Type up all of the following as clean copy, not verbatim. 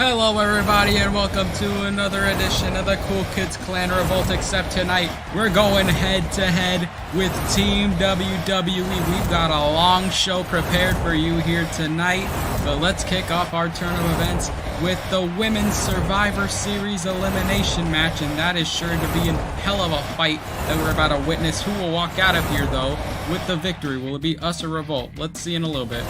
Hello everybody and welcome to another edition of the Kool Kids Klan Revolt, except tonight we're going head to head with Team WWE. We've got a long show prepared for you here tonight, but let's kick off our turn of events with the Women's Survivor Series Elimination match, and that is sure to be a hell of a fight that we're about to witness. Who will walk out of here though with the victory? Will it be us or Revolt? Let's see in a little bit.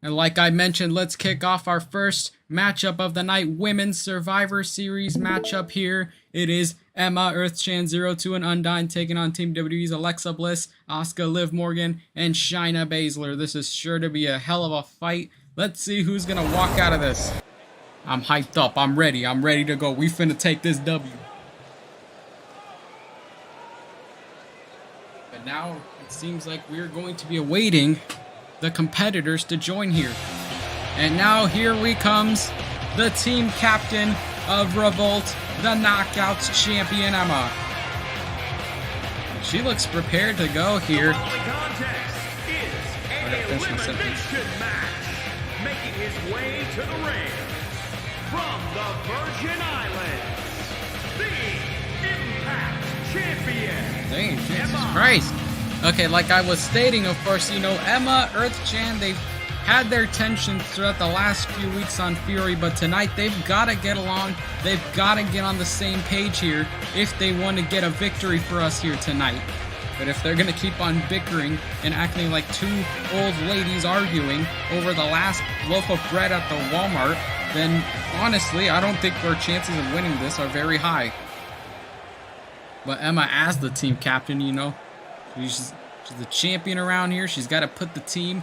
And like I mentioned, let's kick off our first matchup of the night, Women's Survivor Series matchup here. It is Emma, Earthshan02, and Undyne taking on Team WWE's Alexa Bliss, Asuka, Liv Morgan, and Shayna Baszler. This is sure to be a hell of a fight. Let's see who's going to walk out of this. I'm hyped up. I'm ready to go. We finna take this W. But now it seems like we're going to be awaiting the competitors to join here. And now here we comes the team captain of Revolt, the Knockouts champion Emma. She looks prepared to go here. Elimination match, making his way to the ring from the Virgin Islands, the Impact Champion. Dang, Jesus Christ. Okay, like I was stating, of course, you know, Emma, Earthshan, they've had their tensions throughout the last few weeks on Fury, but tonight they've got to get along. They've got to get on the same page here if they want to get a victory for us here tonight. But if they're going to keep on bickering and acting like two old ladies arguing over the last loaf of bread at the Walmart, then honestly, I don't think their chances of winning this are very high. But Emma, as the team captain, you know, she's the champion around here. She's got to put the team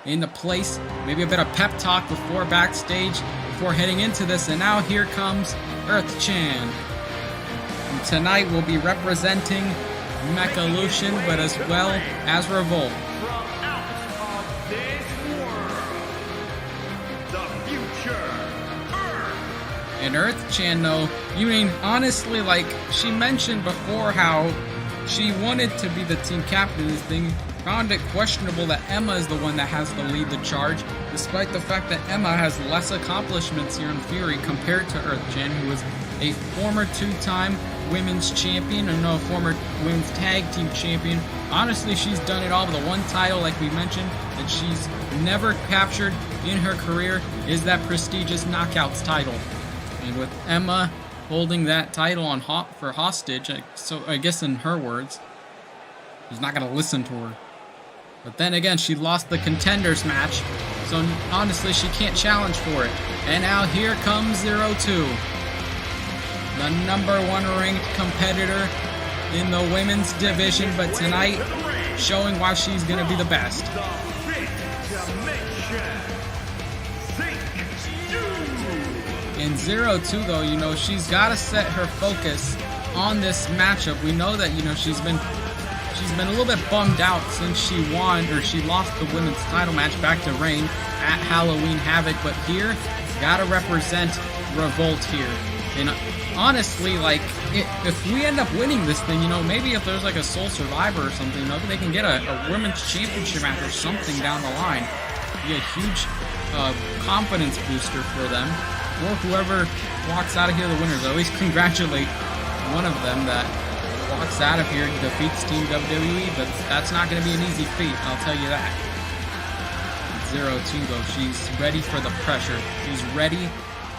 into place. Maybe a bit of pep talk before backstage, before heading into this. And now here comes Earthshan. And tonight we'll be representing Mecholution, but as well as Revolt. From out of this world, the future Earth. And Earthshan, though, you mean, honestly, like, she mentioned before how she wanted to be the team captain of this thing, found it questionable that Emma is the one that has to lead the charge, despite the fact that Emma has less accomplishments here in Fury compared to Earthshan, who is a former two-time women's champion, and a former women's tag team champion. Honestly, she's done it all. The one title, like we mentioned, that she's never captured in her career is that prestigious Knockouts title. And with Emma holding that title on for hostage, so I guess in her words, he's not going to listen to her. But then again, she lost the Contenders match, so honestly, she can't challenge for it. And now here comes 02, the #1 ranked competitor in the women's division, but tonight, showing why she's going to be the best. In 02, though, you know, she's got to set her focus on this matchup. We know that, you know, she's been a little bit bummed out since she lost the women's title match back to Reign at Halloween Havoc, but here, got to represent Revolt here. And honestly, like, if we end up winning this thing, you know, maybe if there's like a Sole Survivor or something, you know, they can get a women's championship match or something down the line. Be a huge confidence booster for them. Or whoever walks out of here the winners. I always congratulate one of them that walks out of here, defeats Team WWE, but that's not going to be an easy feat, I'll tell you that. 02 though, she's ready for the pressure. She's ready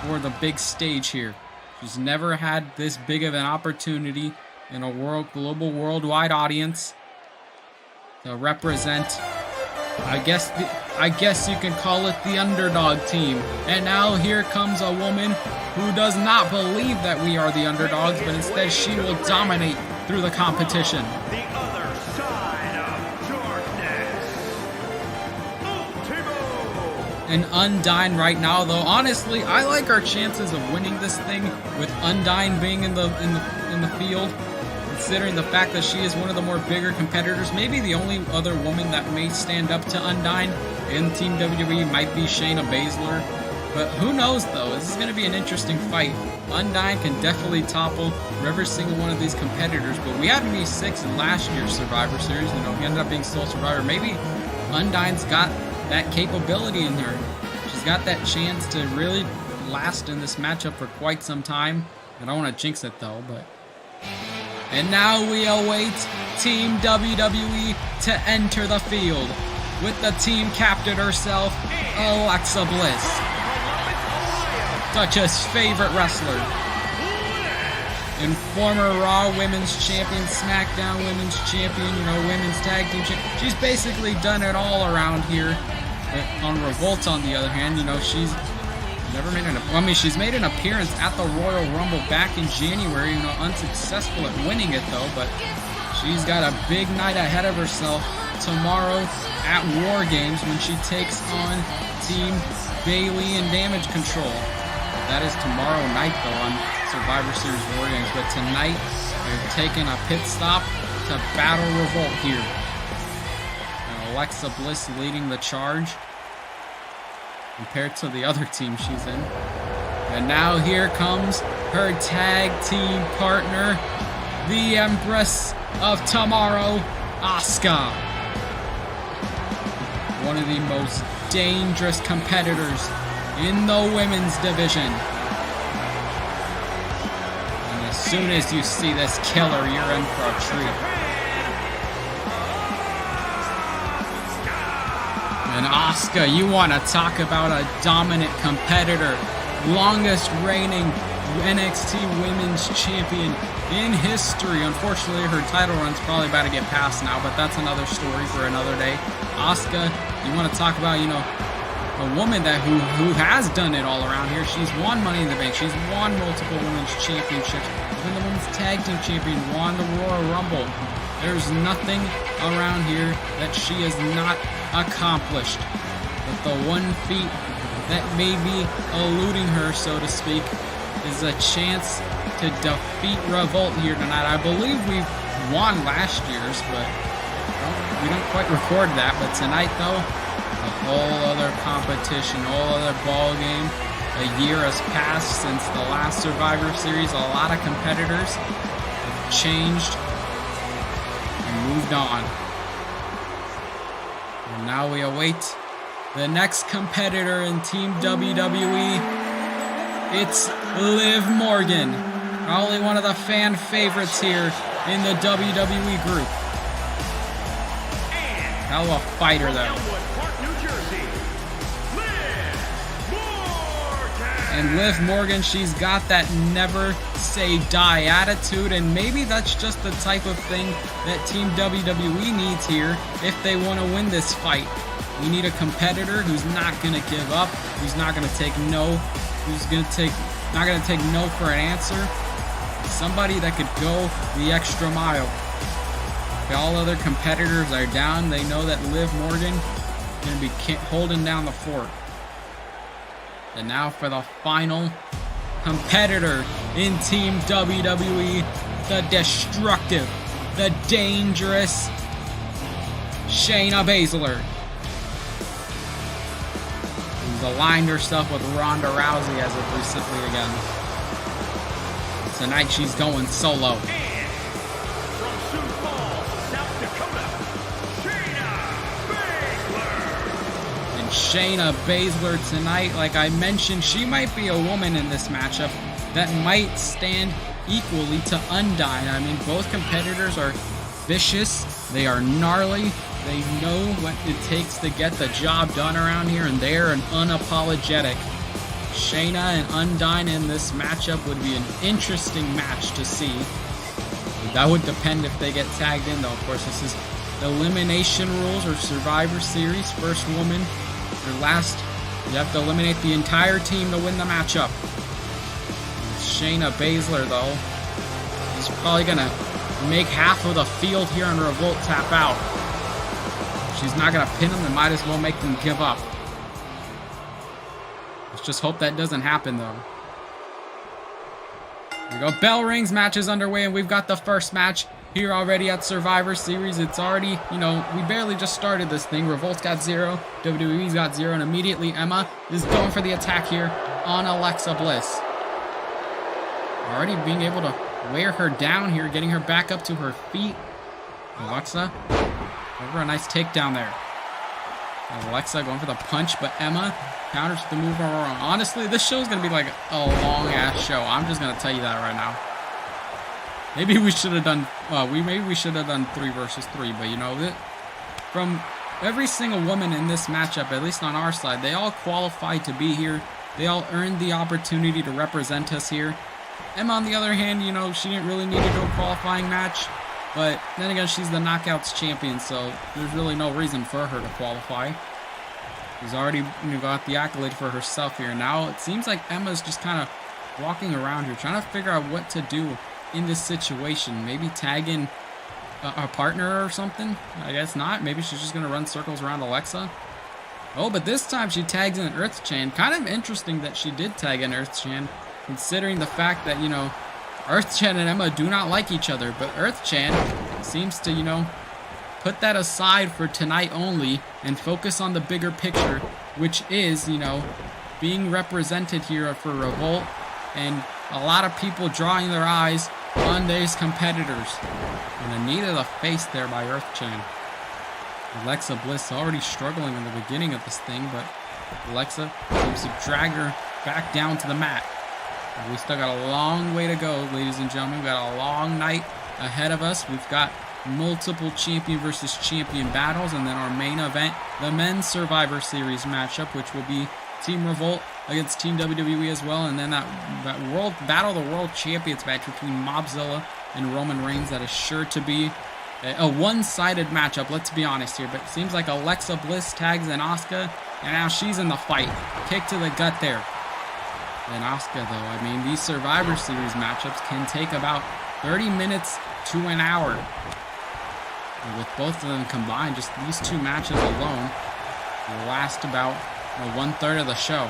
for the big stage here. She's never had this big of an opportunity in a global, worldwide audience to represent, I guess you can call it the underdog team. And now here comes a woman who does not believe that we are the underdogs, but instead she will dominate through the competition. The other side of darkness. Ultimo. And Undyne right now, though, honestly, I like our chances of winning this thing with Undyne being in the field. Considering the fact that she is one of the more bigger competitors, maybe the only other woman that may stand up to Undyne in Team WWE might be Shayna Baszler. But who knows, though? This is going to be an interesting fight. Undyne can definitely topple every single one of these competitors, but we had me 6 in last year's Survivor Series. You know, he ended up being Sole Survivor. Maybe Undyne's got that capability in her. She's got that chance to really last in this matchup for quite some time. I don't want to jinx it though, but... And now we await Team WWE to enter the field with the team captain herself, Alexa Bliss. Dutch's favorite wrestler. And former Raw Women's Champion, SmackDown Women's Champion, Women's Tag Team Champion. She's basically done it all around here. But on Revolt, on the other hand, she's never made she's made an appearance at the Royal Rumble back in January, unsuccessful at winning it though, but she's got a big night ahead of herself tomorrow at War Games when she takes on Team Bayley and Damage Control. That is tomorrow night though on Survivor Series War Games, but tonight they're taking a pit stop to battle Revolt here. And Alexa Bliss leading the charge compared to the other team she's in. And now here comes her tag team partner, the Empress of Tomorrow, Asuka. One of the most dangerous competitors in the women's division. And as soon as you see this killer, you're in for a treat. And Asuka, you want to talk about a dominant competitor, longest reigning NXT Women's Champion in history. Unfortunately, her title run's probably about to get passed now, but that's another story for another day. Asuka, you want to talk about, a woman who has done it all around here. She's won Money in the Bank. She's won multiple women's championships. Even the women's tag team champion, won the Royal Rumble. There's nothing around here that she has not accomplished. But the one feat that may be eluding her, so to speak, is a chance to defeat Revolt here tonight. I believe we've won last year's, but we don't quite record that. But tonight, though, a whole other competition, whole other ball game. A year has passed since the last Survivor Series. A lot of competitors have changed and moved on. And now we await the next competitor in Team WWE. It's Liv Morgan, probably one of the fan favorites here in the WWE group. Hell of a fighter, though. And Liv Morgan, she's got that never say die attitude, and maybe that's just the type of thing that Team WWE needs here if they want to win this fight. We need a competitor who's not going to give up, who's not going to take no, not going to take no for an answer. Somebody that could go the extra mile. If all other competitors are down, they know that Liv Morgan is going to be holding down the fort. And now for the final competitor in Team WWE, the destructive, the dangerous Shayna Baszler, who's aligned herself with Ronda Rousey as of recently again. Tonight she's going solo. And from Sioux Falls, South Dakota, Shayna Shayna Baszler. Baszler tonight, like I mentioned, she might be a woman in this matchup that might stand equally to Undyne. I mean, both competitors are vicious, they are gnarly, they know what it takes to get the job done around here, and they're unapologetic. Shayna and Undyne in this matchup would be an interesting match to see. That would depend if they get tagged in, though. Of course, this is Elimination rules or Survivor Series. First woman or last, you have to eliminate the entire team to win the matchup. Shayna Baszler, though, is probably going to make half of the field here on Revolt tap out. If she's not going to pin them, then might as well make them give up. Let's just hope that doesn't happen, though. Here we go. Bell rings, match is underway, and we've got the first match here already at Survivor Series. It's already, we barely just started this thing. Revolt's got 0, WWE's got 0, and immediately Emma is going for the attack here on Alexa Bliss. Already being able to wear her down here, getting her back up to her feet. Alexa, over a nice takedown there. Alexa going for the punch, but Emma counters the move of her own. Honestly, this show is going to be like a long-ass show. I'm just going to tell you that right now. Maybe we should have done, maybe we should have done 3 versus 3, but you know, from every single woman in this matchup, at least on our side, they all qualified to be here. They all earned the opportunity to represent us here. Emma, on the other hand, you know, she didn't really need to do a qualifying match. But then again, she's the Knockouts champion, so there's really no reason for her to qualify. She's already got the accolade for herself here. Now it seems like Emma's just kind of walking around here, trying to figure out what to do in this situation. Maybe tag in a partner or something? I guess not. Maybe she's just going to run circles around Alexa. Oh, but this time she tags in Earth Chan. Kind of interesting that she did tag in Earth Chan, considering the fact that, you know, Earth Chan and Emma do not like each other, but Earth Chan seems to, you know, put that aside for tonight only and focus on the bigger picture, which is, you know, being represented here for Revolt and a lot of people drawing their eyes on these competitors. And a knee to the face there by Earth Chan. Alexa Bliss already struggling in the beginning of this thing, but Alexa seems to drag her back down to the mat. We still got a long way to go, ladies and gentlemen. We've got a long night ahead of us. We've got multiple champion versus champion battles, and then our main event, the Men's Survivor Series matchup, which will be Team Revolt against Team WWE as well, and then that World Battle of the World Champions match between Mobzila and Roman Reigns. That is sure to be a one-sided matchup, let's be honest here, but it seems like Alexa Bliss tags in Asuka, and now she's in the fight. Kick to the gut there. And Asuka, though, I mean, these Survivor Series matchups can take about 30 minutes to an hour. And with both of them combined, just these 2 matches alone will last about 1/3 of the show.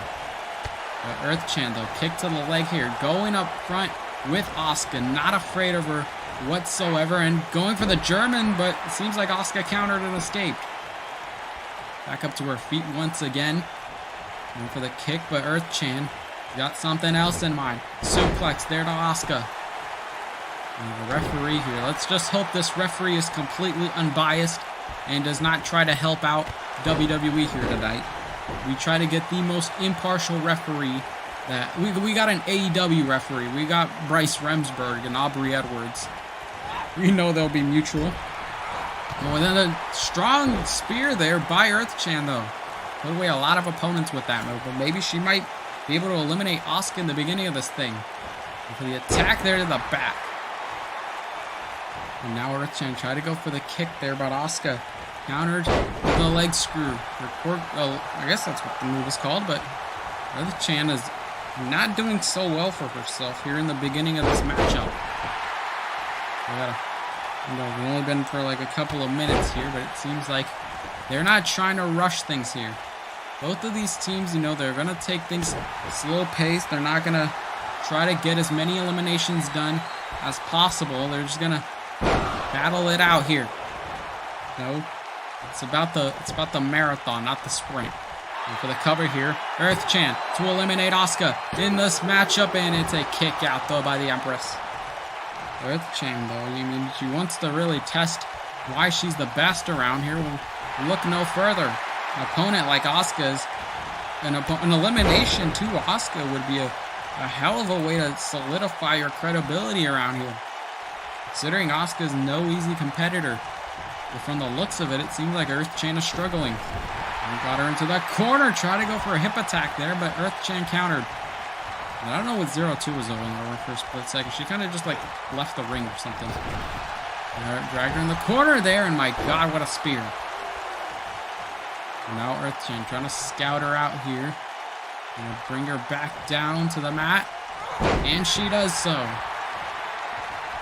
But Earth Chan, though, kick to the leg here, going up front with Asuka, not afraid of her whatsoever, and going for the German, but it seems like Asuka countered and escaped. Back up to her feet once again. Going for the kick, but Earth Chan got something else in mind. Suplex there to Asuka. And the referee here. Let's just hope this referee is completely unbiased and does not try to help out WWE here tonight. We try to get the most impartial referee that... We got an AEW referee. We got Bryce Remsburg and Aubrey Edwards. We know they'll be mutual. Oh, and then a strong spear there by Earth Chan, though. Put away a lot of opponents with that move, but maybe she might be able to eliminate Asuka in the beginning of this thing. And for the attack there to the back. And now Earth Chan tried to go for the kick there, but Asuka countered with the leg screw. I guess that's what the move is called, but Earth Chan is not doing so well for herself here in the beginning of this matchup. We've only been for like a couple of minutes here, but it seems like they're not trying to rush things here. Both of these teams, you know, they're going to take things slow paced. They're not going to try to get as many eliminations done as possible. They're just going to battle it out here. No, it's about the marathon, not the sprint. And for the cover here, Earth Chan to eliminate Asuka in this matchup, and it's a kick out though by the Empress. Earth Chan, though, I mean, she wants to really test why she's the best around here. We'll look no further. An opponent like Asuka's, an elimination to Asuka would be a hell of a way to solidify your credibility around here. Considering Asuka's no easy competitor. But from the looks of it, it seems like Earth Chan is struggling. And got her into the corner, try to go for a hip attack there, but Earth Chan countered. And I don't know what 0-2 was over there for a split second. She kind of just like left the ring or something. Dragged her in the corner there, and my God, what a spear. And now Earth Chan trying to scout her out here. Gonna bring her back down to the mat. And she does so.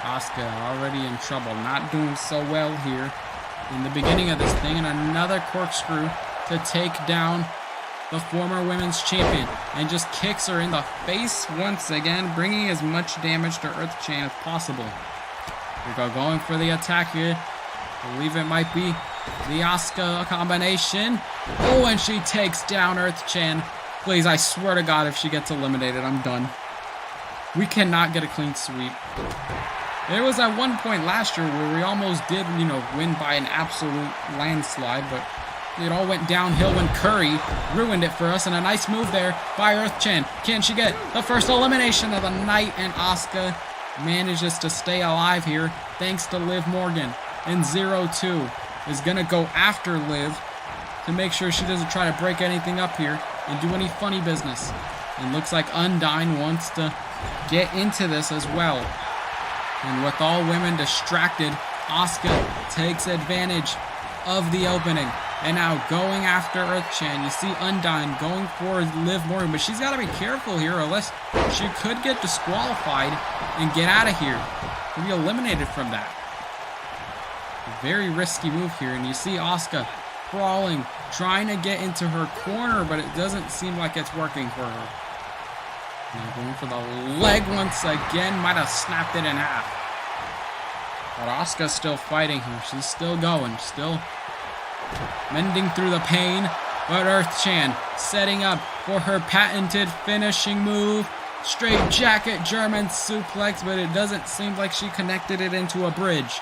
Asuka already in trouble. Not doing so well here in the beginning of this thing. And another corkscrew to take down the former women's champion. And just kicks her in the face once again, bringing as much damage to Earth Chan as possible. We go going for the attack here. I believe it might be the Asuka combination. Oh, and she takes down Earth Chan. Please, I swear to God, if she gets eliminated, I'm done. We cannot get a clean sweep. There was at one point last year where we almost did, you know, win by an absolute landslide, but it all went downhill when Curry ruined it for us, and a nice move there by Earth Chan. Can she get the first elimination of the night? And Asuka manages to stay alive here thanks to Liv Morgan. And 0-2 is going to go after Liv to make sure she doesn't try to break anything up here and do any funny business. And looks like Undyne wants to get into this as well. And with all women distracted, Asuka takes advantage of the opening. And now going after Earth Chan. You see Undyne going for Liv Morgan, but she's got to be careful here, or else she could get disqualified and get out of here. Could be eliminated from that. A very risky move here, and you see Asuka crawling, trying to get into her corner, but it doesn't seem like it's working for her. Now going for the leg once again, might have snapped it in half. But Asuka's still fighting here. She's still going, still mending through the pain. But Earth Chan setting up for her patented finishing move. Straight jacket German suplex, but it doesn't seem like she connected it into a bridge.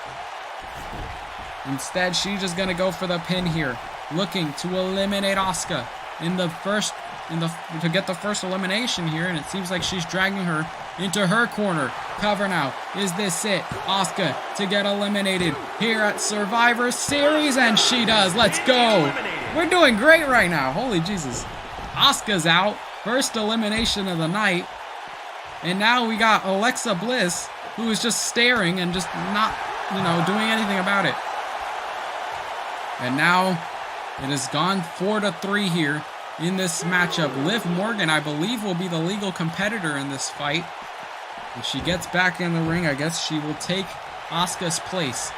Instead, she's just gonna go for the pin here, looking to eliminate Asuka to get the first elimination here, and it seems like she's dragging her into her corner. Cover now. Is this it? Asuka to get eliminated here at Survivor Series, and she does. Let's go. We're doing great right now. Holy Jesus. Asuka's out. First elimination of the night. And now we got Alexa Bliss, who is just staring and just not, doing anything about it. And now it has gone 4-3 here in this matchup. Liv Morgan, I believe, will be the legal competitor in this fight. If she gets back in the ring, I guess she will take Asuka's place.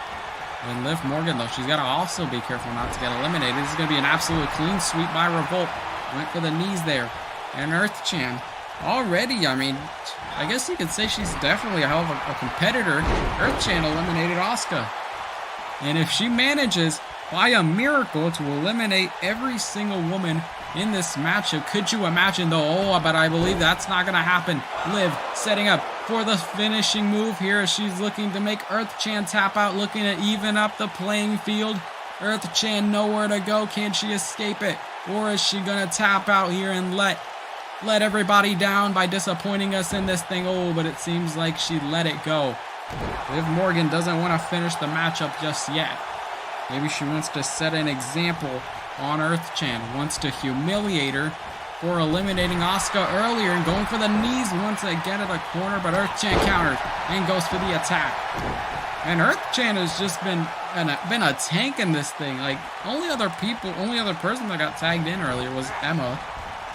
And Liv Morgan, though, she's got to also be careful not to get eliminated. This is going to be an absolute clean sweep by Revolt. Went for the knees there. And Earth Chan already, I guess you could say she's definitely a hell of a competitor. Earth Chan eliminated Asuka. And if she manages by a miracle to eliminate every single woman in this matchup, could you imagine though? But I believe that's not going to happen. Liv setting up for the finishing move here as she's looking to make Earth Chan tap out, looking to even up the playing field. Earth Chan nowhere to go. Can she escape it? Or is she going to tap out here and let everybody down by disappointing us in this thing? Oh, but it seems like she let it go. Liv Morgan doesn't want to finish the matchup just yet. Maybe she wants to set an example on Earth Chan. Wants to humiliate her for eliminating Asuka earlier and going for the knees once again at a corner, but Earth Chan counters and goes for the attack. And Earth Chan has just been a tank in this thing. Like, only other person that got tagged in earlier was Emma.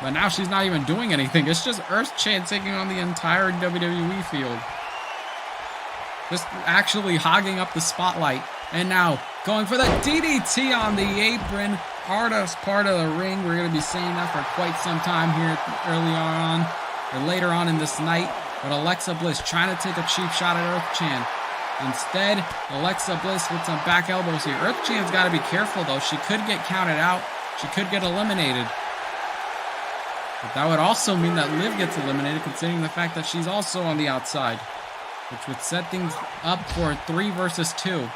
But now she's not even doing anything. It's just Earth Chan taking on the entire WWE field. Just actually hogging up the spotlight. And now going for the DDT on the apron. Hardest part of the ring. We're going to be saying that for quite some time here later on in this night. But Alexa Bliss trying to take a cheap shot at Earth Chan. Instead, Alexa Bliss with some back elbows here. Earth Chan's got to be careful though. She could get counted out. She could get eliminated. But that would also mean that Liv gets eliminated, considering the fact that she's also on the outside, which would set things up for a 3 versus 2.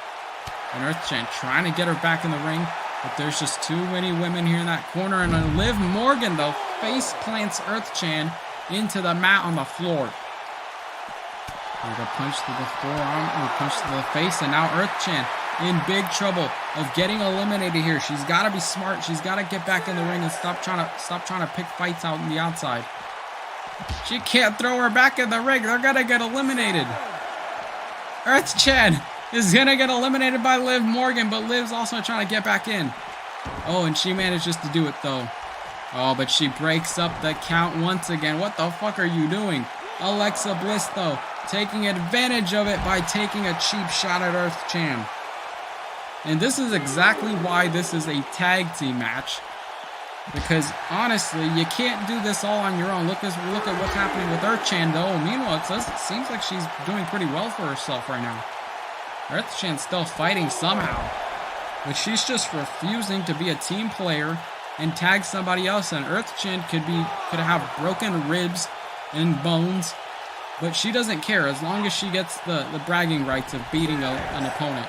And Earth Chan trying to get her back in the ring, but there's just too many women here in that corner. And then Liv Morgan, though, face plants Earth Chan into the mat on the floor. There's a punch to the forearm, and a punch to the face, and now Earth Chan in big trouble of getting eliminated here. She's got to be smart. She's got to get back in the ring and stop trying to pick fights out on the outside. She can't throw her back in the ring. They're going to get eliminated. Earth Chan is going to get eliminated by Liv Morgan, but Liv's also trying to get back in. Oh, and she manages to do it, though. Oh, but she breaks up the count once again. What the fuck are you doing? Alexa Bliss, though, taking advantage of it by taking a cheap shot at Earth Chan. And this is exactly why this is a tag team match. Because, honestly, you can't do this all on your own. Look at what's happening with Earth Chan, though. Meanwhile, it seems like she's doing pretty well for herself right now. Earth Chan's still fighting somehow. But she's just refusing to be a team player and tag somebody else. And Earth Chan could have broken ribs and bones. But she doesn't care as long as she gets the bragging rights of beating an opponent.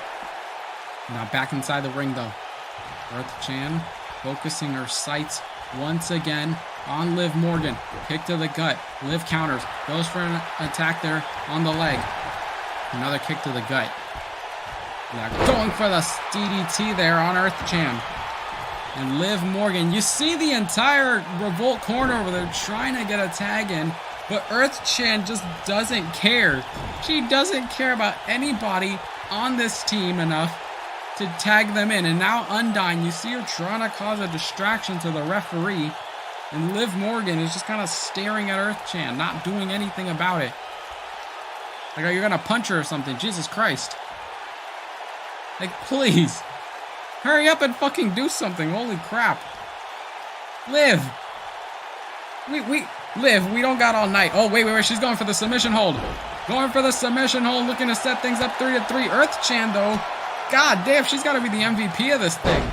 Now back inside the ring, though. Earth Chan focusing her sights once again on Liv Morgan. Kick to the gut. Liv counters. Goes for an attack there on the leg. Another kick to the gut. Now going for the DDT there on Earth Chan. And Liv Morgan, you see the entire Revolt corner over there trying to get a tag in, but Earth Chan just doesn't care. She doesn't care about anybody on this team enough to tag them in. And now Undyne, you see her trying to cause a distraction to the referee, and Liv Morgan is just kind of staring at Earth Chan, not doing anything about it. Like, are you gonna punch her or something? Jesus Christ. Like, please. Hurry up and fucking do something. Holy crap. Liv. Liv, we don't got all night. Oh, wait. She's going for the submission hold. Going for the submission hold, looking to set things up 3-3. Earth Chan, though. God damn, she's got to be the MVP of this thing.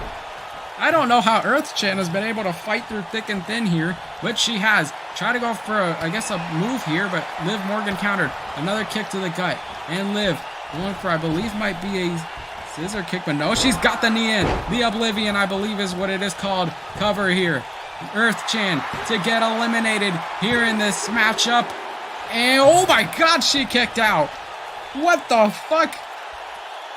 I don't know how Earth Chan has been able to fight through thick and thin here, but she has. Try to go for, a move here, but Liv Morgan countered. Another kick to the gut. And Liv going for, I believe, might be a scissor kick, but no, she's got the knee in. The Oblivion, I believe, is what it is called. Cover here. Earth Chan to get eliminated here in this matchup. And oh my god, she kicked out. What the fuck?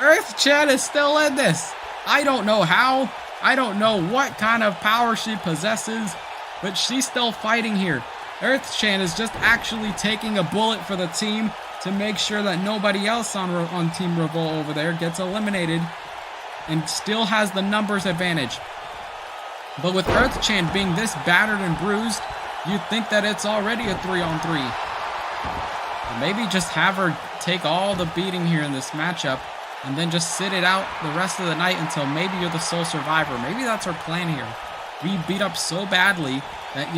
Earth Chan is still in this. I don't know how. I don't know what kind of power she possesses, but she's still fighting here. Earth Chan is just actually taking a bullet for the team to make sure that nobody else on Team Revolt over there gets eliminated and still has the numbers advantage. But with Earth Chan being this battered and bruised, you'd think that it's already a 3-on-3. Maybe just have her take all the beating here in this matchup and then just sit it out the rest of the night until maybe you're the sole survivor. Maybe that's her plan here. Be beat up so badly that,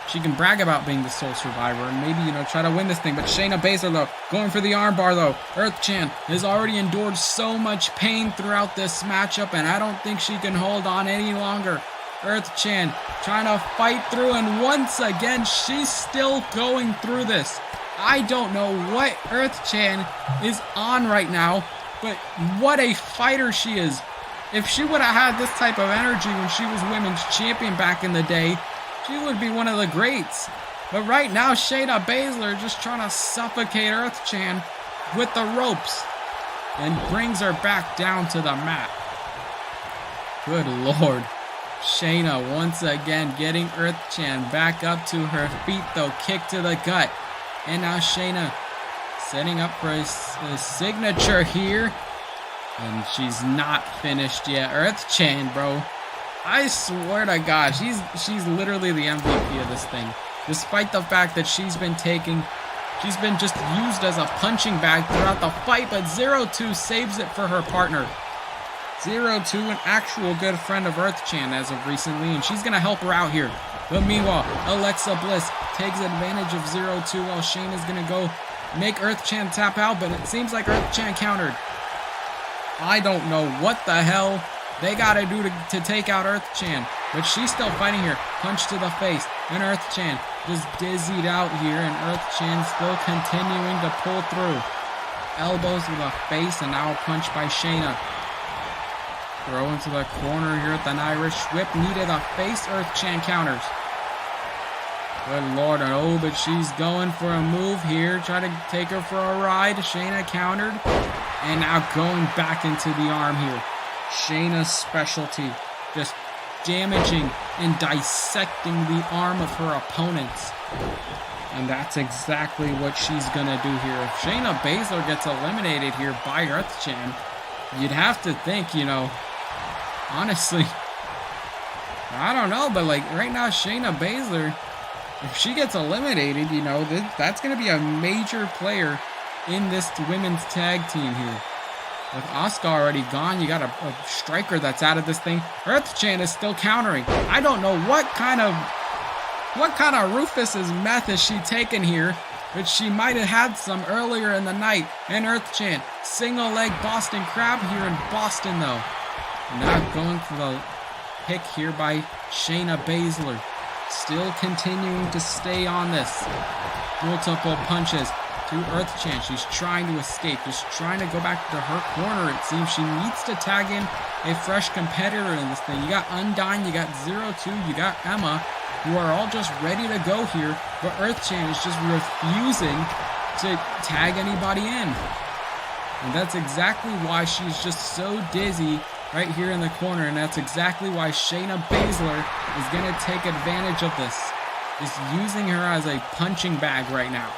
she can brag about being the sole survivor and maybe, try to win this thing. But Shayna Baszler, though, going for the armbar, though. Earth Chan has already endured so much pain throughout this matchup, and I don't think she can hold on any longer. Earth Chan trying to fight through, and once again, she's still going through this. I don't know what Earth Chan is on right now, but what a fighter she is. If she would have had this type of energy when she was women's champion back in the day, she would be one of the greats. But right now, Shayna Baszler just trying to suffocate Earth Chan with the ropes and brings her back down to the mat. Good lord. Shayna once again getting Earth Chan back up to her feet, though. Kick to the gut. And now Shayna setting up for his signature here. And she's not finished yet. Earth Chan, bro. I swear to God, she's literally the MVP of this thing. Despite the fact that she's been just used as a punching bag throughout the fight, but 0-2 saves it for her partner. 0-2, an actual good friend of Earth Chan as of recently, and she's going to help her out here. But meanwhile, Alexa Bliss takes advantage of 0-2 while Shayna's going to go make Earth Chan tap out, but it seems like Earth Chan countered. I don't know what the hell they got to do to take out Earth Chan, but she's still fighting here. Punch to the face, and Earth Chan just dizzied out here, and Earth Chan still continuing to pull through. Elbows to the face, and now a punch by Shayna. Throw into the corner here with an Irish whip. Knee to the face. Earth Chan counters. Good lord. Oh, but she's going for a move here. Try to take her for a ride. Shayna countered. And now going back into the arm here. Shayna's specialty. Just damaging and dissecting the arm of her opponents. And that's exactly what she's going to do here. If Shayna Baszler gets eliminated here by Earth Chan, you'd have to think, honestly, I don't know, but right now, Shayna Baszler, if she gets eliminated, that's going to be a major player in this women's tag team here. With Asuka already gone, you got a striker that's out of this thing. Earth Chan is still countering. I don't know what kind of Rufus's meth is she taking here, but she might have had some earlier in the night. And Earth Chan, single leg Boston Crab here in Boston, though. Now going for the pick here by Shayna Baszler. Still continuing to stay on this. Multiple punches. to Earth Chan. She's trying to escape, just trying to go back to her corner. It seems she needs to tag in a fresh competitor in this thing. You got Undyne, you got 0-2, you got Emma, who are all just ready to go here, but Earth Chan is just refusing to tag anybody in. And that's exactly why she's just so dizzy right here in the corner, and that's exactly why Shayna Baszler is going to take advantage of this. Just using her as a punching bag right now.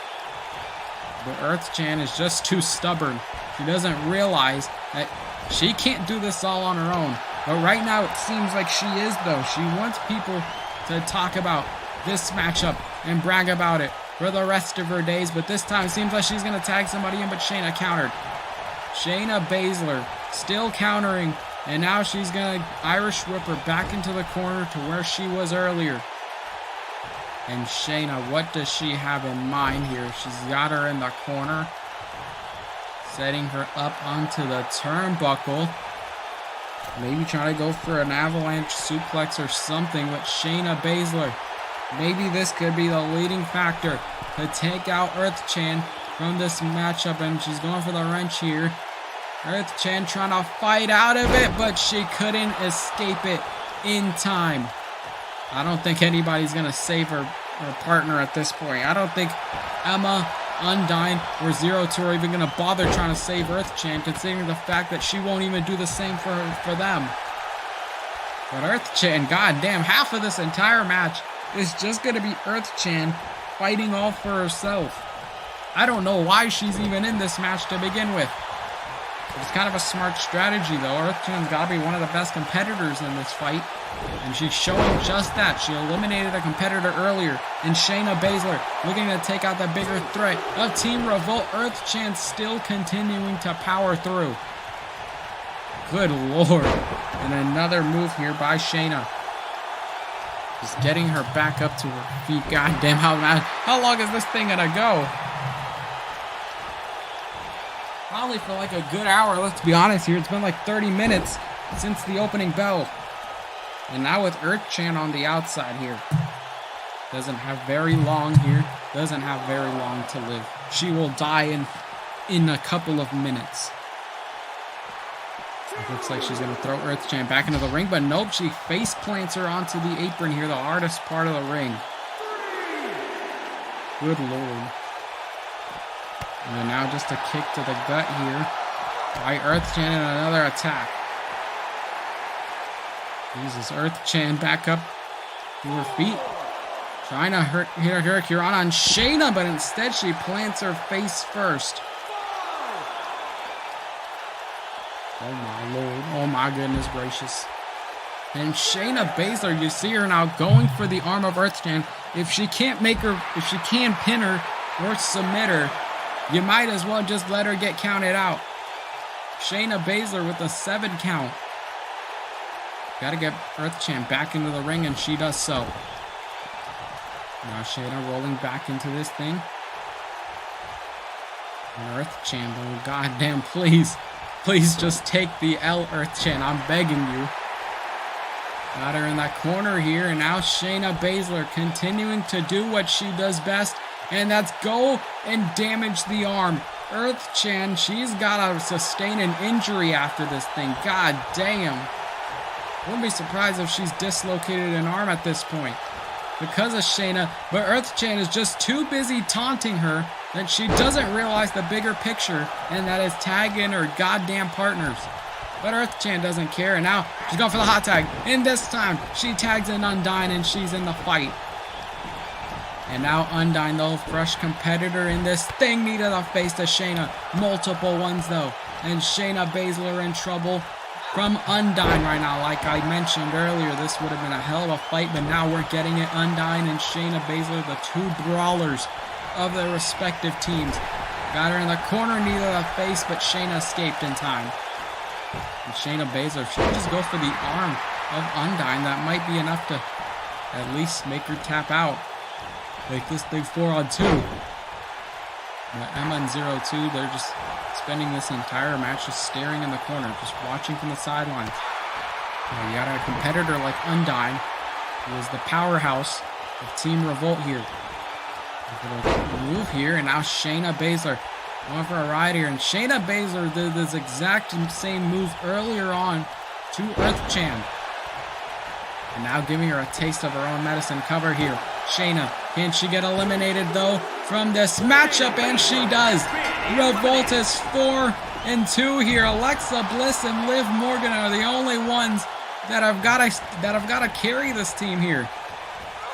But Earth Chan is just too stubborn. She doesn't realize that she can't do this all on her own. But right now it seems like she is, though. She wants people to talk about this matchup and brag about it for the rest of her days. But this time it seems like she's going to tag somebody in, but Shayna countered. Shayna Baszler still countering. And now she's going to Irish whip her back into the corner to where she was earlier. And Shayna, what does she have in mind here? She's got her in the corner. Setting her up onto the turnbuckle. Maybe trying to go for an avalanche suplex or something with Shayna Baszler. Maybe this could be the leading factor to take out Earth Chan from this matchup. And she's going for the wrench here. Earth Chan trying to fight out of it, but she couldn't escape it in time. I don't think anybody's going to save her partner at this point. I don't think Emma, Undyne, or 0-2 are even going to bother trying to save Earth Chan, considering the fact that she won't even do the same for them. But Earth Chan, goddamn, half of this entire match is just going to be Earth Chan fighting all for herself. I don't know why she's even in this match to begin with. It's kind of a smart strategy, though. Earth Chan's got to be one of the best competitors in this fight. And she's showing just that. She eliminated a competitor earlier in Shayna Baszler, looking to take out the bigger threat of Team Revolt. Earth Chan still continuing to power through. Good Lord. And another move here by Shayna. Just getting her back up to her feet. God damn, how long is this thing going to go? Probably for like a good hour, let's be honest here. It's been like 30 minutes since the opening bell. And now with Earth Chan on the outside here. Doesn't have very long here. Doesn't have very long to live. She will die in a couple of minutes. It looks like she's going to throw Earth Chan back into the ring. But nope, she face plants her onto the apron here. The hardest part of the ring. Good Lord. And then now just a kick to the gut here by Earth Chan and another attack. Jesus, Earth Chan back up to her feet. Trying to hit her Hurricane on Shayna, but instead she plants her face first. Oh my Lord. Oh my goodness gracious. And Shayna Baszler, you see her now going for the arm of Earth Chan. If she can't pin her or submit her, you might as well just let her get counted out. Shayna Baszler with a 7 count. Got to get Earth Chan back into the ring, and she does so. Now Shayna rolling back into this thing. And Earth Chan, oh goddamn, please just take the L, Earth Chan. I'm begging you. Got her in that corner here, and now Shayna Baszler continuing to do what she does best, and that's go and damage the arm. Earth Chan, she's got to sustain an injury after this thing. God damn. Wouldn't be surprised if she's dislocated an arm at this point because of Shayna, but Earth Chan is just too busy taunting her that she doesn't realize the bigger picture, and that is tagging her goddamn partners. But Earth Chan doesn't care, and now she's going for the hot tag, and this time she tags in Undyne, and she's in the fight. And now Undyne, though, fresh competitor in this thing, needed a face to Shayna. Multiple ones, though, and Shayna Baszler in trouble from Undyne right now. Like I mentioned earlier, this would have been a hell of a fight, but now we're getting it. Undyne and Shayna Baszler, the two brawlers of their respective teams. Got her in the corner, needed a face, but Shayna escaped in time. And Shayna Baszler should just go for the arm of Undyne. That might be enough to at least make her tap out. Make this thing 4-on-2. But Emma and 0-2, they're just spending this entire match just staring in the corner, just watching from the sidelines. You got a competitor like Undyne, who is the powerhouse of Team Revolt here. Move here, and now Shayna Baszler going for a ride here. And Shayna Baszler did this exact same move earlier on to Earth Chan. And now giving her a taste of her own medicine. Cover here. Shayna, can she get eliminated though from this matchup? And she does. Revolt is 4-2 here. Alexa Bliss and Liv Morgan are the only ones that have got to carry this team here.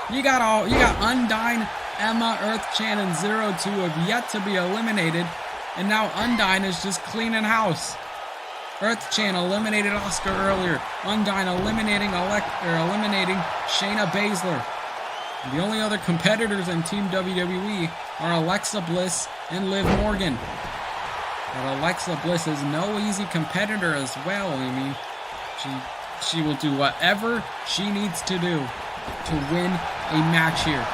You got Undyne, Emma, Earth Chan, and 0-2 have yet to be eliminated, and now Undyne is just cleaning house. Earth Chan eliminated Asuka earlier. Undyne eliminating Shayna Baszler. The only other competitors in Team WWE are Alexa Bliss and Liv Morgan. But Alexa Bliss is no easy competitor as well. I mean, she will do whatever she needs to do to win a match here.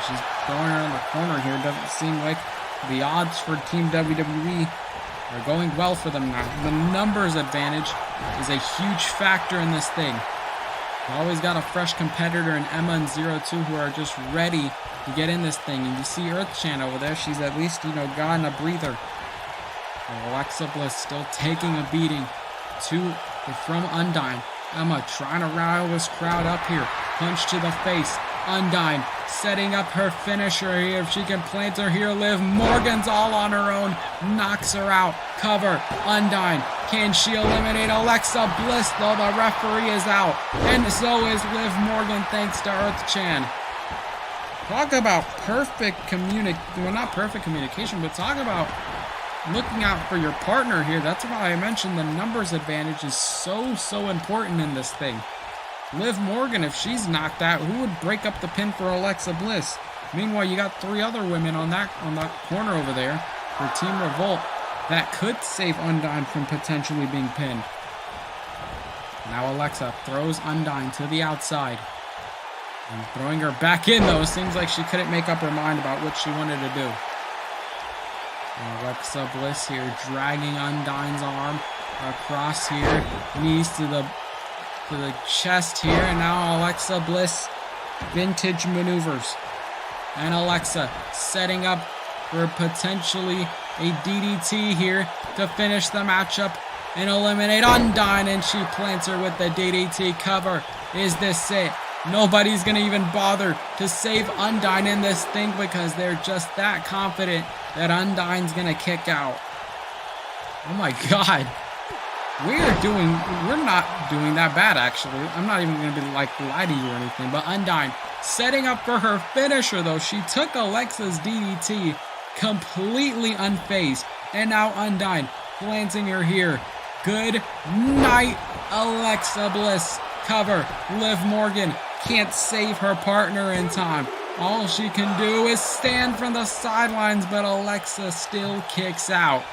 She's going around the corner here. Doesn't seem like the odds for Team WWE are going well for them now. The numbers advantage is a huge factor in this thing. You always got a fresh competitor in Emma and 0-2 who are just ready to get in this thing. And you see Earth Chan over there. She's at least, gotten a breather. And Alexa Bliss still taking a beating from Undyne. Emma trying to rile this crowd up here. Punch to the face. Undyne setting up her finisher here. If she can plant her here, Liv Morgan's all on her own. Knocks her out. Cover. Undyne. Can she eliminate Alexa Bliss, though the referee is out? And so is Liv Morgan, thanks to Earth Chan. Talk about perfect not perfect communication, but talk about looking out for your partner here. That's why I mentioned the numbers advantage is so important in this thing. Liv Morgan, if she's knocked out, who would break up the pin for Alexa Bliss? Meanwhile, you got 3 other women on that corner over there for Team Revolt that could save Undyne from potentially being pinned. Now Alexa throws Undyne to the outside. And throwing her back in, though, seems like she couldn't make up her mind about what she wanted to do. And Alexa Bliss here dragging Undyne's arm across here. Knees to the chest here. And now Alexa Bliss, vintage maneuvers. And Alexa setting up for potentially a DDT here to finish the matchup and eliminate Undyne, and she plants her with the DDT cover. Is this it? Nobody's going to even bother to save Undyne in this thing because they're just that confident that Undyne's going to kick out. Oh my god. We're not doing that bad, actually. I'm not even going to be lie to you or anything, but Undyne setting up for her finisher, though. She took Alexa's DDT completely unfazed. And now Undyne planting her here. Good night, Alexa Bliss. Cover. Liv Morgan can't save her partner in time. All she can do is stand from the sidelines, but Alexa still kicks out.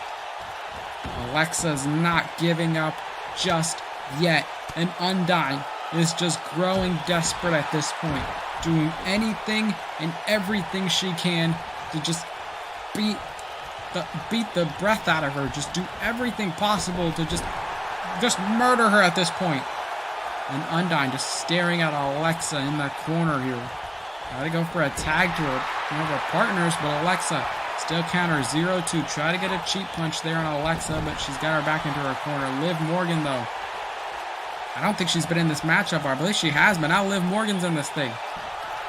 Alexa's not giving up just yet. And Undyne is just growing desperate at this point. Doing anything and everything she can to just beat the breath out of her. Just do everything possible to just murder her at this point. And Undyne just staring at Alexa in the corner here. Try to go for a tag to one of her partners, but Alexa still counters 0-2. Try to get a cheap punch there on Alexa, but she's got her back into her corner. Liv Morgan, though. I don't think she's been in this matchup. I believe she has, but now Liv Morgan's in this thing.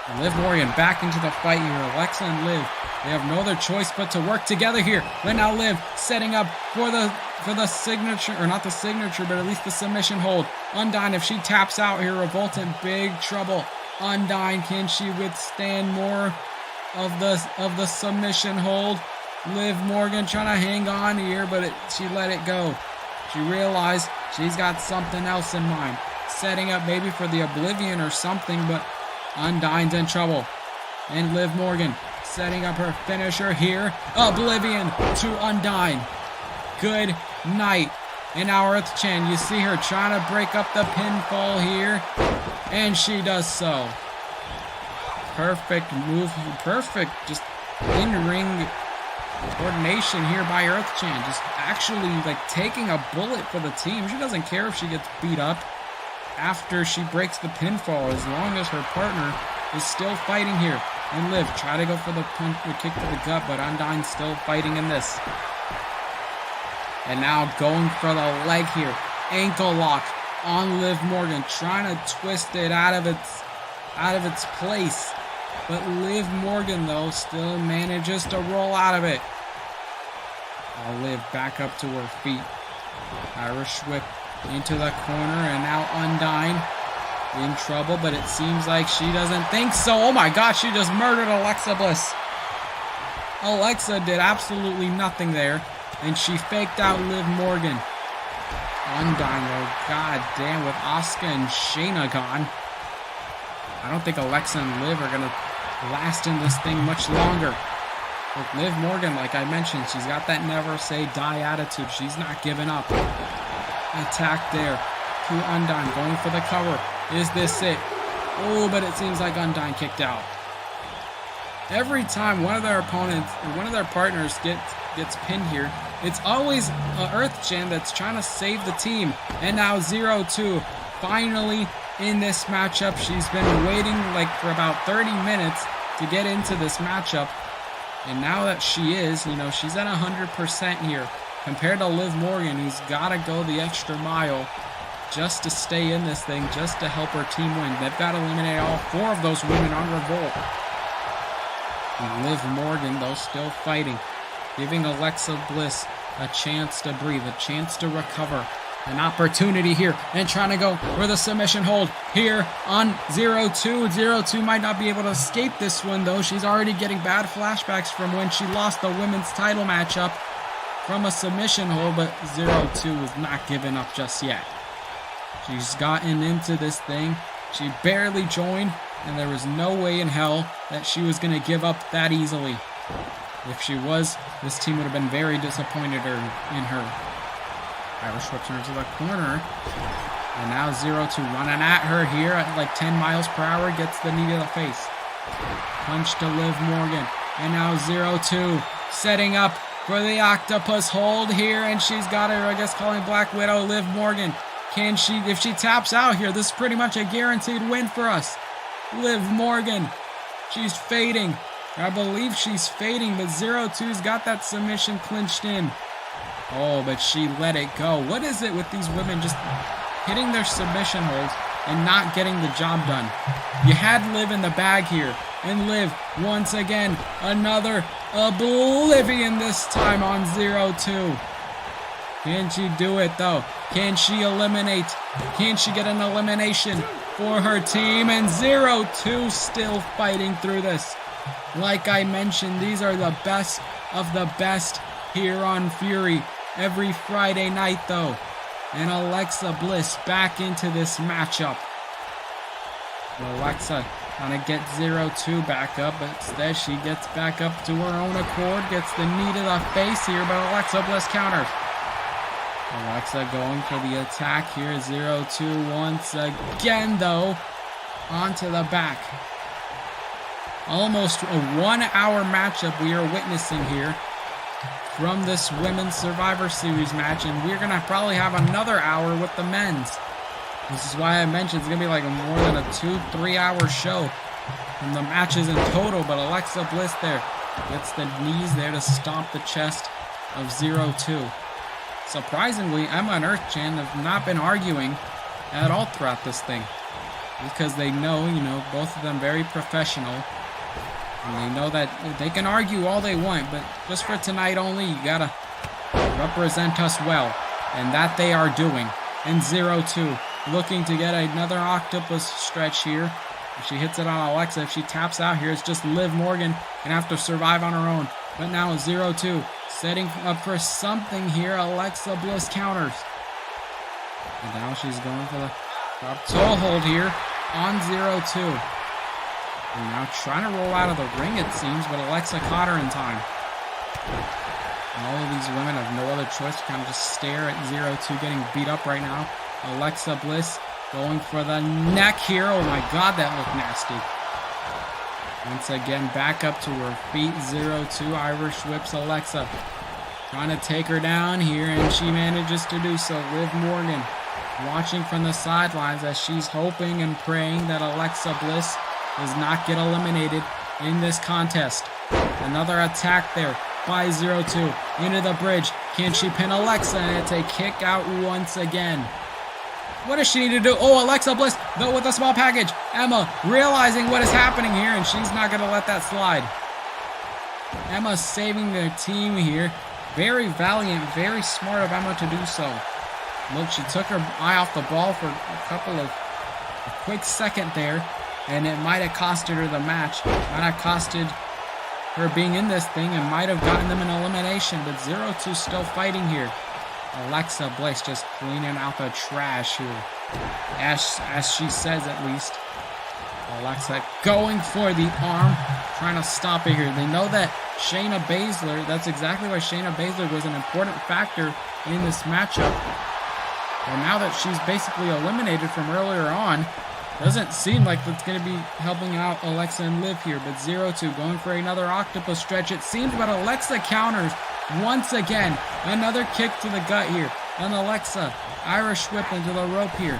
And Liv Morgan back into the fight here. Alexa and Liv, they have no other choice but to work together here. But now Liv setting up for the signature, or not the signature, but at least the submission hold. Undyne, if she taps out here, Revolt in big trouble. Undyne, can she withstand more of the submission hold? Liv Morgan trying to hang on here, but she let it go. She realized she's got something else in mind. Setting up maybe for the Oblivion or something, but Undyne's in trouble. And Liv Morgan setting up her finisher here. Oblivion to Undyne. Good night. And now Earth Chan, you see her trying to break up the pinfall here. And she does so. Perfect move. Perfect just in-ring coordination here by Earth Chan. Just actually taking a bullet for the team. She doesn't care if she gets beat up after she breaks the pinfall, as long as her partner is still fighting here. And Liv, try to go for the punch, the kick to the gut, but Undyne still fighting in this. And now going for the leg here. Ankle lock on Liv Morgan, trying to twist it out of its place. But Liv Morgan, though, still manages to roll out of it. Liv back up to her feet. Irish whip into the corner, and now Undyne in trouble, but it seems like she doesn't think so. Oh my God, she just murdered Alexa Bliss. Alexa did absolutely nothing there, and she faked out Liv Morgan. Undyne, though, god damn, with Asuka and Shayna gone. I don't think Alexa and Liv are going to last in this thing much longer. With Liv Morgan, like I mentioned, she's got that never say die attitude. She's not giving up. Attack there to Undyne, going for the cover. Is this it? Oh, but it seems like Undyne kicked out. Every time one of their opponents, or one of their partners gets pinned here, it's always Earth-Chan that's trying to save the team. And now 0-2, finally in this matchup. She's been waiting like for about 30 minutes to get into this matchup. And now that she is, you know, she's at 100% here. Compared to Liv Morgan, who's got to go the extra mile just to stay in this thing, just to help her team win. They've got to eliminate all 4 of those women on Revolt. And Liv Morgan, though, still fighting. Giving Alexa Bliss a chance to breathe, a chance to recover. An opportunity here, and trying to go for the submission hold here on 0-2. 0-2 might not be able to escape this one, though. She's already getting bad flashbacks from when she lost the women's title matchup from a submission hold, but 0-2 is not giving up just yet. She's gotten into this thing. She barely joined, and there was no way in hell that she was going to give up that easily. If she was, this team would have been very disappointed in her. Irish whips her into the corner. And now 0-2 running at her here at like 10 miles per hour. Gets the knee to the face. Punch to Liv Morgan. And now 0-2 setting up for the octopus hold here. And she's got her, I guess, calling Black Widow Liv Morgan. Can she, if she taps out here, this is pretty much a guaranteed win for us. Liv Morgan. She's fading. I believe she's fading, but 0-2's got that submission clinched in. Oh, but she let it go. What is it with these women just hitting their submission holds and not getting the job done? You had Liv in the bag here. And Liv, once again, another oblivion this time on 0-2. Can she do it, though? Can she eliminate? Can she get an elimination for her team? And 0-2 still fighting through this. Like I mentioned, these are the best of the best here on Fury. Every Friday night, though. And Alexa Bliss back into this matchup. Alexa trying to get 0-2 back up, but instead she gets back up to her own accord, gets the knee to the face here, but Alexa Bliss counters. Alexa going for the attack here, 0-2 once again, though, onto the back. Almost a 1-hour matchup we are witnessing here from this Women's Survivor Series match, and we're going to probably have another hour with the men's. This is why I mentioned it's going to be like more than a 2-3 hour show from the matches in total, but Alexa Bliss there gets the knees there to stomp the chest of 0-2. Surprisingly, Emma and Earth-Chan have not been arguing at all throughout this thing, because they know, you know, both of them very professional. And they know that they can argue all they want, but just for tonight only, you gotta represent us well. And that they are doing. And 0-2, looking to get another octopus stretch here. If she hits it on Alexa, if she taps out here, it's just Liv Morgan gonna have to survive on her own. But now 0-2, setting up for something here. Alexa Bliss counters. And now she's going for the drop toe hold here on 0-2. And now trying to roll out of the ring, it seems, but Alexa caught her in time. All of these women have no other choice to kind of just stare at 0-2 getting beat up right now. Alexa Bliss going for the neck here. Oh my God, that looked nasty. Once again, back up to her feet. 0-2 Irish whips Alexa. Trying to take her down here, and she manages to do so. Liv Morgan watching from the sidelines as she's hoping and praying that Alexa Bliss does not get eliminated in this contest. Another attack there by 0-2 into the bridge. Can she pin Alexa? And it's a kick out once again. What does she need to do? Oh, Alexa Bliss, though, with a small package. Emma realizing what is happening here, and she's not going to let that slide. Emma saving their team here. Very valiant, very smart of Emma to do so. Look, she took her eye off the ball for a quick second there, and it might have costed her the match. Might have costed her being in this thing and might have gotten them an elimination, but 0-2 still fighting here. Alexa Bliss just cleaning out the trash here, as she says at least. Alexa going for the arm, trying to stop it here. They know that Shayna Baszler, that's exactly why Shayna Baszler was an important factor in this matchup. And now that she's basically eliminated from earlier on, doesn't seem like that's going to be helping out Alexa and Liv here. But 0-2 going for another octopus stretch, it seems, but Alexa counters once again. Another kick to the gut here. And Alexa, Irish whip into the rope here.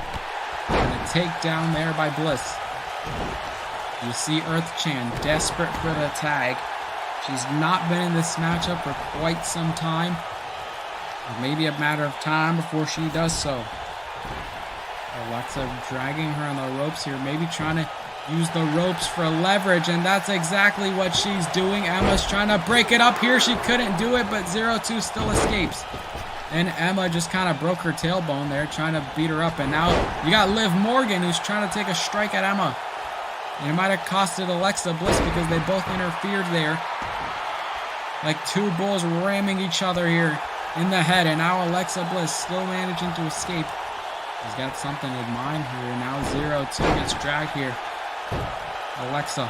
And a takedown there by Bliss. You see Earth Chan desperate for the tag. She's not been in this matchup for quite some time. Or maybe a matter of time before she does so. Alexa dragging her on the ropes here, maybe trying to use the ropes for leverage, and that's exactly what she's doing. Emma's trying to break it up here. She couldn't do it, but 0-2 still escapes. And Emma just kind of broke her tailbone there, trying to beat her up. And now you got Liv Morgan, who's trying to take a strike at Emma. And it might have costed Alexa Bliss because they both interfered there. Like two bulls ramming each other here in the head. And now Alexa Bliss still managing to escape. He's got something in mind here. Now 0-2 gets dragged here. Alexa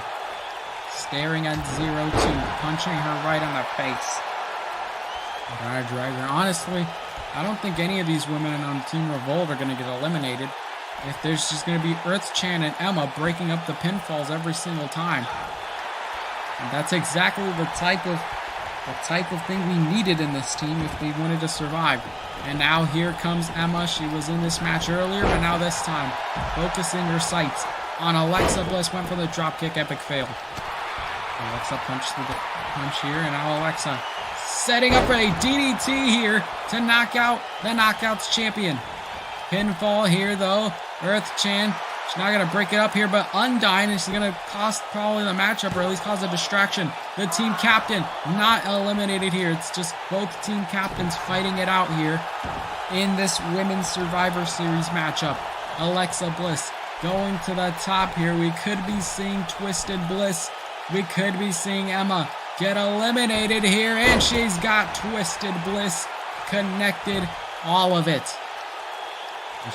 staring at 0-2, punching her right on the face. Gotta drag her. Honestly, I don't think any of these women on Team Revolt are going to get eliminated. If there's just going to be Earth Chan and Emma breaking up the pinfalls every single time. And that's exactly the type of thing we needed in this team if we wanted to survive. And now here comes Emma. She was in this match earlier, but now this time, focusing her sights on Alexa Bliss. Went for the dropkick, epic fail. Alexa punched through the punch here, and now Alexa setting up for a DDT here to knock out the Knockouts champion. Pinfall here, though. Earth Chan, she's not going to break it up here, but Undyne is going to cost probably the matchup, or at least cause a distraction. The team captain not eliminated here. It's just both team captains fighting it out here in this Women's Survivor Series matchup. Alexa Bliss going to the top here. We could be seeing Twisted Bliss. We could be seeing Emma get eliminated here, and she's got Twisted Bliss connected, all of it.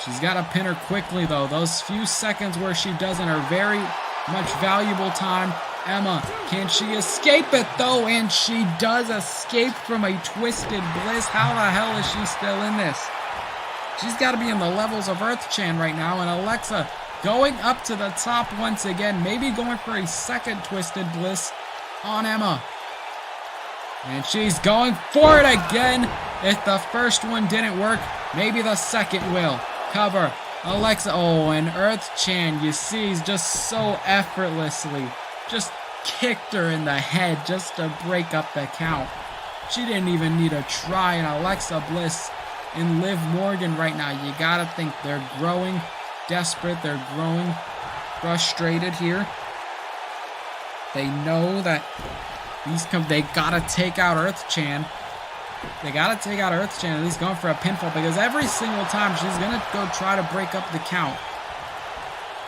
She's got to pin her quickly, though. Those few seconds where she doesn't are very much valuable time. Emma, can she escape it, though? And she does escape from a Twisted Bliss. How the hell is she still in this? She's got to be in the levels of Earth Chan right now. And Alexa going up to the top once again. Maybe going for a second Twisted Bliss on Emma. And she's going for it again. If the first one didn't work, maybe the second will. Cover. Alexa. Oh, and Earth Chan, you see, he's just so effortlessly just kicked her in the head just to break up the count. She didn't even need a try. And Alexa Bliss and Liv Morgan right now, you gotta think they're growing desperate. They're growing frustrated here. They know that they gotta take out Earth Chan. They got to take out Earth Chan, and he's going for a pinfall because every single time she's going to go try to break up the count.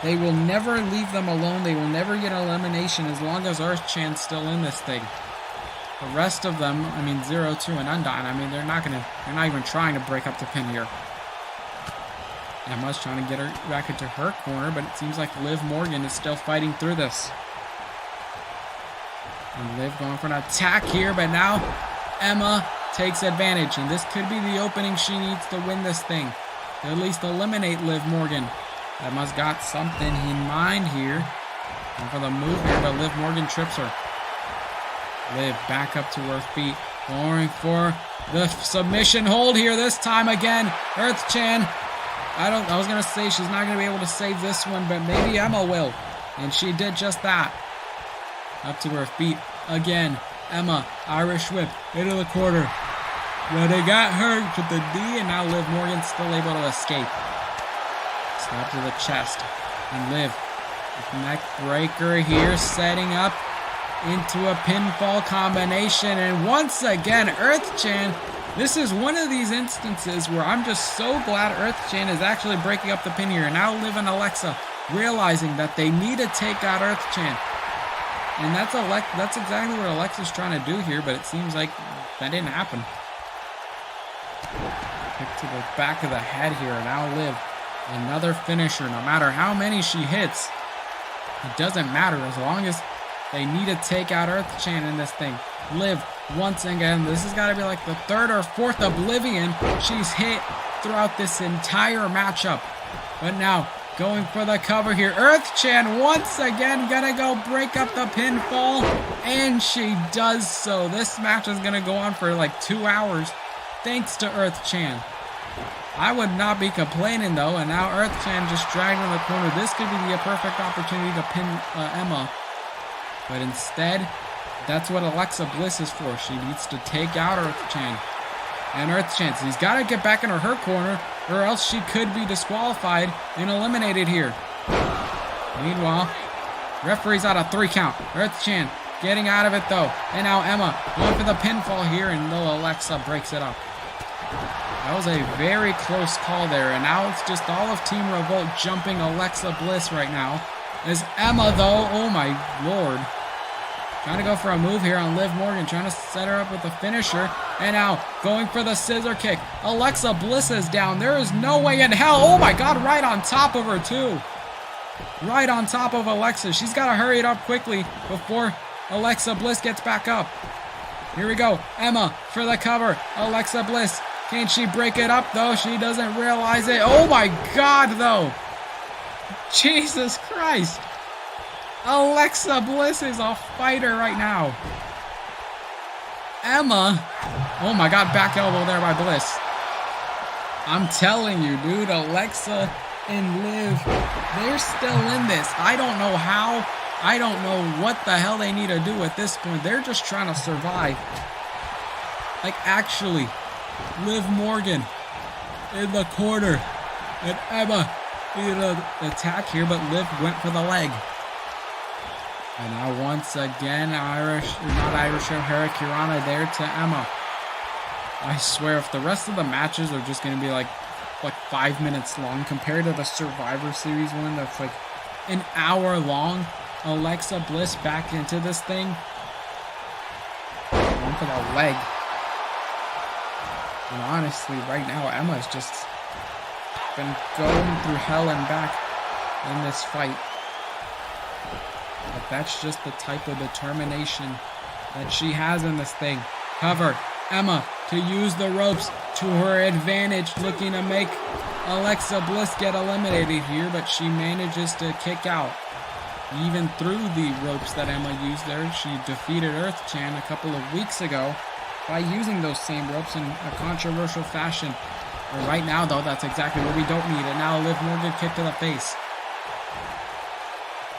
They will never leave them alone. They will never get an elimination as long as Earth Chan's still in this thing. The rest of them, I mean 0-2 and Undyne, I mean they're not even trying to break up the pin here. Emma's trying to get her back into her corner, but it seems like Liv Morgan is still fighting through this. And Liv going for an attack here, but now Emma takes advantage, and this could be the opening she needs to win this thing. To at least eliminate Liv Morgan. Emma's got something in mind here. And for the move here, but Liv Morgan trips her. Liv back up to her feet. Going for the submission hold here this time again. Earth Chan. I was going to say she's not going to be able to save this one, but maybe Emma will. And she did just that. Up to her feet again. Emma, Irish whip into the corner. But they got her to the D, and now Liv Morgan still able to escape. Slap to the chest. And Liv, neck breaker here, setting up into a pinfall combination. And once again, Earth-chan, this is one of these instances where I'm just so glad Earth-chan is actually breaking up the pin here. Now Liv and Alexa realizing that they need to take out Earth-chan. And that's exactly what Alexa's trying to do here, but it seems like that didn't happen. Kick to the back of the head here. Now Liv, another finisher. No matter how many she hits, it doesn't matter as long as they need to take out Earth-chan in this thing. Liv, once again, this has got to be like the third or fourth Oblivion she's hit throughout this entire matchup. But now, going for the cover here. Earth-chan once again gonna go break up the pinfall, and she does so. This match is gonna go on for like 2 hours, thanks to Earth-chan. I would not be complaining though, and now Earth-chan just dragged in the corner. This could be the perfect opportunity to pin Emma, but instead, that's what Alexa Bliss is for. She needs to take out Earth-chan. And Earth-chan, he's got to get back into her corner, or else she could be disqualified and eliminated here. Meanwhile, referee's out a 3 count. Earth-chan getting out of it though. And now Emma going for the pinfall here, and though Alexa breaks it up. That was a very close call there, and now it's just all of Team Revolt jumping Alexa Bliss right now. As Emma though, oh my lord. Trying to go for a move here on Liv Morgan, trying to set her up with a finisher. And now going for the scissor kick. Alexa Bliss is down. There is no way in hell. Oh my god, right on top of her too. Right on top of Alexa. She's got to hurry it up quickly before Alexa Bliss gets back up. Here we go. Emma for the cover. Alexa Bliss. Can she break it up though? She doesn't realize it. Oh my god though. Jesus Christ. Alexa Bliss is a fighter right now. Emma. Oh my god, back elbow there by Bliss. I'm telling you, dude, Alexa and Liv, they're still in this. I don't know how. I don't know what the hell they need to do at this point. They're just trying to survive. Like, actually, Liv Morgan in the corner. And Emma needed an attack here, but Liv went for the leg. And now once again, Hurricanrana there to Emma. I swear, if the rest of the matches are just going to be like 5 minutes long compared to the Survivor Series one that's like an hour long, Alexa Bliss back into this thing. Going for the leg. And honestly, right now, Emma's just been going through hell and back in this fight. But that's just the type of determination that she has in this thing. Cover. Emma to use the ropes to her advantage, looking to make Alexa Bliss get eliminated here, but she manages to kick out. Even through the ropes that Emma used there, she defeated Earth-chan a couple of weeks ago by using those same ropes in a controversial fashion. But right now, though, that's exactly what we don't need. And now Liv Morgan kick to the face.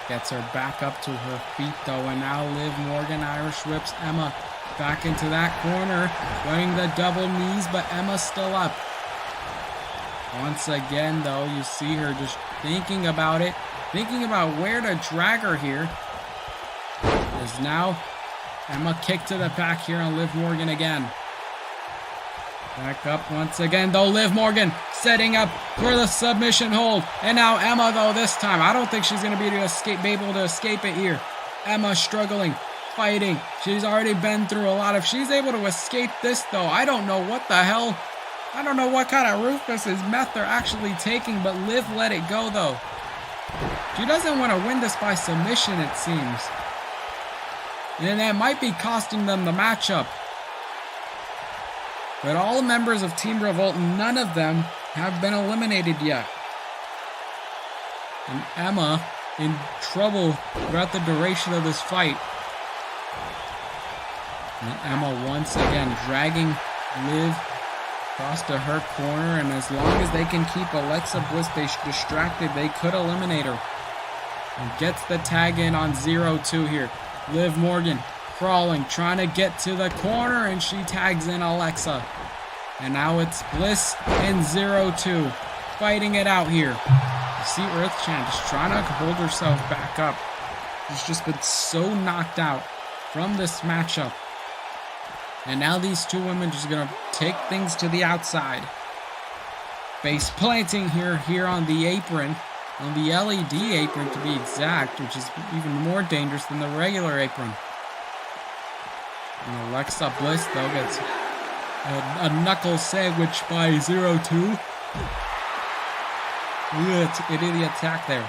Gets her back up to her feet, though, and now Liv Morgan Irish whips Emma back into that corner, running the double knees, but Emma's still up. Once again, though, you see her just thinking about it, thinking about where to drag her here. As now Emma kicked to the back here on Liv Morgan again. Back up once again, though. Liv Morgan setting up for the submission hold. And now Emma, though, this time. I don't think she's going to be able to escape it here. Emma struggling, fighting. She's already been through a lot. If she's able to escape this, though, I don't know what the hell. I don't know what kind of Rufus's meth they're actually taking, but Liv let it go, though. She doesn't want to win this by submission, it seems. And that might be costing them the matchup. But all members of Team Revolt, none of them have been eliminated yet. And Emma in trouble throughout the duration of this fight. And Emma once again dragging Liv across to her corner. And as long as they can keep Alexa Bliss distracted, they could eliminate her. And gets the tag in on 0-2 here. Liv Morgan crawling, trying to get to the corner, and she tags in Alexa. And now it's Bliss and 0-2 fighting it out here. You see Earth Chan just trying to hold herself back up. She's just been so knocked out from this matchup. And now these two women just gonna take things to the outside. Face planting here on the apron. On the LED apron to be exact, which is even more dangerous than the regular apron. And Alexa Bliss though gets a knuckle sandwich by 0-2. Idiot attack there.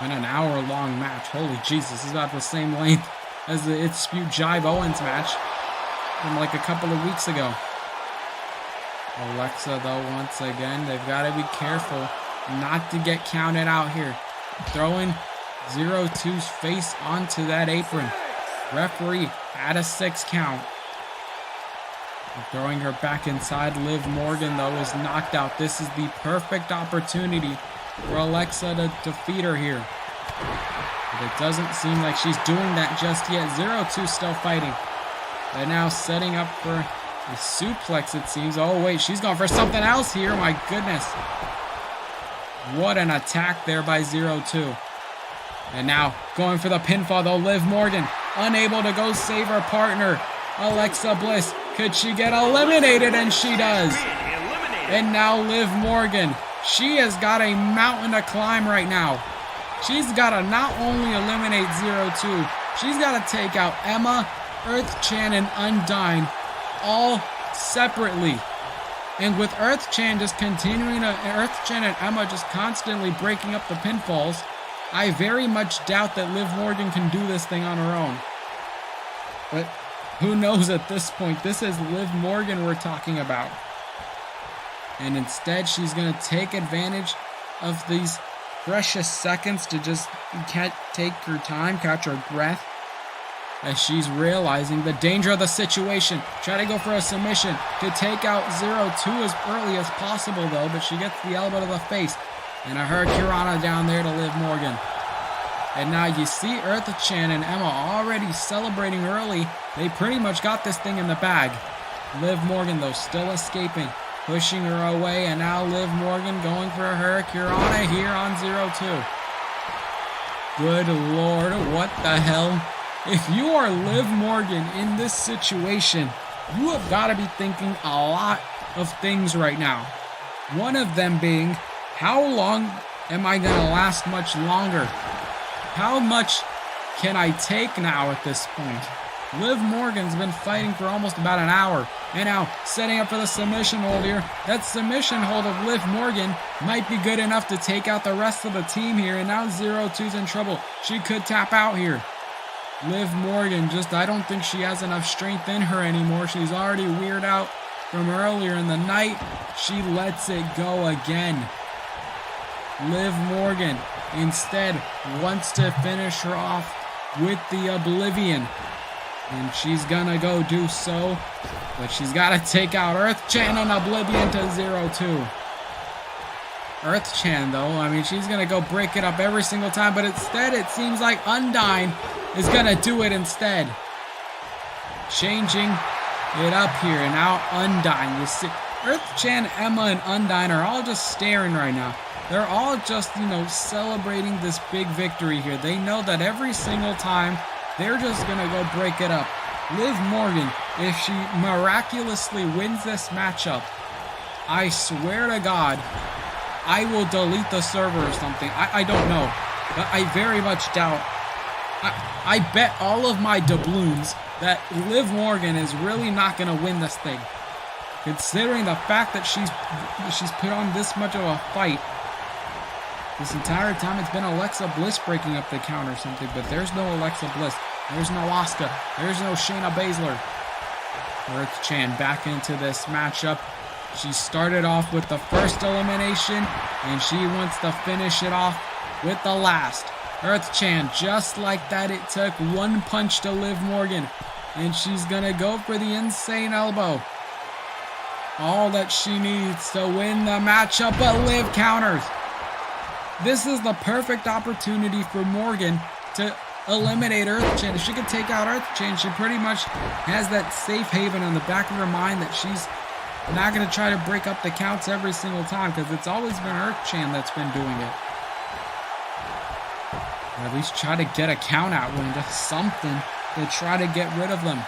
In an hour-long match. Holy Jesus, this is about the same length as the itsspewt Jive Owens match from like a couple of weeks ago. Alexa though, once again, they've got to be careful not to get counted out here. Throwing 0-2's face onto that apron. Referee had a 6 count. Throwing her back inside. Liv Morgan though is knocked out. This is the perfect opportunity for Alexa to defeat her here. But it doesn't seem like she's doing that just yet. 0-2 still fighting. They're now setting up for a suplex it seems. Oh wait, she's going for something else here. My goodness. What an attack there by 0-2. And now going for the pinfall though. Liv Morgan unable to go save her partner. Alexa Bliss, could she get eliminated? And she does. And now Liv Morgan, she has got a mountain to climb right now. She's got to not only eliminate 0-2, she's got to take out Emma, Earth Chan, and Undyne all separately. And with Earth Chan just continuing to, Earth Chan and Emma just constantly breaking up the pinfalls, I very much doubt that Liv Morgan can do this thing on her own. But who knows at this point? This is Liv Morgan we're talking about. And instead, she's going to take advantage of these precious seconds to just take her time, catch her breath, as she's realizing the danger of the situation. Try to go for a submission to take out 0-2 as early as possible, though, but she gets the elbow to the face. And a Hurricanrana down there to Liv Morgan. And now you see Earth Chan and Emma already celebrating early. They pretty much got this thing in the bag. Liv Morgan, though, still escaping, pushing her away. And now Liv Morgan going for a Hurricanrana here on 0-2. Good Lord, what the hell? If you are Liv Morgan in this situation, you have got to be thinking a lot of things right now. One of them being, how long am I going to last much longer? How much can I take now at this point? Liv Morgan's been fighting for almost about an hour. And now setting up for the submission hold here. That submission hold of Liv Morgan might be good enough to take out the rest of the team here. And now 0-2's in trouble. She could tap out here. Liv Morgan, I don't think she has enough strength in her anymore. She's already weirded out from earlier in the night. She lets it go again. Liv Morgan instead wants to finish her off with the Oblivion. And she's gonna go do so. But she's gotta take out Earth Chan and Oblivion to 0-2. Earth Chan, though, I mean, she's gonna go break it up every single time. But instead, it seems like Undyne is gonna do it instead. Changing it up here. And now Undyne. You see, Earth Chan, Emma, and Undyne are all just staring right now. They're all just, celebrating this big victory here. They know that every single time, they're just going to go break it up. Liv Morgan, if she miraculously wins this matchup, I swear to God, I will delete the server or something. I don't know, but I very much doubt. I bet all of my doubloons that Liv Morgan is really not going to win this thing. Considering the fact that she's put on this much of a fight. This entire time it's been Alexa Bliss breaking up the count or something, but there's no Alexa Bliss. There's no Asuka. There's no Shayna Baszler. Earth Chan back into this matchup. She started off with the first elimination, and she wants to finish it off with the last. Earth Chan, just like that, it took one punch to Liv Morgan, and she's going to go for the insane elbow. All that she needs to win the matchup, but Liv counters. This is the perfect opportunity for Morgan to eliminate Earth Chain. If she can take out Earth Chain, she pretty much has that safe haven on the back of her mind that she's not going to try to break up the counts every single time, because it's always been Earth Chain that's been doing it. Or at least try to get a count out win, just something to try to get rid of them.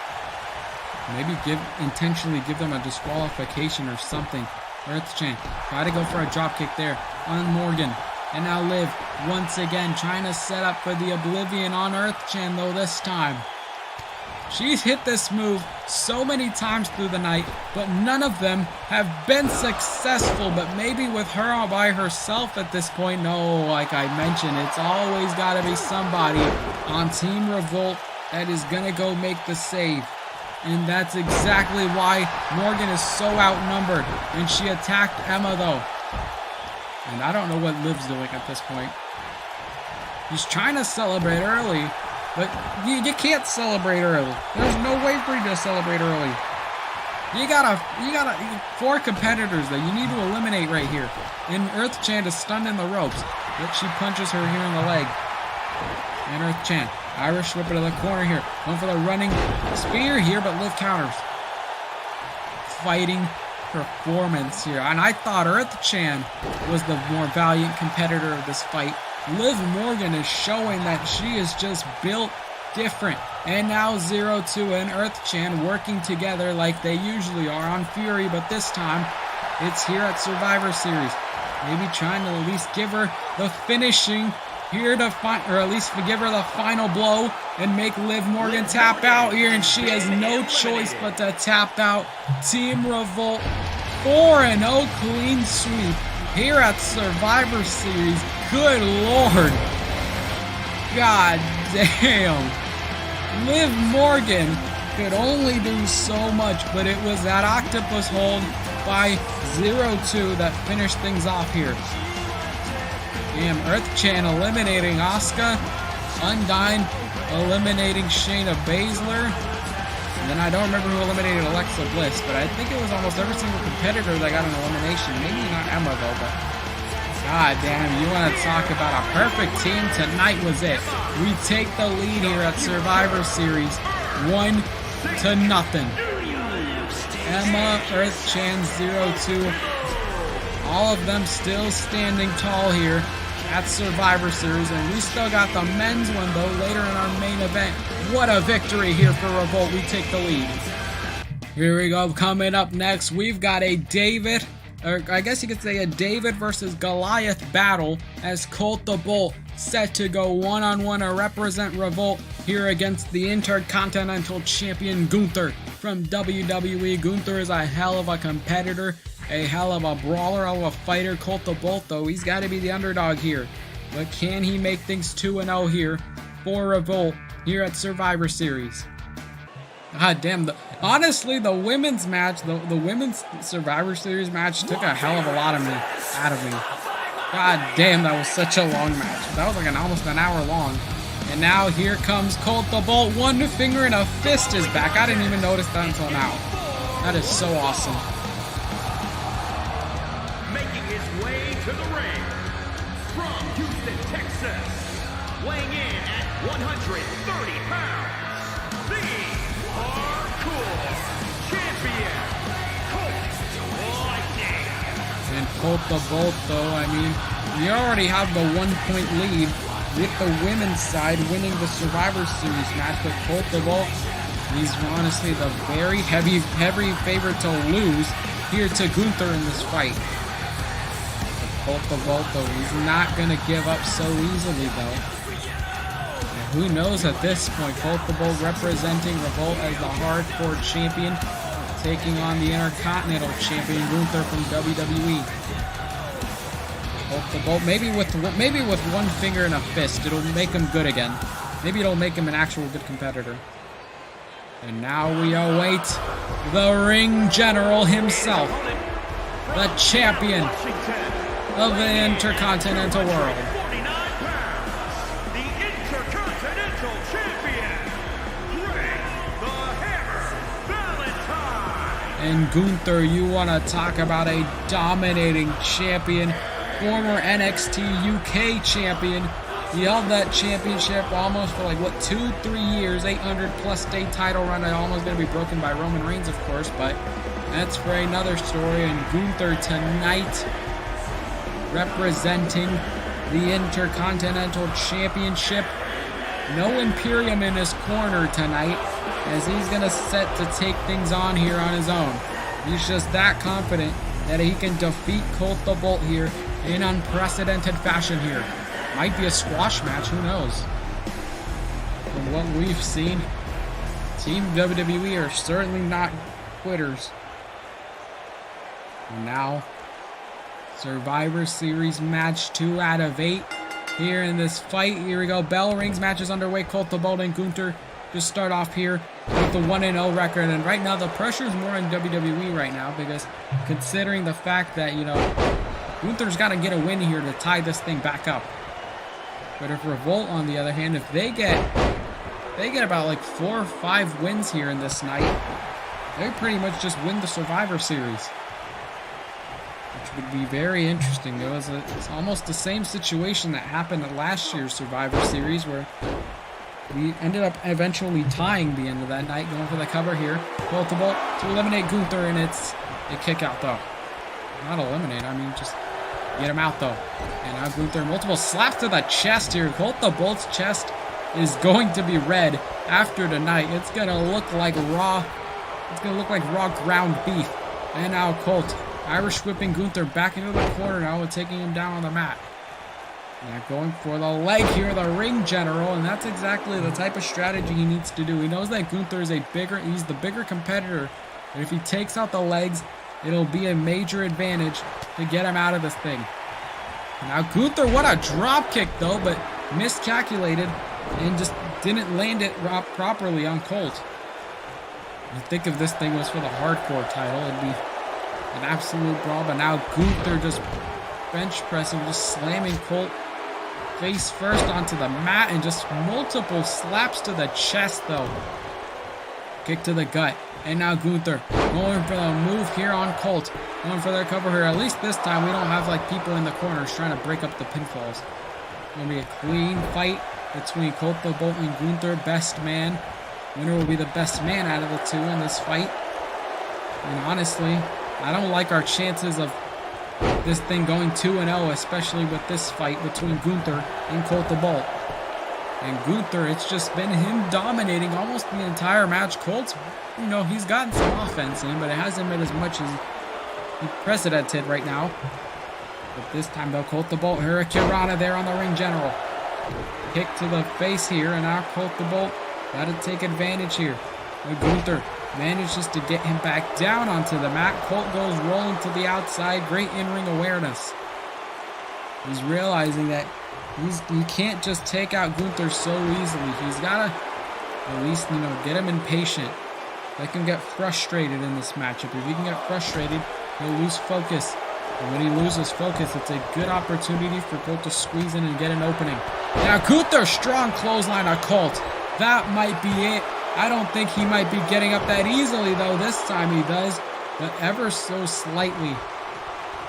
Maybe intentionally give them a disqualification or something. Earth Chain, try to go for a drop kick there on Morgan. And now Liv, once again, trying to set up for the Oblivion on Earth Chain, though, this time. She's hit this move so many times through the night, but none of them have been successful. But maybe with her all by herself at this point, no, like I mentioned, it's always got to be somebody on Team Revolt that is going to go make the save. And that's exactly why Morgan is so outnumbered. And she attacked Emma, though. And I don't know what Liv's doing at this point. He's trying to celebrate early, but you can't celebrate early. There's no way for you to celebrate early. You gotta 4 competitors that you need to eliminate right here. And Earth Chan is stunned in the ropes, but she punches her here in the leg. And Earth Chan, Irish whip it to the corner here. Going for the running spear here, but Liv counters. Fighting performance here, and I thought Earth Chan was the more valiant competitor of this fight. Liv Morgan is showing that she is just built different. And now 0-2 and Earth Chan working together like they usually are on Fury, but this time it's here at Survivor Series. Maybe trying to at least give her the finishing here to or at least give her the final blow and make Liv Morgan tap out here, and she has no choice but to tap out. Team Revolt 4-0 clean sweep here at Survivor Series. Good Lord. God damn. Liv Morgan could only do so much, but it was that octopus hold by 0-2 that finished things off here. Damn, Earth Chan eliminating Asuka. Undyne eliminating Shayna Baszler. And then I don't remember who eliminated Alexa Bliss, but I think it was almost every single competitor that got an elimination. Maybe not Emma, though, but god damn, you want to talk about a perfect team? Tonight was it. We take the lead here at Survivor Series 1-0. Emma, Earth Chan, 0-2. All of them still standing tall here at Survivor Series, and we still got the men's one, though, later in our main event. What a victory here for Revolt. We take the lead. Here we go. Coming up next, we've got a David, or I guess you could say a David versus Goliath battle, as Colt the Bolt set to go one-on-one to represent Revolt here against the Intercontinental Champion Gunther from WWE. Gunther is a hell of a competitor, a hell of a brawler, hell of a fighter. Colt the Bolt, though, he's got to be the underdog here. But can he make things 2-0 here for Revolt here at Survivor Series? God damn, honestly, the women's match, the women's Survivor Series match took a hell of a lot of me out of me. God damn, that was such a long match. That was like almost an hour long. And now here comes Colt the Bolt. One finger and a fist is back. I didn't even notice that until now. That is so awesome. To the ring, from Houston, Texas, weighing in at 130 pounds, the Hardcore Champion, Colt. And Colt the Bolt, though, I mean, you already have the 1-point lead with the women's side winning the Survivor Series match, but Colt the Bolt, he's honestly the very heavy favorite to lose here to Gunther in this fight. Colt the Bolt, though, he's not going to give up so easily, though. And who knows at this point, Colt the Bolt representing Revolt as the Hardcore Champion, taking on the Intercontinental Champion Gunther from WWE. Colt the Bolt, maybe with one finger and a fist, it'll make him good again. Maybe it'll make him an actual good competitor. And now we await the ring general himself, the champion of the Intercontinental world. 49 pounds, the Intercontinental Champion, Ring the Hammer Valentine. And Gunther, you want to talk about a dominating champion. former NXT UK champion. He held that championship almost for like, what, 2-3 years, 800-plus day title run. Almost going to be broken by Roman Reigns, of course, but that's for another story. And Gunther tonight representing the Intercontinental Championship. No Imperium in his corner tonight, as he's going to set to take things on here on his own. He's just that confident that he can defeat Colt the Bolt here in unprecedented fashion here. Might be a squash match, who knows? From what we've seen, Team WWE are certainly not quitters. And now, Survivor Series match 2 out of 8 here in this fight. Here we go. Bell rings, match is underway. Colt the Bolt and Gunther just start off here with the 1-0 record. And right now, the pressure is more on WWE right now, because considering the fact that, you know, Gunther's got to get a win here to tie this thing back up. But if Revolt, on the other hand, if they get about like 4 or 5 wins here in this night, they pretty much just win the Survivor Series, which would be very interesting. It's almost the same situation that happened at last year's Survivor Series, where we ended up eventually tying the end of that night, going for the cover here. Colt the Bolt to eliminate Gunther, and it's a kick out though. Not eliminate, I mean just get him out though. And now Gunther, multiple slaps to the chest here. Colt the Bolt's chest is going to be red after tonight. It's gonna look like raw. It's gonna look like raw ground beef. And now Colt Irish whipping Gunther back into the corner now and taking him down on the mat. Now going for the leg here, the ring general, and that's exactly the type of strategy he needs to do. He knows that Gunther is he's the bigger competitor, and if he takes out the legs, it'll be a major advantage to get him out of this thing. Now Gunther, what a drop kick though, but miscalculated and just didn't land it properly on Colt. I think if this thing was for the hardcore title, it'd be an absolute brawl, but now Gunther just bench pressing, just slamming Colt face first onto the mat, and just multiple slaps to the chest though. Kick to the gut. And now Gunther going for the move here on Colt. Going for their cover here. At least this time we don't have like people in the corners trying to break up the pinfalls. It's going to be a clean fight between Colt the Bolt and Gunther. Best man. Winner will be the best man out of the two in this fight. And honestly, I don't like our chances of this thing going 2-0, especially with this fight between Gunther and Colt the Bolt. And Gunther, it's just been him dominating almost the entire match. Colt's, you know, he's gotten some offense in, but it hasn't been as much as precedented right now. But this time, though, Colt the Bolt, Hurricanrana there on the ring general. Kick to the face here, and now Colt the Bolt got to take advantage here. But Gunther manages to get him back down onto the mat. Colt goes rolling to the outside. Great in-ring awareness. He's realizing that he can't just take out Gunther so easily. He's got to at least, you know, get him impatient. They can get frustrated in this matchup. If he can get frustrated, he'll lose focus. And when he loses focus, it's a good opportunity for Colt to squeeze in and get an opening. Now Gunther, strong clothesline on Colt. That might be it. I don't think he might be getting up that easily, though. This time he does, but ever so slightly.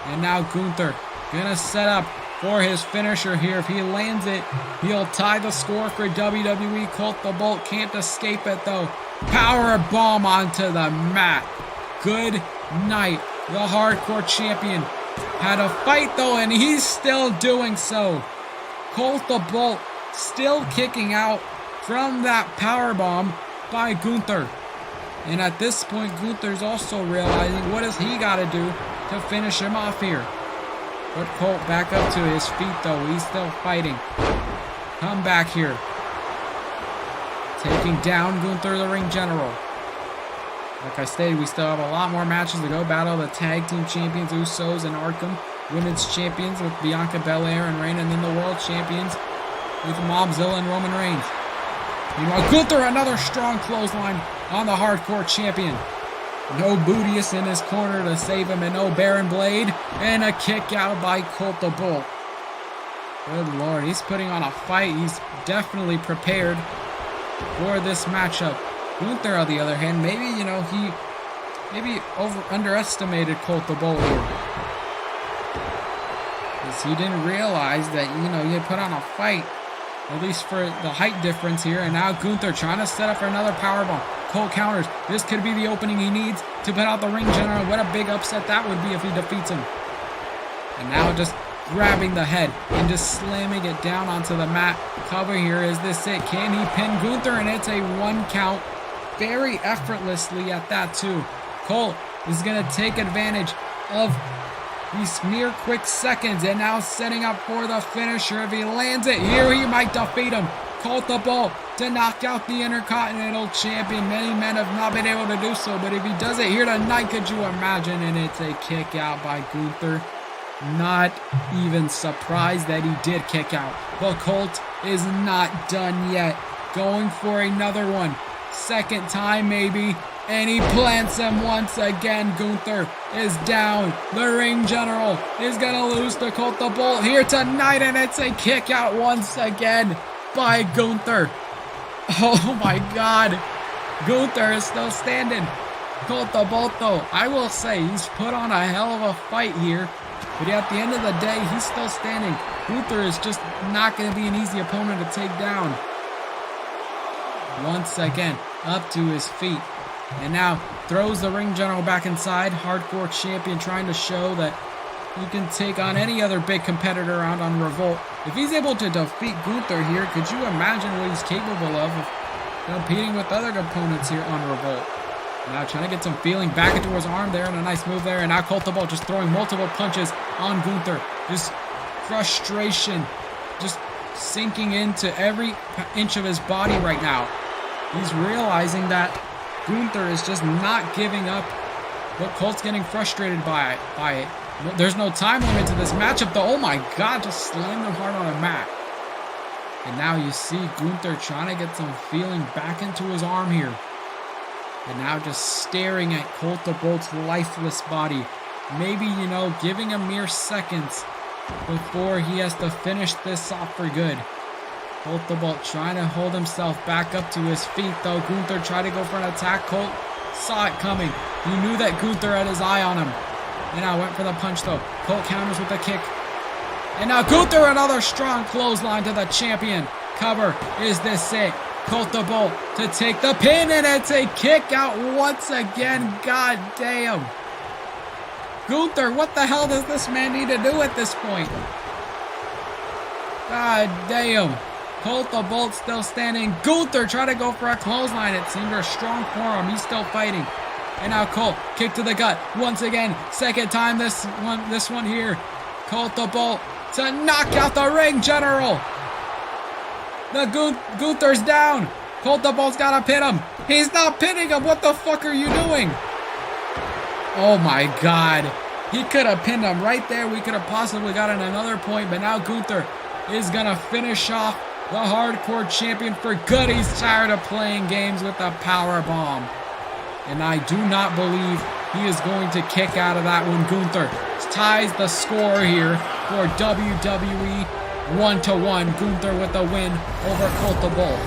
And now Gunther gonna set up for his finisher here. If he lands it, he'll tie the score for WWE. Colt the Bolt can't escape it, though. Power bomb onto the mat. Good night. The hardcore champion had a fight, though, and he's still doing so. Colt the Bolt still kicking out from that power bomb by Gunther. And at this point, Gunther's also realizing what does he got to do to finish him off here. Put Colt back up to his feet, though. He's still fighting. Come back here. Taking down Gunther, the ring general. Like I stated, we still have a lot more matches to go. Battle of the Tag Team Champions, Usos and Arkham. Women's Champions with Bianca, Belair, and Reign. And then the World Champions with Mobzila and Roman Reigns. Meanwhile, Gunther, another strong clothesline on the hardcore champion. No Bootius in his corner to save him, and no Baron Blade. And a kick out by Colt the Bolt. Good Lord, he's putting on a fight. He's definitely prepared for this matchup. Gunther, on the other hand, maybe, you know, he underestimated Colt the Bolt here. Because he didn't realize that, you know, he had put on a fight, at least for the height difference here. And now Gunther trying to set up for another powerbomb. Colt counters. This could be the opening he needs to put out the ring general. What a big upset that would be if he defeats him. And now just grabbing the head and just slamming it down onto the mat. Cover here. Is this it? Can he pin Gunther? And it's a 1 count. Very effortlessly at that too. Colt is going to take advantage of these near quick seconds and now setting up for the finisher. If he lands it here, he might defeat him. Colt the ball to knock out the Intercontinental Champion. Many men have not been able to do so, but if he does it here tonight, could you imagine? And it's a kick out by Gunther. Not even surprised that he did kick out. But Colt is not done yet. Going for another one. Second time maybe. And he plants him once again. Gunther is down. The ring general is going to lose to Colt the Bolt here tonight. And it's a kick out once again by Gunther. Oh my God. Gunther is still standing. Colt the Bolt though, I will say he's put on a hell of a fight here. But at the end of the day, he's still standing. Gunther is just not going to be an easy opponent to take down. Once again, up to his feet. And now throws the ring general back inside. Hardcore champion trying to show that he can take on any other big competitor out on Revolt. If he's able to defeat Gunther here, could you imagine what he's capable of competing with other opponents here on Revolt? Now trying to get some feeling back into his arm there, and a nice move there. And now Colt the Bolt just throwing multiple punches on Gunther. Just frustration, just sinking into every inch of his body right now. He's realizing that Gunther is just not giving up, but Colt's getting frustrated by it. There's no time limit to this matchup though. Oh my God, just slammed him hard on a mat. And now you see Gunther trying to get some feeling back into his arm here. And now just staring at Colt the Bolt's lifeless body. Maybe, you know, giving him mere seconds before he has to finish this off for good. Colt the Bolt trying to hold himself back up to his feet though. Gunther tried to go for an attack. Colt saw it coming. He knew that Gunther had his eye on him. And now went for the punch though. Colt counters with a kick. And now Gunther, another strong clothesline to the champion. Cover. Is this it? Colt the Bolt to take the pin, and it's a kick out once again. God damn. Gunther, what the hell does this man need to do at this point? God damn. Colt the Bolt still standing. Gunther trying to go for a clothesline. It seemed a strong forearm. He's still fighting. And now Colt, kick to the gut. Once again, second time this one here. Colt the Bolt to knock out the ring general. The Gunther's down. Colt the Bolt's gotta pin him. He's not pinning him. What the fuck are you doing? Oh my God. He could have pinned him right there. We could have possibly gotten another point, but now Gunther is gonna finish off the hardcore champion for good. He's tired of playing games with the power bomb. And I do not believe he is going to kick out of that one. Gunther ties the score here for WWE 1-1. Gunther with the win over Colt the Bolt.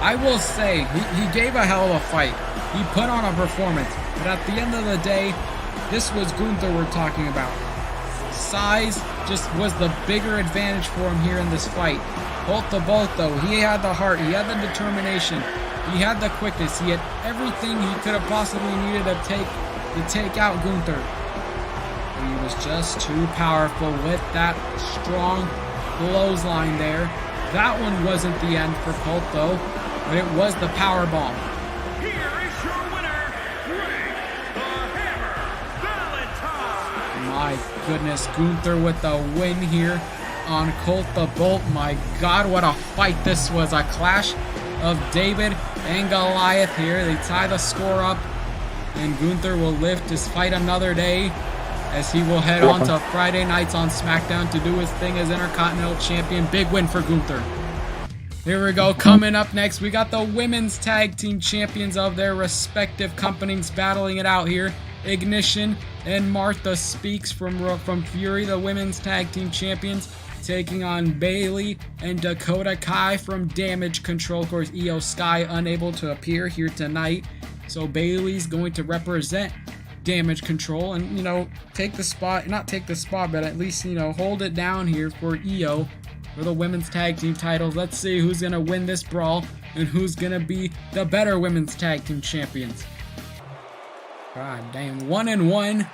I will say, he gave a hell of a fight. He put on a performance. But at the end of the day, this was Gunther we're talking about. Size just was the bigger advantage for him here in this fight. Colt the Bolt, though, he had the heart, he had the determination, he had the quickness, he had everything he could have possibly needed to take out Gunther. He was just too powerful with that strong clothesline there. That one wasn't the end for Colt, though, but it was the power bomb. Here is your winner, Frank the Hammer Valentine. My goodness, Gunther with the win here on Colt the Bolt. My God, what a fight this was. A clash of David and Goliath here. They tie the score up, and Gunther will live to fight another day as he will head on to Friday nights on SmackDown to do his thing as Intercontinental Champion. Big win for Gunther. Here we go. Coming up next, we got the women's tag team champions of their respective companies battling it out here. Ignition and Martha Speaks from Fury, the women's tag team champions, taking on Bayley and Dakota Kai from Damage Control. Of course, Io Sky unable to appear here tonight, so Bayley's going to represent Damage Control and, you know, take the spot, not take the spot, but at least, you know, hold it down here for EO for the women's tag team titles. Let's see who's gonna win this brawl and who's gonna be the better women's tag team champions. God damn, 1-1.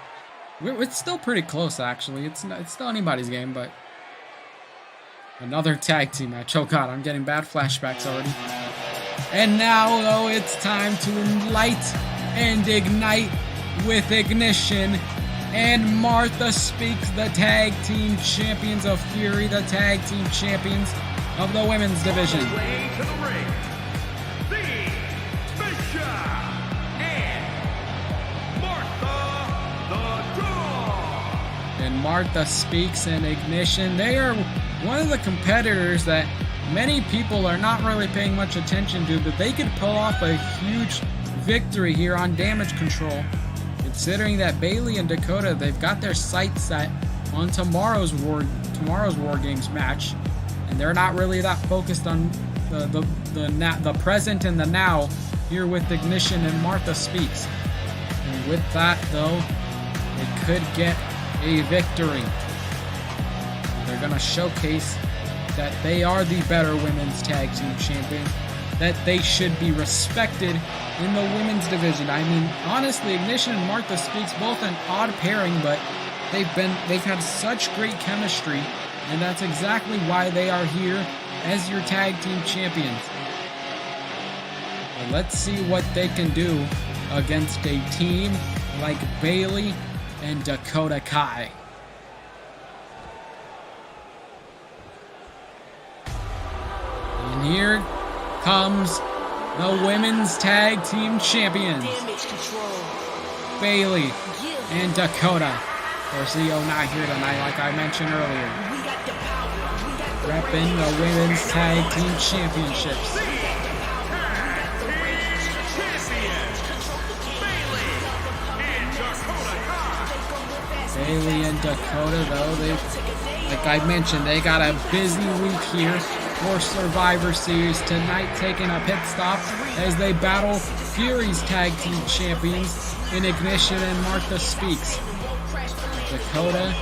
It's still pretty close, actually. It's still anybody's game, but another tag team match. Oh god, I'm getting bad flashbacks already. And now, though, it's time to light and ignite with Ignition and Martha Speaks, the tag team champions of Fury, the tag team champions of the women's division. Way to the ring, the Bishop and Martha the Dawg. And Martha Speaks and Ignition, they are one of the competitors that many people are not really paying much attention to, but they could pull off a huge victory here on Damage Control. Considering that Bayley and Dakota, they've got their sights set on tomorrow's War Games match, and they're not really that focused on the present and the now here with Ignition and Martha Speaks. And with that, though, they could get a victory. They're gonna showcase that they are the better women's tag team champions, that they should be respected in the women's division. I mean, honestly, Ignition and Martha Speaks, both an odd pairing, but they've had such great chemistry, and that's exactly why they are here as your tag team champions. And let's see what they can do against a team like Bayley and Dakota Kai. And here comes the women's tag team champions, Bayley and Dakota. Of course, EO not here tonight, like I mentioned earlier. Repping the women's tag team championships. Bayley and Dakota, though, like I mentioned, they got a busy week here for Survivor Series tonight, taking a pit stop as they battle Fury's tag team champions in Ignition and Martha Speaks. Dakota,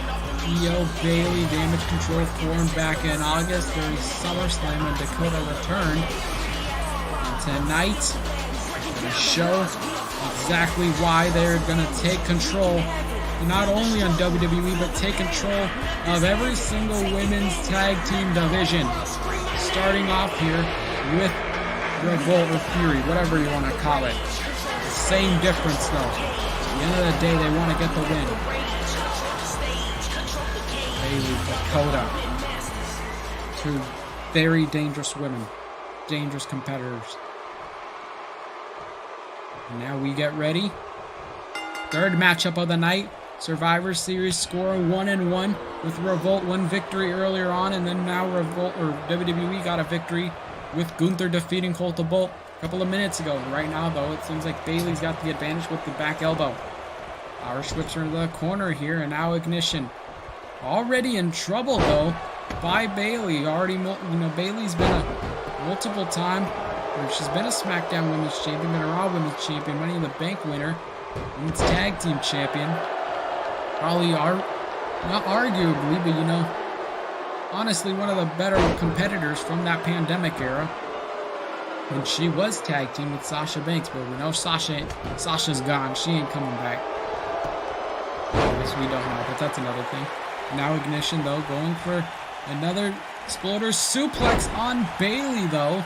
EO, Bayley, Damage Control formed back in August during SummerSlam when Dakota returned. And tonight, to show exactly why they're going to take control not only on WWE, but take control of every single women's tag team division. Starting off here with Revolt or Fury, whatever you want to call it. Same difference though. At the end of the day, they want to get the win. Bayley, Dakota. Two very dangerous women. Dangerous competitors. And now we get ready. Third matchup of the night. Survivor Series score 1-1 with Revolt one victory earlier on, and then now Revolt or WWE got a victory with Gunther defeating Colt a couple of minutes ago. Right now, though, it seems like Bayley's got the advantage with the back elbow. Power switcher in the corner here, and now Ignition. Already in trouble though by Bayley. Already, Bayley's been a multiple time, or she's been a SmackDown Women's Champion, been a Raw Women's Champion, Money in the Bank winner, Women's Tag Team Champion. Probably not arguably, but honestly, one of the better competitors from that pandemic era. When she was tag team with Sasha Banks, but we know Sasha's gone. She ain't coming back. I guess we don't know, but that's another thing. Now Ignition, though, going for another exploder suplex on Bayley, though.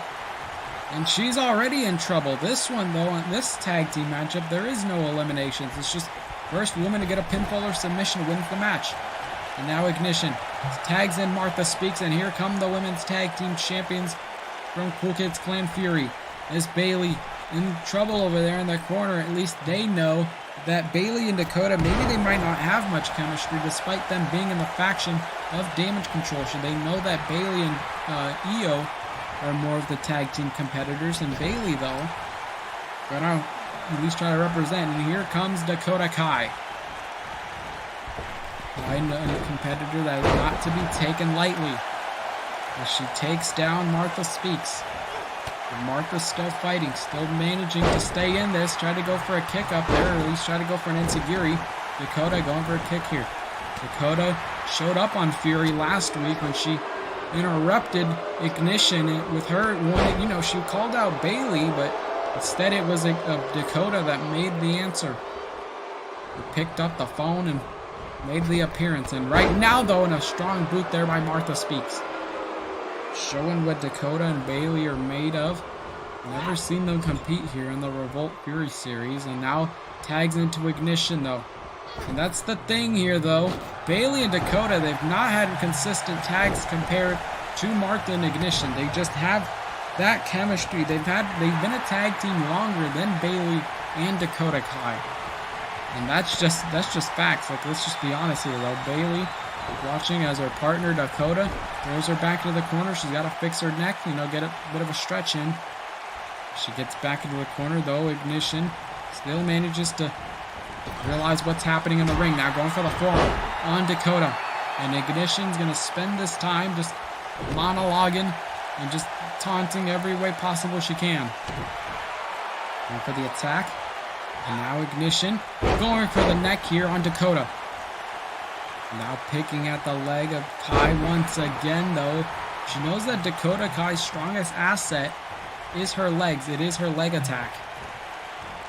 And she's already in trouble. This one, though, on this tag team matchup, there is no eliminations. It's just first woman to get a pinfall or submission wins the match. And now Ignition tags in Martha Speaks, and here come the women's tag team champions from Kool Kids Klan Fury. As Bayley in trouble over there in the corner, at least they know that Bayley and Dakota, maybe they might not have much chemistry despite them being in the faction of Damage Control. So they know that Bayley and EO are more of the tag team competitors, and Bayley, though, gonna at least try to represent. And here comes Dakota Kai. A competitor that is not to be taken lightly as she takes down Martha Speaks. But Martha's still fighting, still managing to stay in this. Try to go for a kick up there, or at least try to go for an enziguri. Dakota going for a kick here. Dakota showed up on Fury last week when she interrupted Ignition with her wanting, you know, she called out Bayley, but instead it was a Dakota that made the answer. He picked up the phone and made the appearance. And right now, though, in a strong boot there by Martha Speaks. Showing what Dakota and Bayley are made of. Never seen them compete here in the Revolt Fury series. And now tags into Ignition, though. And that's the thing here, though. Bayley and Dakota, they've not had consistent tags compared to Martha and Ignition. They just have that chemistry. They've been a tag team longer than Bayley and Dakota Kai. And that's just facts. Like, let's just be honest here, though. Bayley watching as her partner Dakota throws her back into the corner. She's got to fix her neck, you know, get a bit of a stretch in. She gets back into the corner, though. Ignition still manages to realize what's happening in the ring. Now going for the forearm on Dakota. And Ignition's going to spend this time just monologuing and just taunting every way possible she can. Going for the attack. And now Ignition going for the neck here on Dakota. Now picking at the leg of Kai once again, though. She knows that Dakota Kai's strongest asset is her legs. It is her leg attack.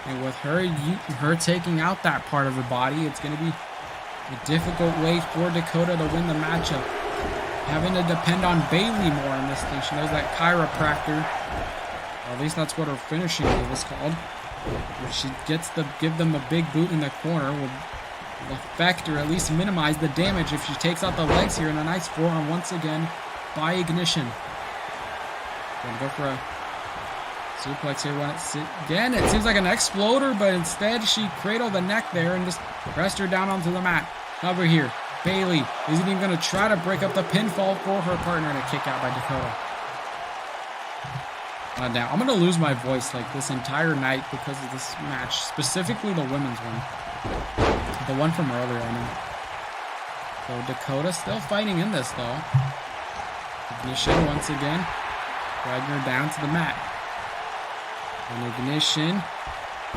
And with her taking out that part of her body, it's going to be a difficult way for Dakota to win the matchup. Having to depend on Bayley more in this thing. She knows that chiropractor, or at least that's what her finishing move is called. If she gets give them a big boot in the corner, will affect or at least minimize the damage if she takes out the legs here. And a nice forearm once again by Ignition. Gonna go for a suplex here when it's again. It seems like an exploder, but instead she cradled the neck there and just pressed her down onto the mat. Cover here. Bayley isn't even going to try to break up the pinfall for her partner, and a kick out by Dakota. Now, I'm going to lose my voice like this entire night because of this match, specifically the women's one. The one from earlier, I know. So Dakota still fighting in this, though. Ignition once again, dragging her down to the mat. And Ignition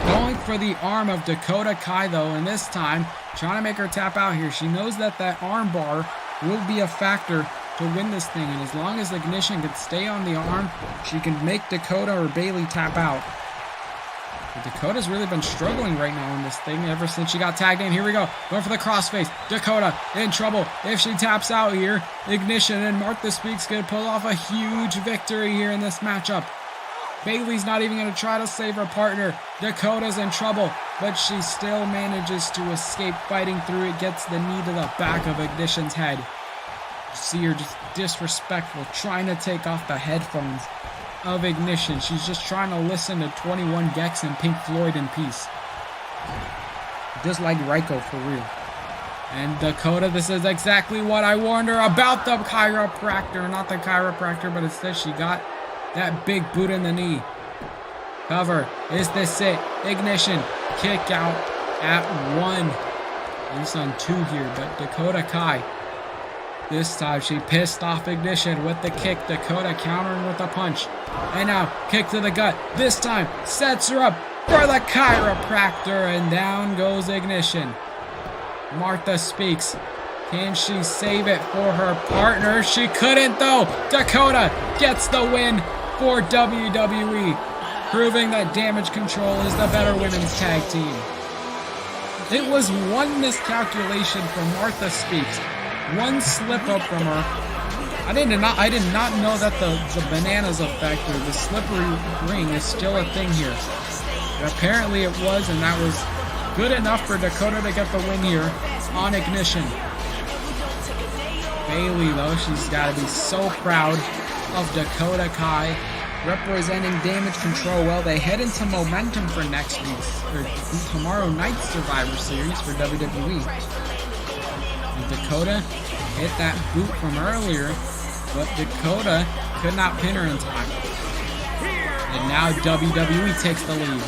going for the arm of Dakota Kai, though, and this time trying to make her tap out here. She knows that that arm bar will be a factor to win this thing, and as long as Ignition can stay on the arm, she can make Dakota or Bayley tap out. But Dakota's really been struggling right now in this thing ever since she got tagged in. Here we go. Going for the crossface. Dakota in trouble. If she taps out here, Ignition and Martha Speaks could pull off a huge victory here in this matchup. Bayley's not even going to try to save her partner. Dakota's in trouble, but she still manages to escape fighting through it. Gets the knee to the back of Ignition's head. You see her just disrespectful, trying to take off the headphones of Ignition. She's just trying to listen to 21 Gex and Pink Floyd in peace. Just like Ryko for real. And Dakota, this is exactly what I warned her about, the chiropractor. Not the chiropractor, but instead she got that big boot in the knee. Cover. Is this it? Ignition. Kick out at 1. At least on 2 here, but Dakota Kai. This time she pissed off Ignition with the kick. Dakota countering with a punch. And now, kick to the gut. This time, sets her up for the chiropractor. And down goes Ignition. Martha Speaks. Can she save it for her partner? She couldn't, though. Dakota gets the win for WWE, proving that Damage Control is the better women's tag team. It was one miscalculation from Martha Speaks. One slip up from her. I did not know that the bananas effect or the slippery ring is still a thing here. But apparently it was, and that was good enough for Dakota to get the win here on Ignition. Bayley, though, she's got to be so proud of Dakota Kai representing Damage Control. Well, they head into Momentum for next week's, or tomorrow night's Survivor Series for WWE. And Dakota hit that boot from earlier, but Dakota could not pin her in time. And now WWE takes the lead.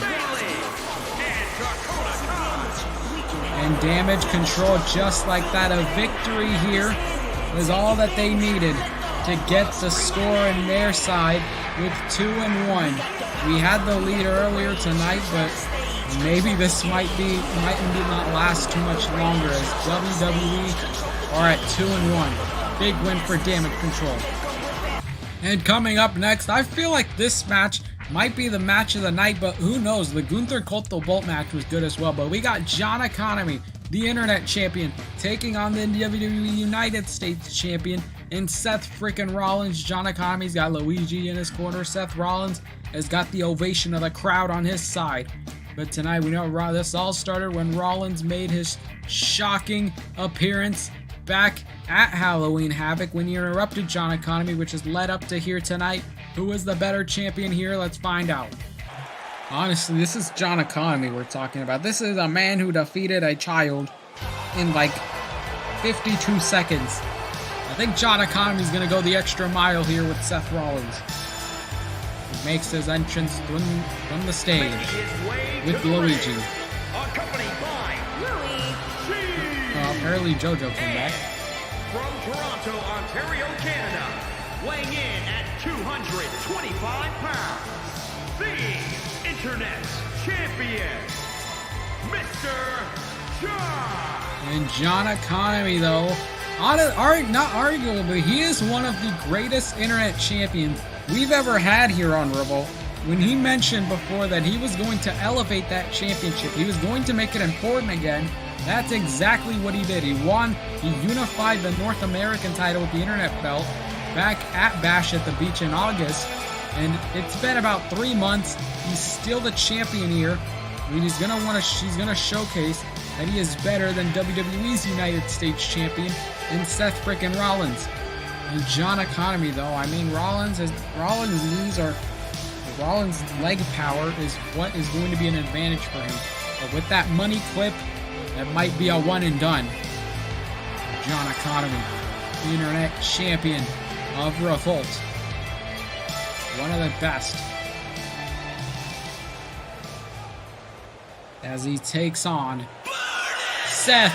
And Damage Control, just like that, a victory here was all that they needed to get the score on their side with 2-1. We had the lead earlier tonight, but maybe this might not last too much longer as WWE are at 2-1. Big win for Damage Control. And coming up next, I feel like this match might be the match of the night, but who knows? The Gunther Colt Bolt match was good as well. But we got John Economy, the Internet Champion, taking on the WWE United States Champion and Seth Freakin Rollins. John Economy's got Luigi in his corner. Seth Rollins has got the ovation of the crowd on his side. But tonight, we know this all started when Rollins made his shocking appearance back at Halloween Havoc when he interrupted John Economy, which has led up to here tonight. Who is the better champion here? Let's find out. Honestly, this is John Economy we're talking about. This is a man who defeated a child in like 52 seconds. I think John Economy is going to go the extra mile here with Seth Rollins. He makes his entrance from the stage with Luigi. Apparently JoJo came back. From Toronto, Ontario, Canada, weighing in at 225 pounds, the Internet Champion, Mr. John. And John Economy, though, not arguably, he is one of the greatest Internet champions we've ever had here on Revolt. When he mentioned before that he was going to elevate that championship, he was going to make it important again, that's exactly what he did. He unified the North American title with the Internet belt back at Bash at the Beach in August. And it's been about 3 months. He's still the champion here. I mean, he's gonna showcase that he is better than WWE's United States champion and Seth Freakin Rollins. And John Economy, though, I mean, Rollins' leg power is what is going to be an advantage for him. But with that money clip, that might be a one and done. John Economy, the Internet Champion of Revolt. One of the best. As he takes on Seth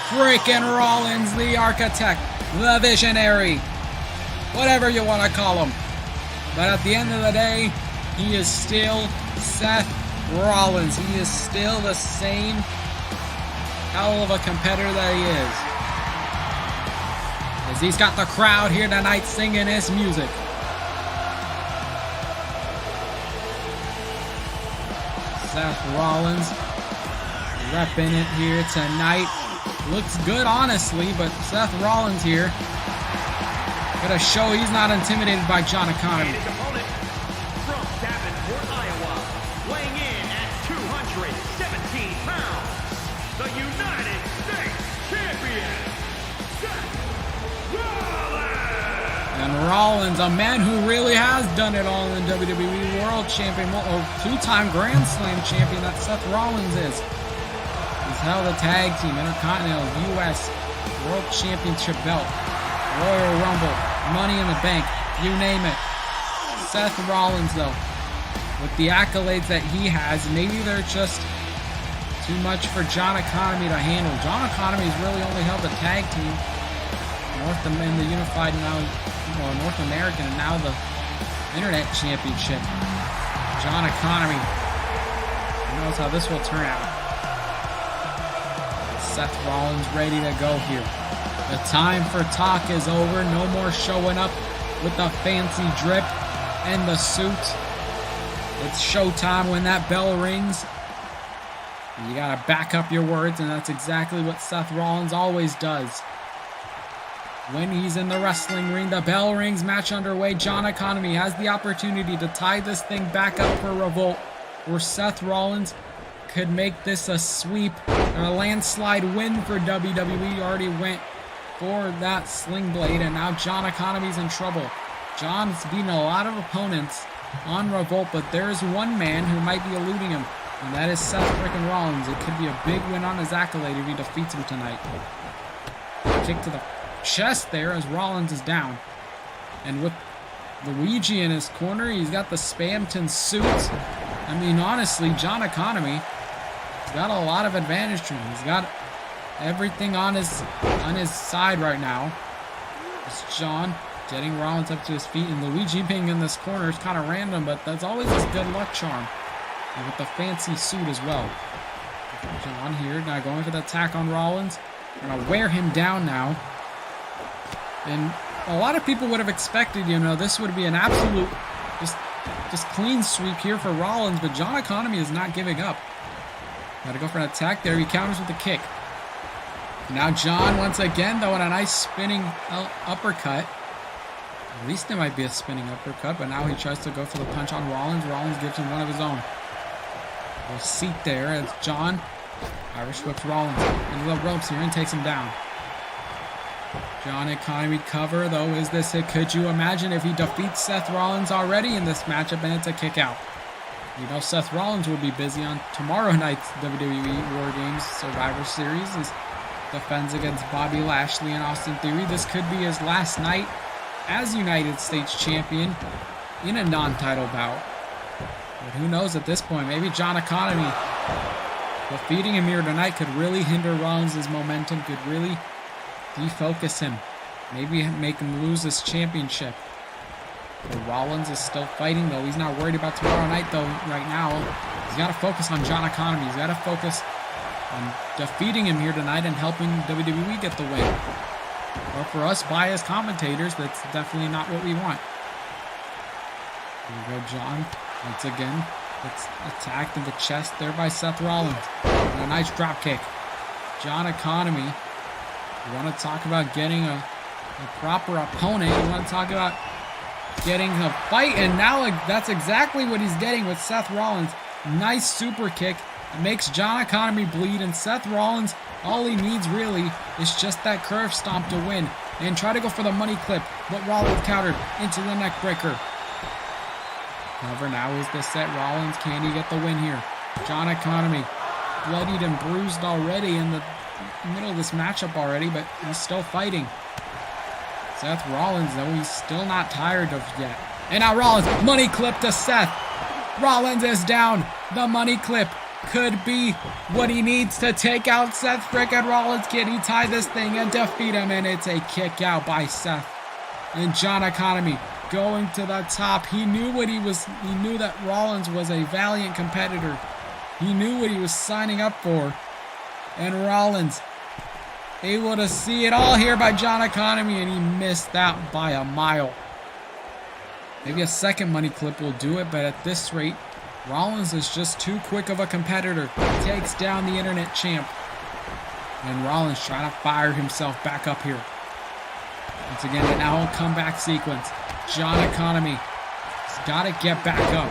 Freakin Rollins, the Architect, the Visionary, whatever you want to call him. But at the end of the day, he is still Seth Rollins. He is still the same hell of a competitor that he is. As he's got the crowd here tonight singing his music. Seth Rollins repping it here tonight. Looks good, honestly, but Seth Rollins here gonna show he's not intimidated by John Economy. His opponent from Davenport, Iowa, weighing in at 217 pounds, the United States Champion, Seth Rollins! And Rollins, a man who really has done it all in the WWE World Champion, or two-time Grand Slam Champion that Seth Rollins is. He's held a tag team, Intercontinental, US, World Championship belt, Royal Rumble, Money in the Bank, you name it. Seth Rollins, though, with the accolades that he has, maybe they're just too much for John Economy to handle. John Economy has really only held the tag team, in the unified now, North American, and now the Internet Championship. John Economy, who knows how this will turn out. Seth Rollins ready to go here. The time for talk is over. No more showing up with the fancy drip and the suit. It's showtime when that bell rings. You gotta back up your words, and that's exactly what Seth Rollins always does. When he's in the wrestling ring, the bell rings, match underway. John Economy has the opportunity to tie this thing back up for Revolt, where Seth Rollins could make this a sweep or a landslide win for WWE. He already went for that sling blade, and now John Economy's in trouble. John's beaten a lot of opponents on Revolt, but there's one man who might be eluding him, and that is Seth Freakin Rollins. It could be a big win on his accolade if he defeats him tonight. Kick to the chest there as Rollins is down. And with Luigi in his corner, he's got the Spamton suit. I mean, honestly, John Economy has got a lot of advantage to him. He's got everything on his side right now. It's John Getting Rollins up to his feet, and Luigi being in this corner is kind of random, but that's always his good luck charm. And with the fancy suit as well. John here, now going for the attack on Rollins. Gonna wear him down now. And a lot of people would have expected, you know, this would be an absolute just clean sweep here for Rollins, but John Economy is not giving up. Gotta go for an attack there. He counters with a kick. Now John once again, though, in a nice spinning uppercut. At least it might be a spinning uppercut, but now he tries to go for the punch on Rollins. Rollins gives him one of his own. A seat there as John Irish whips Rollins into the ropes here and takes him down. John Economy cover, though, is this it? Could you imagine if he defeats Seth Rollins already in this matchup and it's a kick out? You know Seth Rollins will be busy on tomorrow night's WWE War Games Survivor Series. His defends against Bobby Lashley and Austin Theory. This could be his last night as United States Champion in a non-title bout. But who knows at this point? Maybe John Economy defeating him here tonight could really hinder Rollins' momentum, could really defocus him. Maybe make him lose his championship. But Rollins is still fighting, though. He's not worried about tomorrow night, though, right now. He's got to focus on John Economy. He's got to focus on defeating him here tonight and helping WWE get the win. Or for us biased commentators, that's definitely not what we want. Here we go, John. Once again, gets attacked in the chest there by Seth Rollins. And a nice drop kick. John Economy. You want to talk about getting a proper opponent. You want to talk about getting a fight. And now that's exactly what he's getting with Seth Rollins. Nice super kick. It makes John Economy bleed. And Seth Rollins, all he needs really is just that curve stomp to win. And try to go for the money clip. But Rollins countered into the neck breaker. However, now is the set. Rollins, can he get the win here? John Economy, bloodied and bruised already in the middle of this matchup already, but he's still fighting. Seth Rollins, though, he's still not tired of yet. And now Rollins, money clip to Seth. Rollins is down. The money clip could be what he needs to take out Seth frickin' Rollins. Can he tie this thing and defeat him? And it's a kick out by Seth. And John Economy going to the top. He knew what he was. He knew that Rollins was a valiant competitor. He knew what he was signing up for. And Rollins able to see it all here by John Economy, and he missed that by a mile. Maybe a second money clip will do it, but at this rate, Rollins is just too quick of a competitor. Takes down the internet champ. And Rollins trying to fire himself back up here. Once again, an now comeback sequence. John Economy has got to get back up.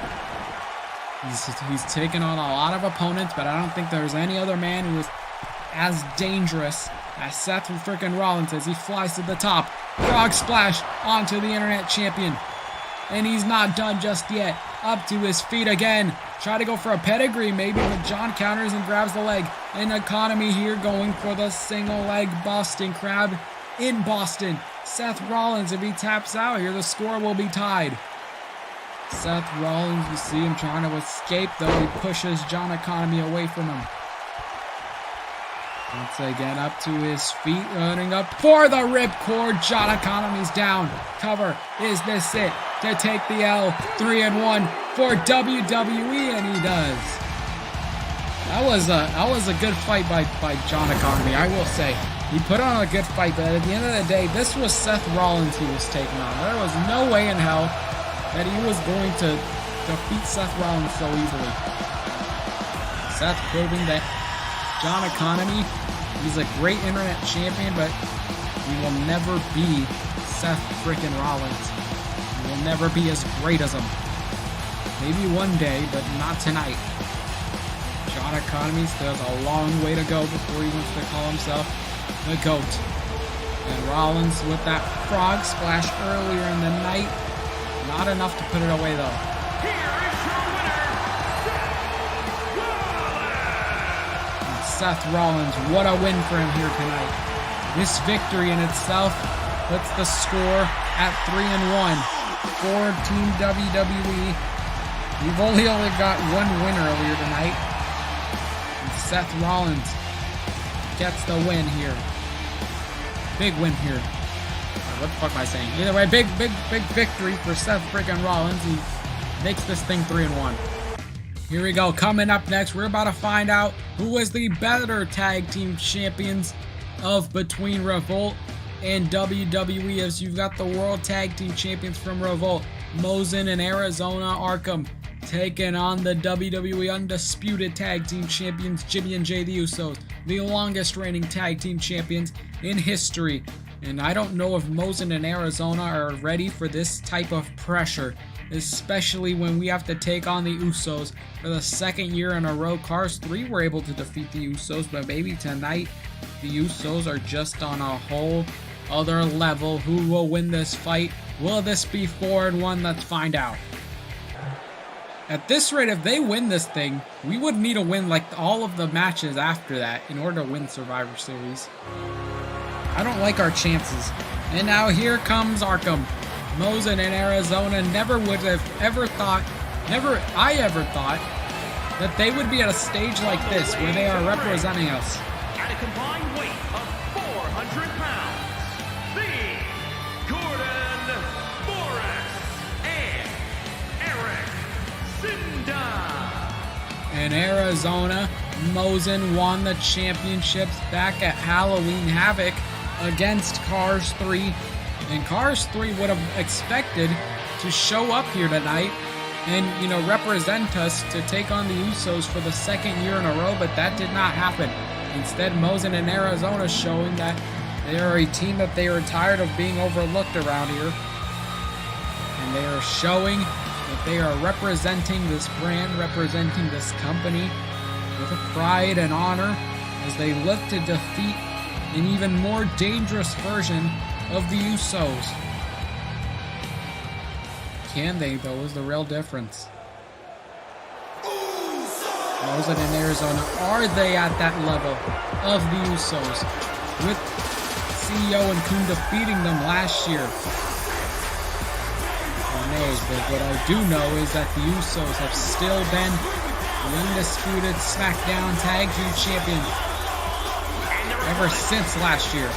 He's taken on a lot of opponents, but I don't think there's any other man who is as dangerous as Seth frickin' Rollins as he flies to the top. Frog splash onto the internet champion. And he's not done just yet. Up to his feet again. Try to go for a pedigree maybe, but John counters and grabs the leg. And Economy here going for the single leg Boston Crab in Boston. Seth Rollins, if he taps out here, the score will be tied. Seth Rollins, you see him trying to escape, though he pushes John Economy away from him. Once again, up to his feet, running up for the ripcord. John Economy's down. Cover. Is this it to take the L? 3-1 for WWE, and he does. That was a good fight by John Economy, I will say. He put on a good fight, but at the end of the day, this was Seth Rollins he was taking on. There was no way in hell that he was going to defeat Seth Rollins so easily. Seth proving that John Economy, he's a great internet champion, but he will never be Seth frickin' Rollins. He will never be as great as him. Maybe one day, but not tonight. John Economy still has a long way to go before he wants to call himself the GOAT. And Rollins with that frog splash earlier in the night. Not enough to put it away, though. Here is your winner, Seth Rollins, what a win for him here tonight. This victory in itself puts the score at 3-1 for Team WWE. We've only got one win earlier tonight. And Seth Rollins gets the win here. Big win here What the fuck am I saying? Either way, big victory for Seth freaking Rollins. He makes this thing 3-1. Here we go. Coming up next, we're about to find out who is the better tag team champions of between Revolt and WWE. As you've got the World Tag Team Champions from Revolt, Mobzila and Arizona Arkham, taking on the WWE Undisputed Tag Team Champions, Jimmy and Jay the Usos, the longest reigning tag team champions in history. And I don't know if Mobzila and Arizona are ready for this type of pressure, especially when we have to take on the Usos for the second year in a row. Cars 3 were able to defeat the Usos, but maybe tonight the Usos are just on a whole other level. Who will win this fight? Will this be 4-1? Let's find out. At this rate, if they win this thing, we would need to win like all of the matches after that in order to win Survivor Series. I don't like our chances. And now here comes Arkham. Mobzila and Arizona never would have ever thought that they would be at a stage like this where they are representing us. At a combined weight of 400 pounds, the Gordon Morris and Eric Sinda. In Arizona, Mobzila won the championships back at Halloween Havoc against Cars 3. And Cars 3 would have expected to show up here tonight and, you know, represent us to take on the Usos for the second year in a row, but that did not happen. Instead, Mobzila and Arizona showing that they are a team that they are tired of being overlooked around here. And they are showing that they are representing this brand, representing this company with pride and honor as they look to defeat an even more dangerous version of the Usos. Can they, though, is the real difference. Mobzila and Arizona, are they at that level of the Usos? With CEO and Kun defeating them last year. Who knows, but what I do know is that the Usos have still been the undisputed SmackDown Tag Team Champion ever since last year.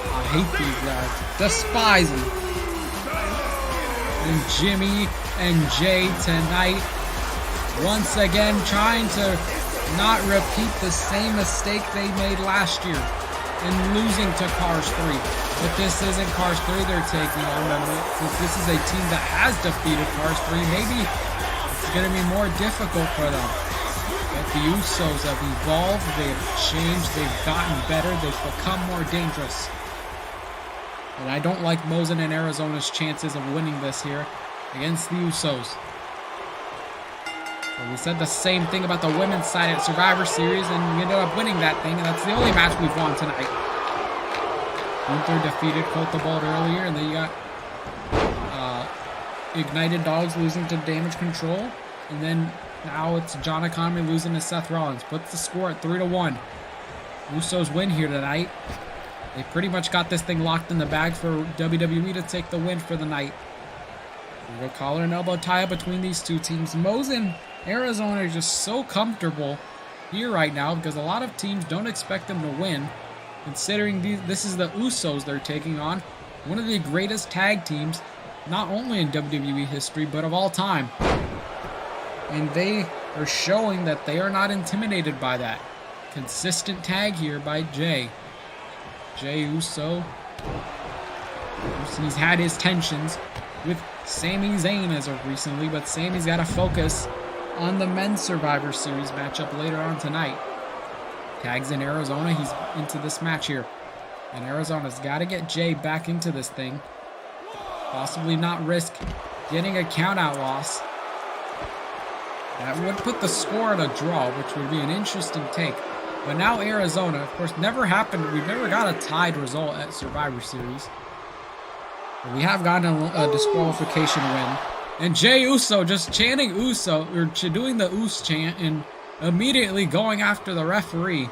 I hate these guys. Despise them. And Jimmy and Jay tonight, once again trying to not repeat the same mistake they made last year in losing to Cars 3. But this isn't Cars 3 they're taking on. Since this is a team that has defeated Cars 3, maybe it's going to be more difficult for them. But the Usos have evolved, they've changed, they've gotten better, they've become more dangerous. And I don't like Mobzila and Arizona's chances of winning this here against the Usos. But we said the same thing about the women's side at Survivor Series, and we ended up winning that thing, and that's the only match we've won tonight. Gunther defeated Colt earlier, and then you got Ignited Dawgs losing to Damage Control, and then now it's John Economy losing to Seth Rollins. Puts the score at 3-1. Usos win here tonight. They pretty much got this thing locked in the bag for WWE to take the win for the night. We go collar and elbow tie between these two teams. Mobzila and Arizona are just so comfortable here right now because a lot of teams don't expect them to win. Considering this is the Usos they're taking on, one of the greatest tag teams, not only in WWE history, but of all time. And they are showing that they are not intimidated by that. Consistent tag here by Jay. Jay Uso. He's had his tensions with Sami Zayn as of recently, but Sami's got to focus on the men's Survivor Series matchup later on tonight. Tags in Arizona, he's into this match here. And Arizona's got to get Jay back into this thing. Possibly not risk getting a count-out loss. That would put the score at a draw, which would be an interesting take. But now Arizona, of course, never happened. We've never got a tied result at Survivor Series. But we have gotten a disqualification win. And Jay Uso just chanting Uso, or doing the Us chant, and immediately going after the referee.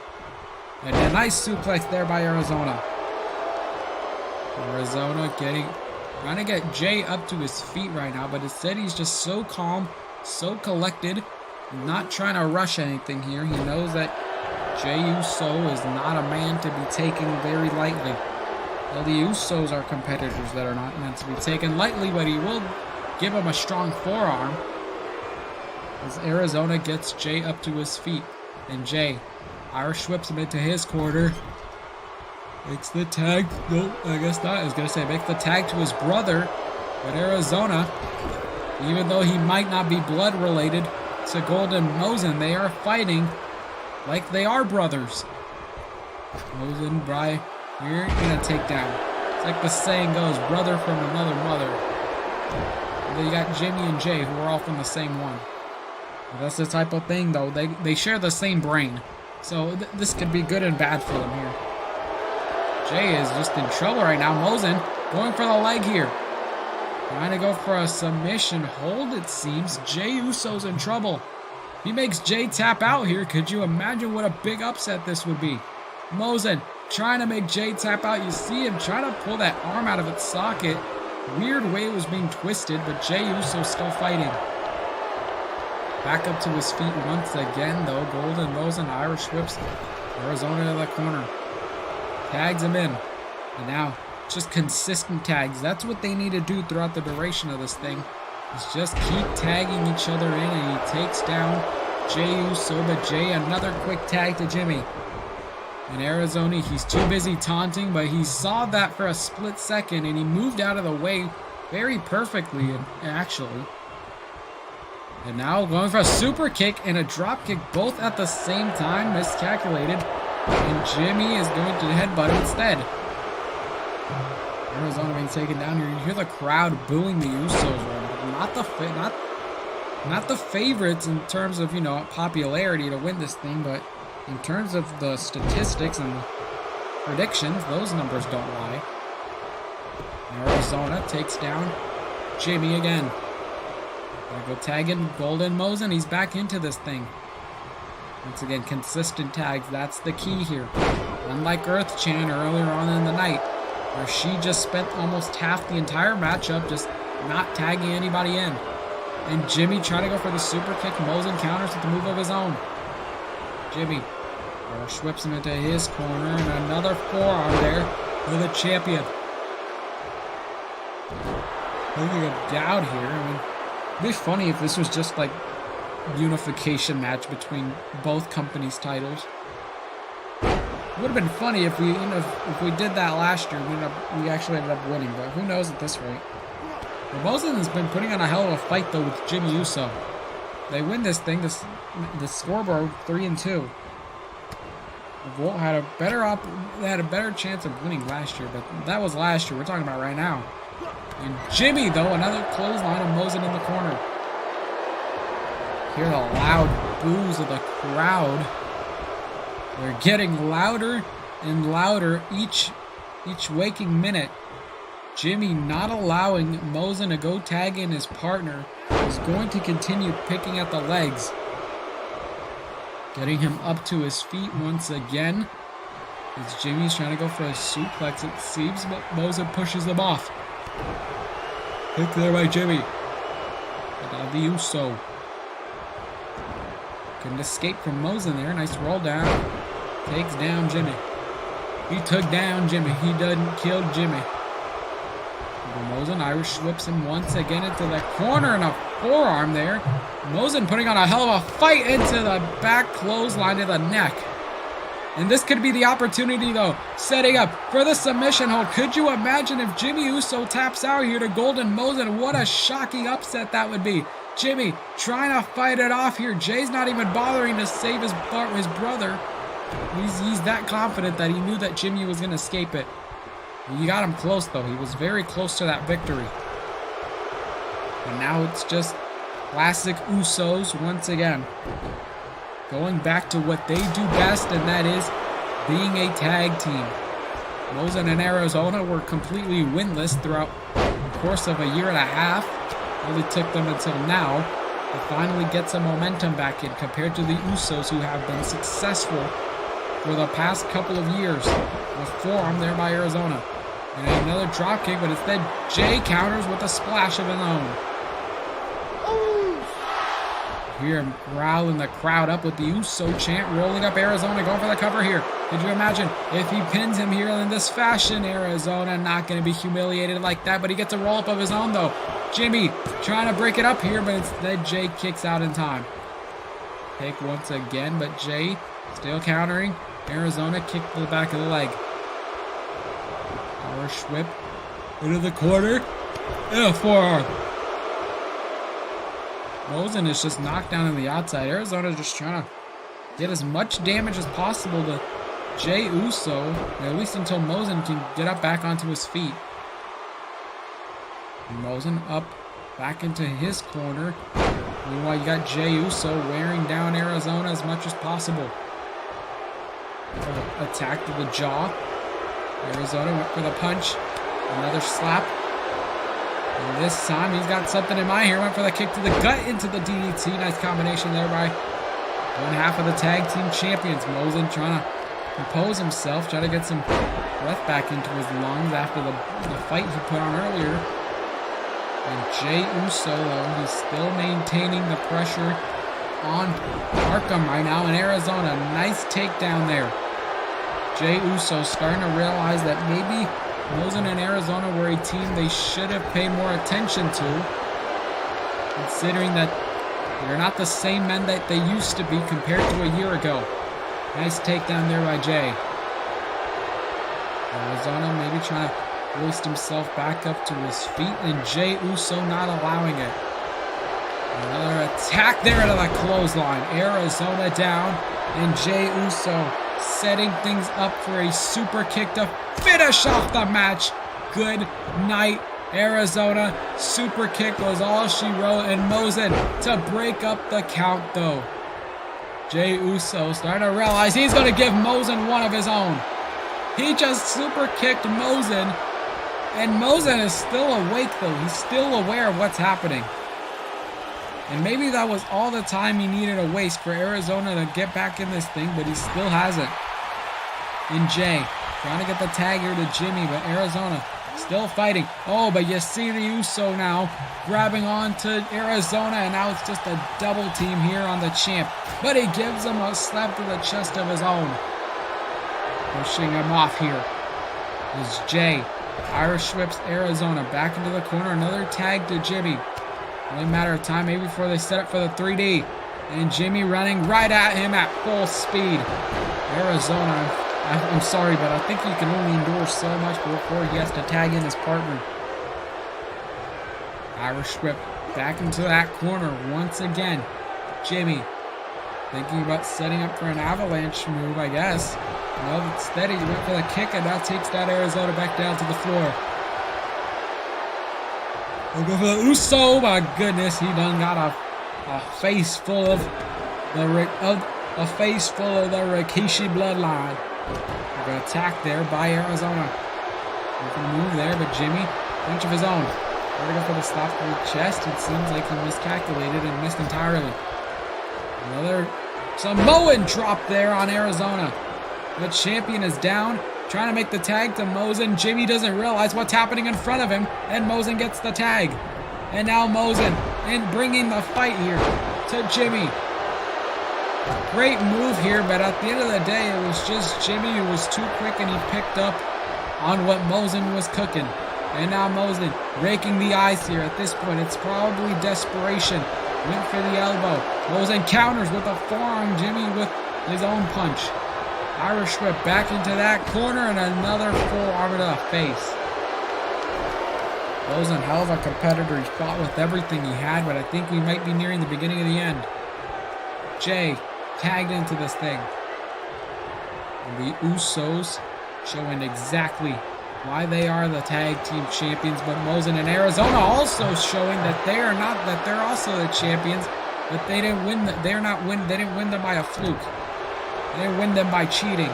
And a nice suplex there by Arizona. Arizona getting Trying to get Jay up to his feet right now, but instead he's just so calm, so collected, not trying to rush anything here. He knows that Jey Uso is not a man to be taken very lightly. Well, the Usos are competitors that are not meant to be taken lightly, but he will give him a strong forearm. As Arizona gets Jay up to his feet. And Jay, Irish whips him into his corner. Makes the tag. Nope, I guess not. I was going to say, makes the tag to his brother. But Arizona, even though he might not be blood related to Golden Mosen, they are fighting like they are brothers. Mosen, Bry, you're going to take down. It's like the saying goes, brother from another mother. And then you got Jimmy and Jay, who are all from the same one. But that's the type of thing, though. They share the same brain. So this could be good and bad for them here. Jay is just in trouble right now. Mosen going for the leg here. Trying to go for a submission hold, it seems. Jey Uso's in trouble. He makes Jay tap out here. Could you imagine what a big upset this would be? Mosen trying to make Jay tap out. You see him trying to pull that arm out of its socket. Weird way it was being twisted, but Jey Uso's still fighting. Back up to his feet once again, though. Golden Mosen, Irish whips Arizona to the corner. Tags him in. And now, just consistent tags. That's what they need to do throughout the duration of this thing. Is just keep tagging each other in, and he takes down Jey Uso, but Jay, another quick tag to Jimmy. In Arizona, he's too busy taunting, but he saw that for a split second, and he moved out of the way very perfectly, actually. And now going for a super kick and a drop kick both at the same time, miscalculated. And Jimmy is going to headbutt him instead. Arizona being taken down here. You hear the crowd booing the Usos right now. Not the favorites in terms of, popularity to win this thing, but in terms of the statistics and the predictions, those numbers don't lie. Arizona takes down Jimmy again. Gonna go tagging Golden Mosen. He's back into this thing. Once again, consistent tags. That's the key here. Unlike Earth Chan earlier on in the night, where she just spent almost half the entire matchup just not tagging anybody in. And Jimmy trying to go for the super kick. Mosen counters with a move of his own. Jimmy whips him into his corner, and another forearm there for the champion. Looking a doubt here. I mean, it'd be funny if this was just like unification match between both companies' titles. It would have been funny if we, if we did that last year. We actually ended up winning, but who knows at this rate. Well, Mosen has been putting on a hell of a fight though with Jimmy Uso. They win this thing. The scoreboard 3-2. Revolt had a better chance of winning last year, but that was last year. We're talking about right now. And Jimmy, though, another clothesline of Mosen in the corner. Hear the loud boos of the crowd. They're getting louder and louder each waking minute. Jimmy not allowing Mosen to go tag in his partner is going to continue picking at the legs. Getting him up to his feet once again. As Jimmy's trying to go for a suplex, it seems, but Mosen pushes him off. Pick there by Jimmy. And now the Uso. Couldn't escape from Mosen there. Nice roll down. Takes down Jimmy. He took down Jimmy. He doesn't kill Jimmy. Mosen Irish whips him once again into the corner and a forearm there. Mosen putting on a hell of a fight into the back clothesline to the neck. And this could be the opportunity, though, setting up for the submission hold. Could you imagine if Jimmy Uso taps out here to Golden Mosen? What a shocking upset that would be. Jimmy trying to fight it off here. Jay's not even bothering to save his brother. He's that confident that he knew that Jimmy was going to escape it. He got him close, though. He was very close to that victory. And now it's just classic Usos once again. Going back to what they do best, and that is being a tag team. Mosen and Arizona were completely winless throughout the course of a year and a half. Really took them until now to finally get some momentum back in compared to the Usos, who have been successful for the past couple of years. The forearm there by Arizona. And another drop kick, but instead Jay counters with a splash of his own. Hear him growling the crowd up with the Uso chant, rolling up Arizona, going for the cover here. Could you imagine if he pins him here in this fashion? Arizona not going to be humiliated like that, but he gets a roll up of his own though. Jimmy trying to break it up here, but instead Jay kicks out in time. Kick once again, but Jay still countering. Arizona kick to the back of the leg. Power whip into the corner. And a forearm. Mosin is just knocked down on the outside. Arizona just trying to get as much damage as possible to Jay Uso, at least until Mosin can get up back onto his feet. Mosin up back into his corner. Meanwhile, you got Jay Uso wearing down Arizona as much as possible. Attack to the jaw. Arizona went for the punch. Another slap. And this time he's got something in mind here. Went for the kick to the gut into the DDT. Nice combination there by one half of the tag team champions. Mosin trying to compose himself, trying to get some breath back into his lungs after the fight he put on earlier. And Jay Uso, though, he's still maintaining the pressure on Arkham right now in Arizona. Nice takedown there. Jay Uso starting to realize that maybe Mosin and Arizona were a team they should have paid more attention to, considering that they're not the same men that they used to be compared to a year ago. Nice takedown there by Jay. Arizona maybe trying to hoist himself back up to his feet, and Jay Uso not allowing it. Another attack there into the clothesline. Arizona down, and Jay Uso setting things up for a super kick to finish off the match. Good night, Arizona. Super kick was all she wrote, and Mosin to break up the count though. Jay Uso starting to realize he's going to give Mosin one of his own. He just super kicked Mosin, and Mosin is still awake though. He's still aware of what's happening. And maybe that was all the time he needed to waste for Arizona to get back in this thing, but he still hasn't. And Jay trying to get the tag here to Jimmy, but Arizona still fighting. Oh, but you see the Uso now grabbing on to Arizona, and now it's just a double team here on the champ. But he gives him a slap to the chest of his own. Pushing him off here is Jay. Irish whips Arizona back into the corner. Another tag to Jimmy. Only a matter of time, maybe before they set up for the 3D. And Jimmy running right at him at full speed. Arizona, I'm sorry, but I think he can only endure so much before he has to tag in his partner. Irish whip back into that corner once again. Jimmy thinking about setting up for an avalanche move, I guess. No, instead he went for the kick, and that takes that Arizona back down to the floor. We'll go for the Uso. My goodness, he done got a face full of the Rikishi bloodline. An attack there by Arizona. Looking to move there, but Jimmy, punch of his own. Trying to go for the slap to the chest. It seems like he miscalculated and missed entirely. Another Samoan drop there on Arizona. The champion is down. Trying to make the tag to Mosin. Jimmy doesn't realize what's happening in front of him, and Mosin gets the tag. And now Mosin in bringing the fight here to Jimmy. Great move here, but at the end of the day, it was just Jimmy who was too quick, and he picked up on what Mosin was cooking. And now Mosin raking the eyes here. At this point, it's probably desperation. Went for the elbow. Mosin counters with a forearm. Jimmy with his own punch. Irish whip back into that corner, and another forearm to the face. Mosin, hell of a competitor. He fought with everything he had, but I think we might be nearing the beginning of the end. Jay tagged into this thing. And the Usos showing exactly why they are the tag team champions, but Mosin and Arizona also showing that they are not, that they're also the champions, but they didn't win. They didn't win them by a fluke. They didn't win them by cheating.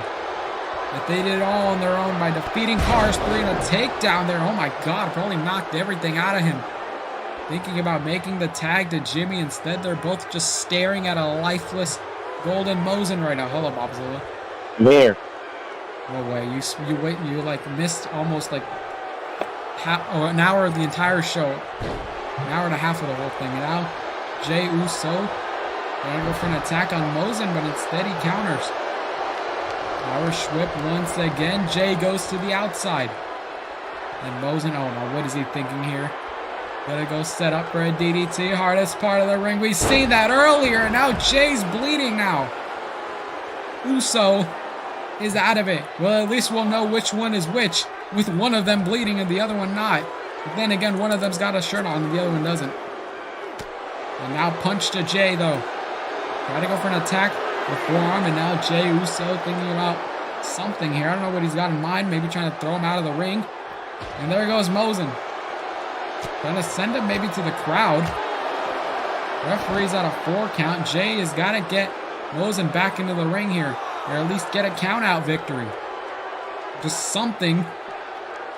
But they did it all on their own by defeating Cars 3 and a takedown there. Oh my God, probably knocked everything out of him. Thinking about making the tag to Jimmy. Instead, they're both just staring at a lifeless Golden Mosin right now. Hold up, Mobzila. There. No way. You like missed almost like an hour of the entire show. An hour and a half of the whole thing. And now, Jey Uso gonna go for an attack on Mosin, but instead he counters. Power whip once again. Jey goes to the outside. And Mosin, oh no, what is he thinking here? Gonna go set up for a DDT. Hardest part of the ring. We've seen that earlier. Now Jay's bleeding now. Uso is out of it. Well, at least we'll know which one is which, with one of them bleeding and the other one not. But then again, one of them's got a shirt on and the other one doesn't. And now punch to Jey though. Try to go for an attack with forearm, and now Jey Uso thinking about something here. I don't know what he's got in mind. Maybe trying to throw him out of the ring. And there goes Mosin. Trying to send him maybe to the crowd. Referee's at a 4 count. Jey has got to get Mosin back into the ring here, or at least get a count out victory. Just something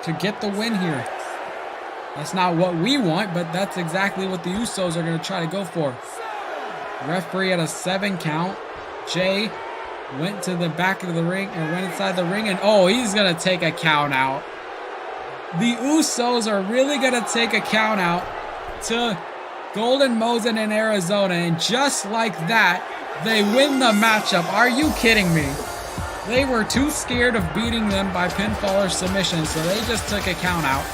to get the win here. That's not what we want, but that's exactly what the Usos are going to try to go for. Referee at a 7 count. Jey went to the back of the ring, or went inside the ring, and oh, he's going to take a count out. The Usos are really going to take a count out to Golden Mosin in Arizona, and just like that, they win the matchup. Are you kidding me? They were too scared of beating them by pinfall or submission, so they just took a count out,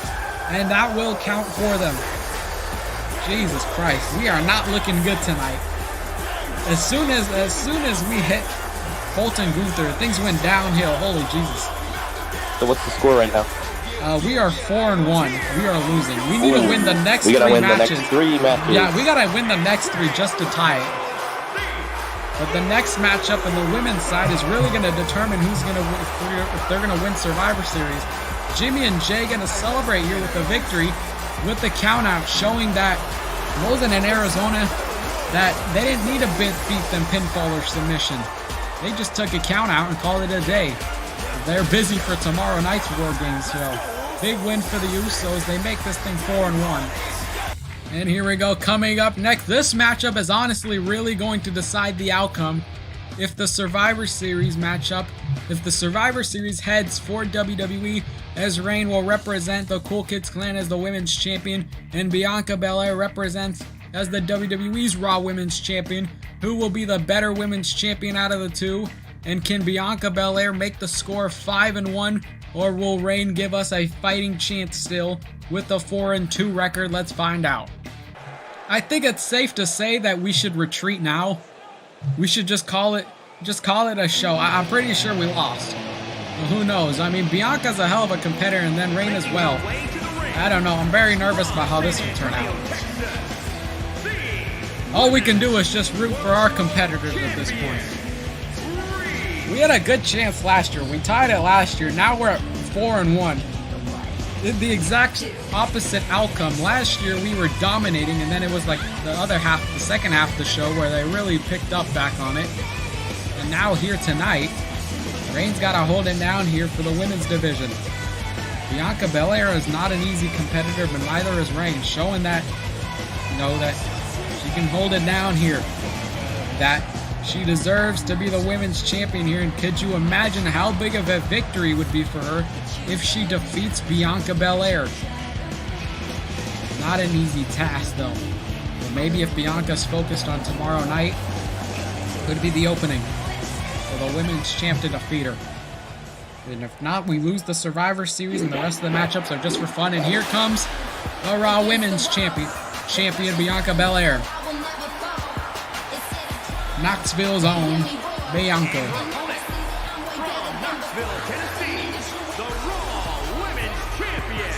and that will count for them. Jesus Christ, we are not looking good tonight. As soon as we hit Colt and Gunther, things went downhill. Holy Jesus. So what's the score right now? We are 4-1. We are losing. We need to win the next 3 matches. We gotta win the next 3 matches. Yeah, we gotta win the next 3 just to tie it. But the next matchup on the women's side is really gonna determine who's gonna win, if they're gonna win Survivor Series. Jimmy and Jey gonna celebrate here with a victory, with the countout, showing that Mosin in Arizona, that they didn't need to beat them pinfall or submission. They just took a countout and called it a day. They're busy for tomorrow night's War Games show. Big win for the Usos. They make this thing 4-1. And here we go. Coming up next, this matchup is honestly really going to decide the outcome. If the Survivor Series heads for WWE, as Reign will represent the Kool Kids Klan as the Women's Champion, and Bianca Belair represents as the WWE's Raw Women's Champion, who will be the better Women's Champion out of the two? And can Bianca Belair make the score 5-1, or will Reign give us a fighting chance still with a 4-2 record? Let's find out. I think it's safe to say that we should retreat now. We should just call it a show. I'm pretty sure we lost. Well, who knows? I mean, Bianca's a hell of a competitor, and then Reign as well. I don't know. I'm very nervous about how this will turn out. All we can do is just root for our competitors at this point. We had a good chance last year. We tied it last year. Now we're at 4-1. The exact opposite outcome. Last year we were dominating, and then it was like the second half of the show where they really picked up back on it. And now here tonight, Reign's got to hold it down here for the women's division. Bianca Belair is not an easy competitor, but neither is Reign, showing that, that she can hold it down here. That she deserves to be the women's champion here, and could you imagine how big of a victory would be for her if she defeats Bianca Belair? Not an easy task, though. But maybe if Bianca's focused on tomorrow night, could be the opening for the women's champ to defeat her. And if not, we lose the Survivor Series, and the rest of the matchups are just for fun. And here comes the Raw Women's Champion Bianca Belair. Knoxville's own Bianca. From Knoxville, Tennessee, the Raw Women's Champion,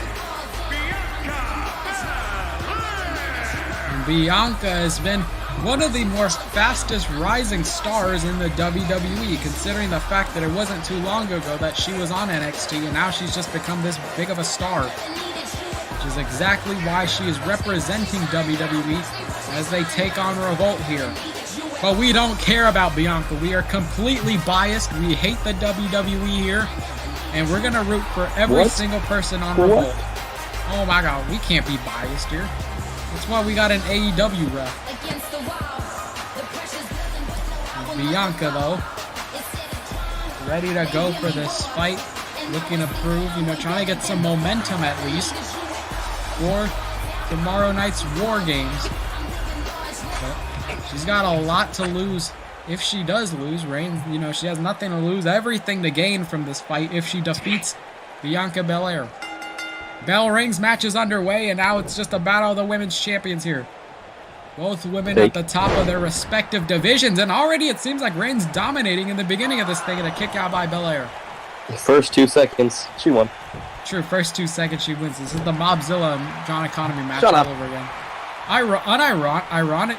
Bianca. And Bianca has been one of the more fastest rising stars in the WWE, considering the fact that it wasn't too long ago that she was on NXT, and now she's just become this big of a star. Which is exactly why she is representing WWE as they take on Revolt here. But we don't care about Bianca. We are completely biased. We hate the WWE here. And we're going to root for every single person on Revolt. Oh my god, we can't be biased here. That's why we got an AEW ref. Bianca, though, ready to go for this fight. Looking to prove, trying to get some momentum at least. for tomorrow night's War Games. But she's got a lot to lose. If she does lose, Reigns, you know, she has nothing to lose, everything to gain from this fight if she defeats Bianca Belair. Bell Rings match is underway, and now it's just a battle of the women's champions here. Both women at the top of their respective divisions, and already it seems like Reigns dominating in the beginning of this thing, and a kick out by Belair. First 2 seconds, she won. True, first 2 seconds she wins. This is the Mobzilla and John Economy match Shut all up. over again.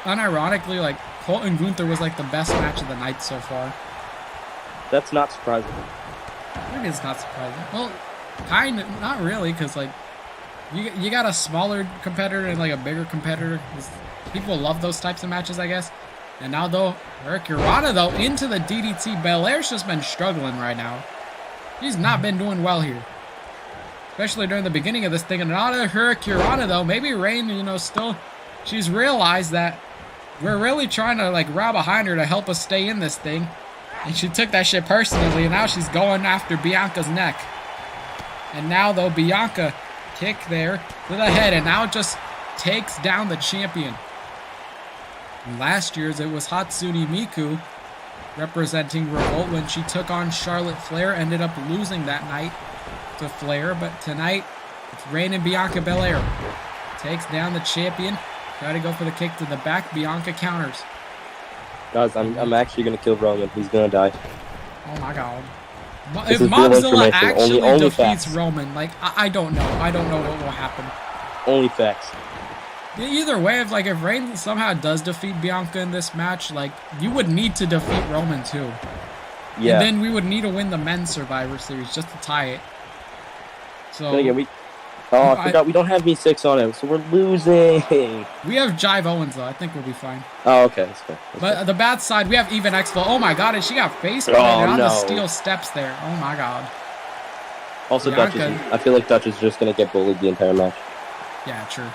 Unironically, like, Colt and Gunther was like the best match of the night so far. That's not surprising. Maybe it's not surprising. Well, kind of, not really, because like you got a smaller competitor and like a bigger competitor. People love those types of matches, I guess. And now though, Hurricanrana though into the DDT. Belair's just been struggling right now. She's not been doing well here, especially during the beginning of this thing. And now the Hurricanrana though, maybe Reign, you know, still she's realized that we're really trying to like grab behind her to help us stay in this thing. And she took that shit personally, and now she's going after Bianca's neck. And now, though, Bianca kick there to the head, and now just takes down the champion. And last year's, it was Hatsune Miku representing Revolt when she took on Charlotte Flair, ended up losing that night to Flair. But tonight, it's Reign and Bianca Belair. Takes down the champion. Try to go for the kick to the back. Bianca counters. Guys, I'm actually gonna kill Roman. He's gonna die. Oh my god. This If is real Mobzila information. actually Only defeats facts. Roman, like, I don't know. I don't know what will happen. Only facts. Either way, if Reign somehow does defeat Bianca in this match, like, you would need to defeat Roman too. Yeah. And then we would need to win the men's Survivor Series just to tie it. So Then again, I forgot we don't have V6 on it, so we're losing. we have Jive Owens though. I think we'll be fine. Oh, okay, that's fair. But the bad side, we have Even Expo. Oh my god, and she got face planted on the steel steps there. Oh my god. Also, Bianca, I feel like Dutch is just gonna get bullied the entire match. Yeah, true.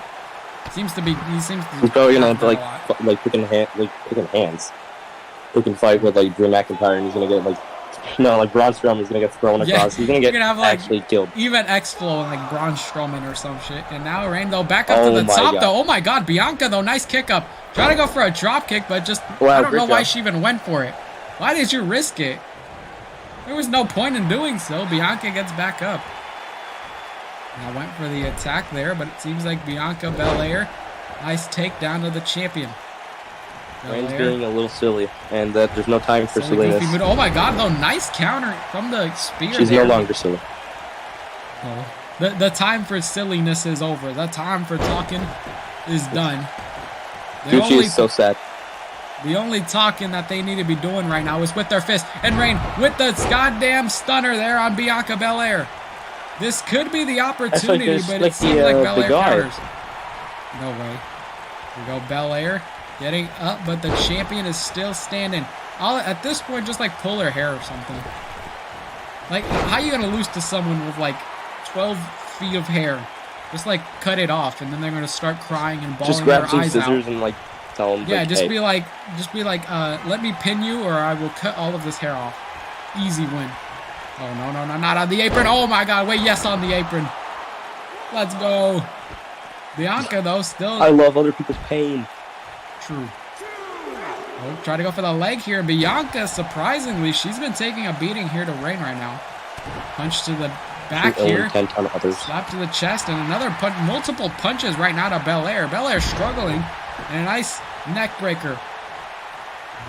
Seems to be. He seems to be. He's probably gonna have to a lot. picking hands, picking fight with like Drew McIntyre, and he's gonna get like. No, like Braun Strowman's gonna get thrown across. He's gonna get have, like, actually killed. Even X-Flow and like Braun Strowman or some shit. And now Reign though back up to the my top God. though. Oh my god, Bianca though, nice kick up. Try to go for a drop kick, but just Wow, I don't know great why job. she even went for it. Why did you risk it? There was no point in doing so. Bianca gets back up. Now went for the attack there, but it seems like Bianca Belair. Nice takedown to the champion. Reigns Belair. being a little silly, and that there's no time for Silly, goofy silliness. move. Oh my god, though, nice counter from the spear. She's there. no longer silly. Oh. The time for silliness is over. The time for talking is done. Dude, she is so sad. The only talking that they need to be doing right now is with their fist. And Reign with the goddamn stunner there on Bianca Belair. This could be the opportunity, just but like it seems the, like the Belair guard. counters. No way. We go Belair getting up, but the champion is still standing. At this point, just like pull her hair or something. Like, how you gonna lose to someone with like 12 feet of hair? Just like cut it off, and then they're gonna start crying and bawling Just grab their some eyes scissors out. and like tell them. Yeah, like, just hey. be like, let me pin you, or I will cut all of this hair off. Easy win. Oh no, not on the apron. Oh my god, wait, yes, on the apron. Let's go. Bianca though still. I love other people's pain. True. Oh, try to go for the leg here. Bianca, surprisingly, she's been taking a beating here to Reign right now. Punch to the back She only here. 10 ton others. Slap to the chest, and another punch. Multiple punches right now to Belair. Belair struggling, and a nice neck breaker.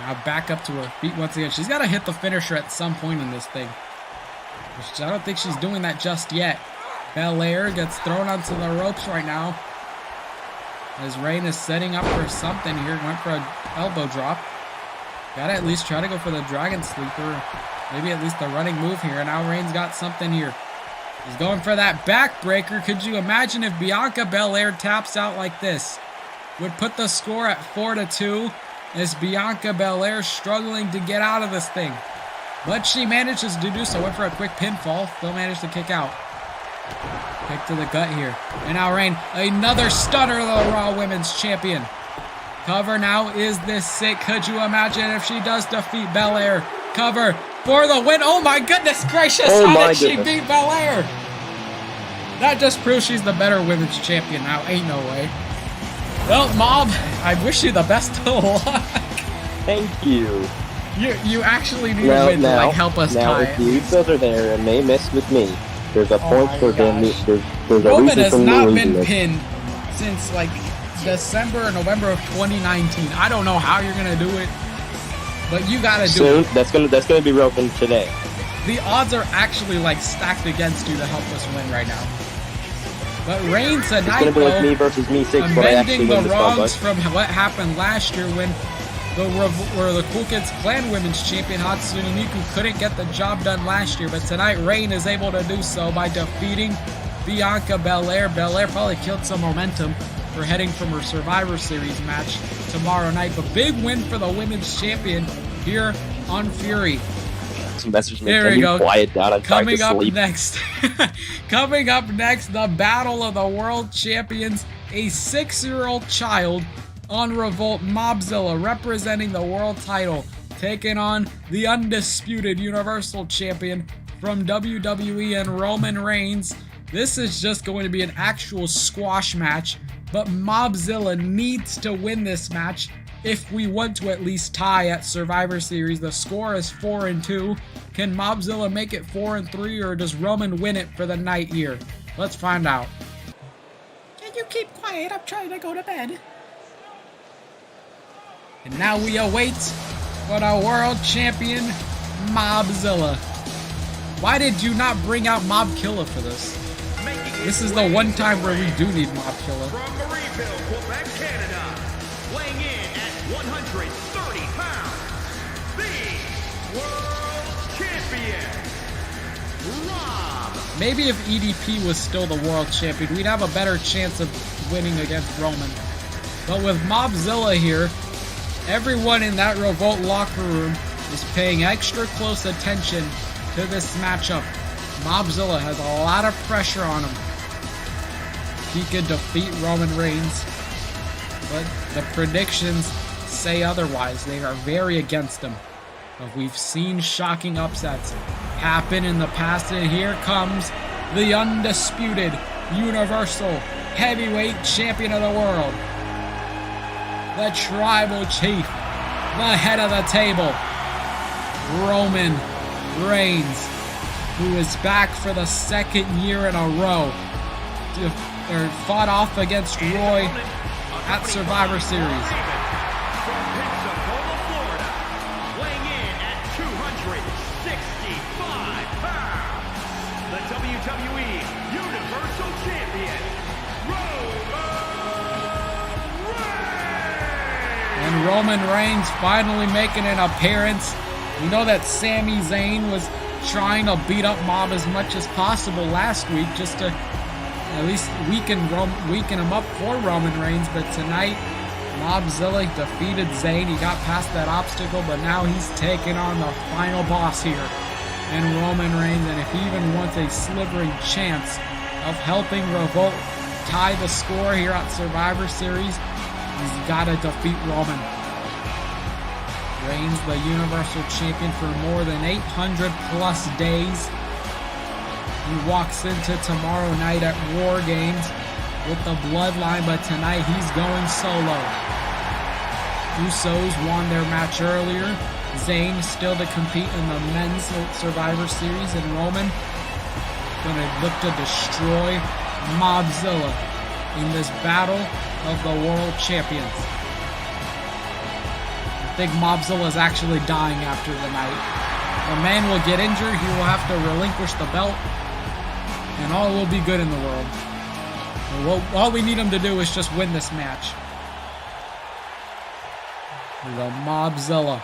Now back up to her feet once again. She's got to hit the finisher at some point in this thing. Which I don't think she's doing that just yet. Belair gets thrown onto the ropes right now. As Reign is setting up for something here. Went for an elbow drop. Gotta at least try to go for the dragon sleeper. Maybe at least the running move here. And now Reigns got something here. He's going for that backbreaker. Could you imagine if Bianca Belair taps out like this? Would put the score at 4-2. As Bianca Belair struggling to get out of this thing. But she manages to do so. Went for a quick pinfall. Still managed to kick out. Kick to the gut here. And now Reign, another stunner to the Raw Women's Champion. Cover now. Is this sick? Could you imagine if she does defeat Belair? Cover for the win. Oh my goodness gracious. Oh How my did she goodness. beat Belair? That just proves she's the better women's champion now. Ain't no way. Well, Mob, I wish you the best of luck. Thank you. You actually need to win to like help us tie if the Usos are there and they mess with me, there's a point for them. There's a Roman reason has for me not losing been this. pinned since like December or November of 2019. I don't know how you're gonna do it, but you gotta do Soon, it. that's gonna be broken today. The odds are actually like stacked against you to help us win right now. But Reigns tonight, It's gonna be like me versus me 6, but I actually amending win the this wrongs fight. from what happened last year when the Kool Kids Klan Women's Champion Hatsune Miku couldn't get the job done last year, but tonight Reigns is able to do so by defeating Bianca Belair. Belair probably killed some momentum for heading from her Survivor Series match tomorrow night. But big win for the Women's Champion here on Fury. Some message me. There Can we you go. quiet down? I'm trying Coming to up sleep. next, coming up next, the battle of the world champions. A 6-year-old child on Revolt, Mobzila, representing the world title, taking on the undisputed Universal Champion from WWE and Roman Reigns. This is just going to be an actual squash match, but Mobzila needs to win this match if we want to at least tie at Survivor Series. The score is 4-2. Can Mobzila make it 4-3, or does Roman win it for the night here? Let's find out. Can you keep quiet? I'm trying to go to bed. And now we await for the world champion, Mobzila. Why did you not bring out Mob Killer for this? This is the one time where we do need Mob Killer. From Marieville, Quebec, Canada, weighing in at 130 pounds, the world champion, Rob. Maybe if EDP was still the world champion, we'd have a better chance of winning against Roman. But with Mobzila here, everyone in that Revolt locker room is paying extra close attention to this matchup. Mobzila has a lot of pressure on him. He could defeat Roman Reigns, but the predictions say otherwise. They are very against him. But we've seen shocking upsets happen in the past, and here comes the undisputed Universal Heavyweight Champion of the world. The Tribal Chief, the head of the table, Roman Reigns, who is back for the second year in a row. Fought off against Roy at Survivor Series. From Pensacola, Florida, weighing in at 265 pounds, the WWE Universal Champion, And Roman Reigns finally making an appearance. We know that Sami Zayn was trying to beat up Mob as much as possible last week just to at least weaken him up for Roman Reigns, but tonight Mobzila defeated Zayn. He got past that obstacle, but now he's taking on the final boss here in Roman Reigns, and if he even wants a slivering chance of helping Revolt tie the score here at Survivor Series, he's got to defeat Roman. Reigns, the Universal Champion for more than 800 plus days. He walks into tomorrow night at War Games with the Bloodline, but tonight he's going solo. Usos won their match earlier. Zayn still to compete in the men's Survivor Series, and Roman gonna look to destroy Mobzila in this battle of the world champions. I think Mobzila is actually dying after the night. The man will get injured, he will have to relinquish the belt, and all will be good in the world. All we need him to do is just win this match. The Mobzila,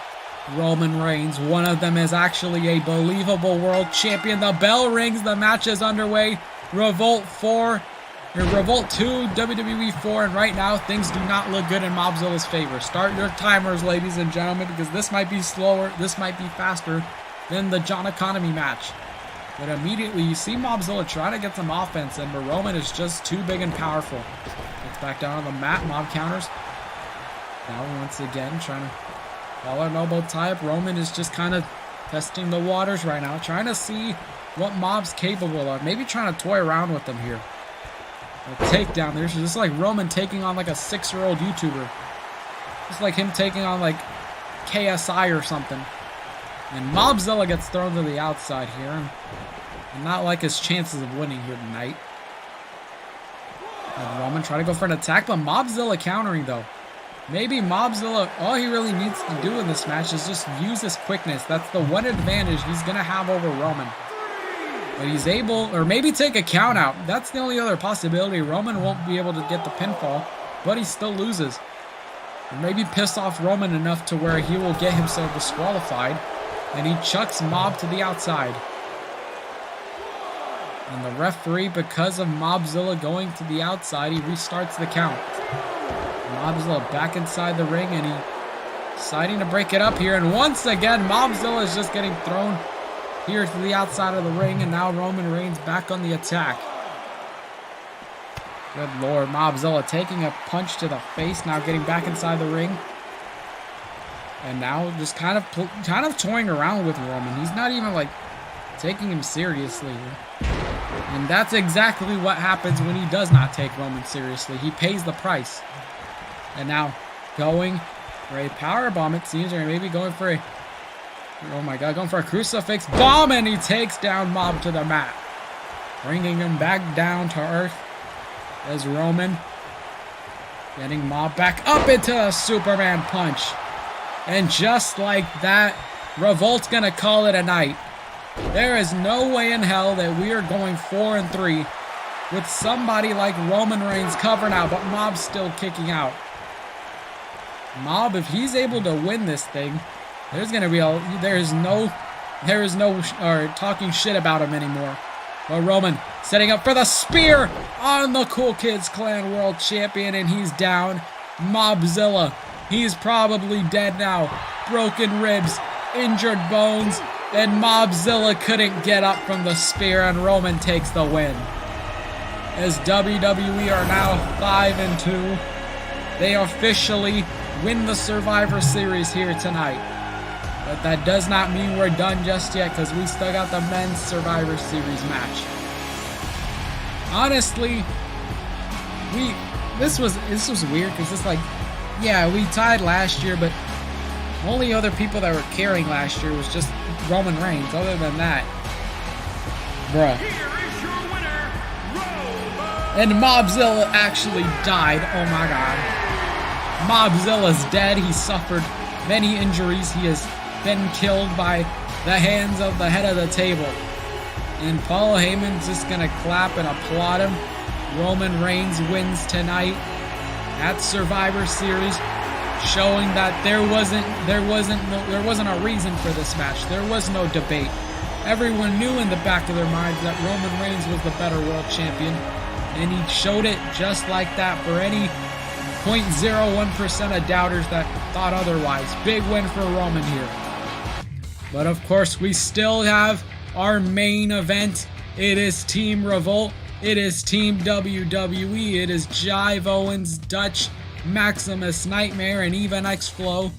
Roman Reigns, one of them is actually a believable world champion. The bell rings, the match is underway. Revolt 2, WWE 4, and right now things do not look good in Mobzila's favor. Start your timers, ladies and gentlemen, because this might be slower, this might be faster than the John Economy match. But immediately you see Mobzila try to get some offense, and Roman is just too big and powerful. Gets back down on the mat, Mob counters. Now once again trying to collar and elbow tie up. Roman is just kind of testing the waters right now, trying to see what Mob's capable of. Maybe trying to toy around with him here. A takedown. There's just like Roman taking on like a 6-year-old YouTuber. Just like him taking on like KSI or something. And Mobzila gets thrown to the outside here. And not like his chances of winning here tonight. And Roman trying to go for an attack, but Mobzila countering though. Maybe Mobzila, all he really needs to do in this match is just use his quickness. That's the one advantage he's going to have over Roman. But he's able, or maybe take a count out. That's the only other possibility. Roman won't be able to get the pinfall, but he still loses. Or maybe piss off Roman enough to where he will get himself disqualified. And he chucks Mob to the outside. And the referee, because of Mobzila going to the outside, he restarts the count. Mobzila back inside the ring, and he's deciding to break it up here. And once again, Mobzila is just getting thrown here to the outside of the ring, and now Roman Reigns back on the attack. Good Lord, Mobzila taking a punch to the face, now getting back inside the ring. And now just kind of toying around with Roman. He's not even like taking him seriously. And that's exactly what happens when he does not take Roman seriously. He pays the price. And now going for a powerbomb, it seems, or maybe going for a, oh my god, going for a crucifix bomb, and he takes down Mob to the mat. Bringing him back down to earth as Roman getting Mob back up into a Superman punch. And just like that, Revolt's gonna call it a night. There is no way in hell that we are going 4-3 with somebody like Roman Reigns covering out, but Mob's still kicking out. Mob, if he's able to win this thing, there's gonna be there is no talking shit about him anymore. But Roman setting up for the spear on the Kool Kids Klan World Champion, and he's down. Mobzila, he's probably dead now. Broken ribs, injured bones, and Mobzila couldn't get up from the spear, and Roman takes the win. As WWE are now 5-2, they officially win the Survivor Series here tonight. But that does not mean we're done just yet, because we still got the men's Survivor Series match. Honestly, this was weird, because it's like, yeah, we tied last year, but only other people that were carrying last year was just Roman Reigns. Other than that, bruh. Here is your winner, Roman. And Mobzila actually died. Oh my god. Mobzilla's dead. He suffered many injuries. He has been killed by the hands of the head of the table. And Paul Heyman's just gonna clap and applaud him. Roman Reigns wins tonight at Survivor Series, showing that there wasn't a reason for this match. There was no debate. Everyone knew in the back of their minds that Roman Reigns was the better world champion, and he showed it just like that for any 0.01% of doubters that thought otherwise. Big win for Roman here. But of course, we still have our main event. It is Team Revolt. It is Team WWE. It is Jive Owens, Dutch, Maximus Nightmare, and even X-Flow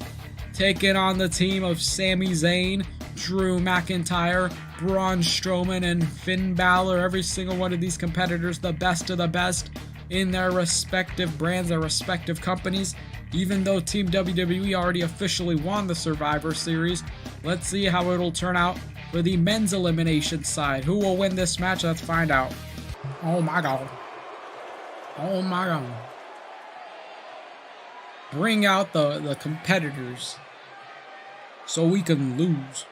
taking on the team of Sami Zayn, Drew McIntyre, Braun Strowman, and Finn Balor. Every single one of these competitors, the best of the best in their respective brands, their respective companies. Even though Team WWE already officially won the Survivor Series, let's see how it'll turn out for the men's elimination side. Who will win this match? Let's find out. Oh my god. Oh my god. Bring out the competitors so we can lose.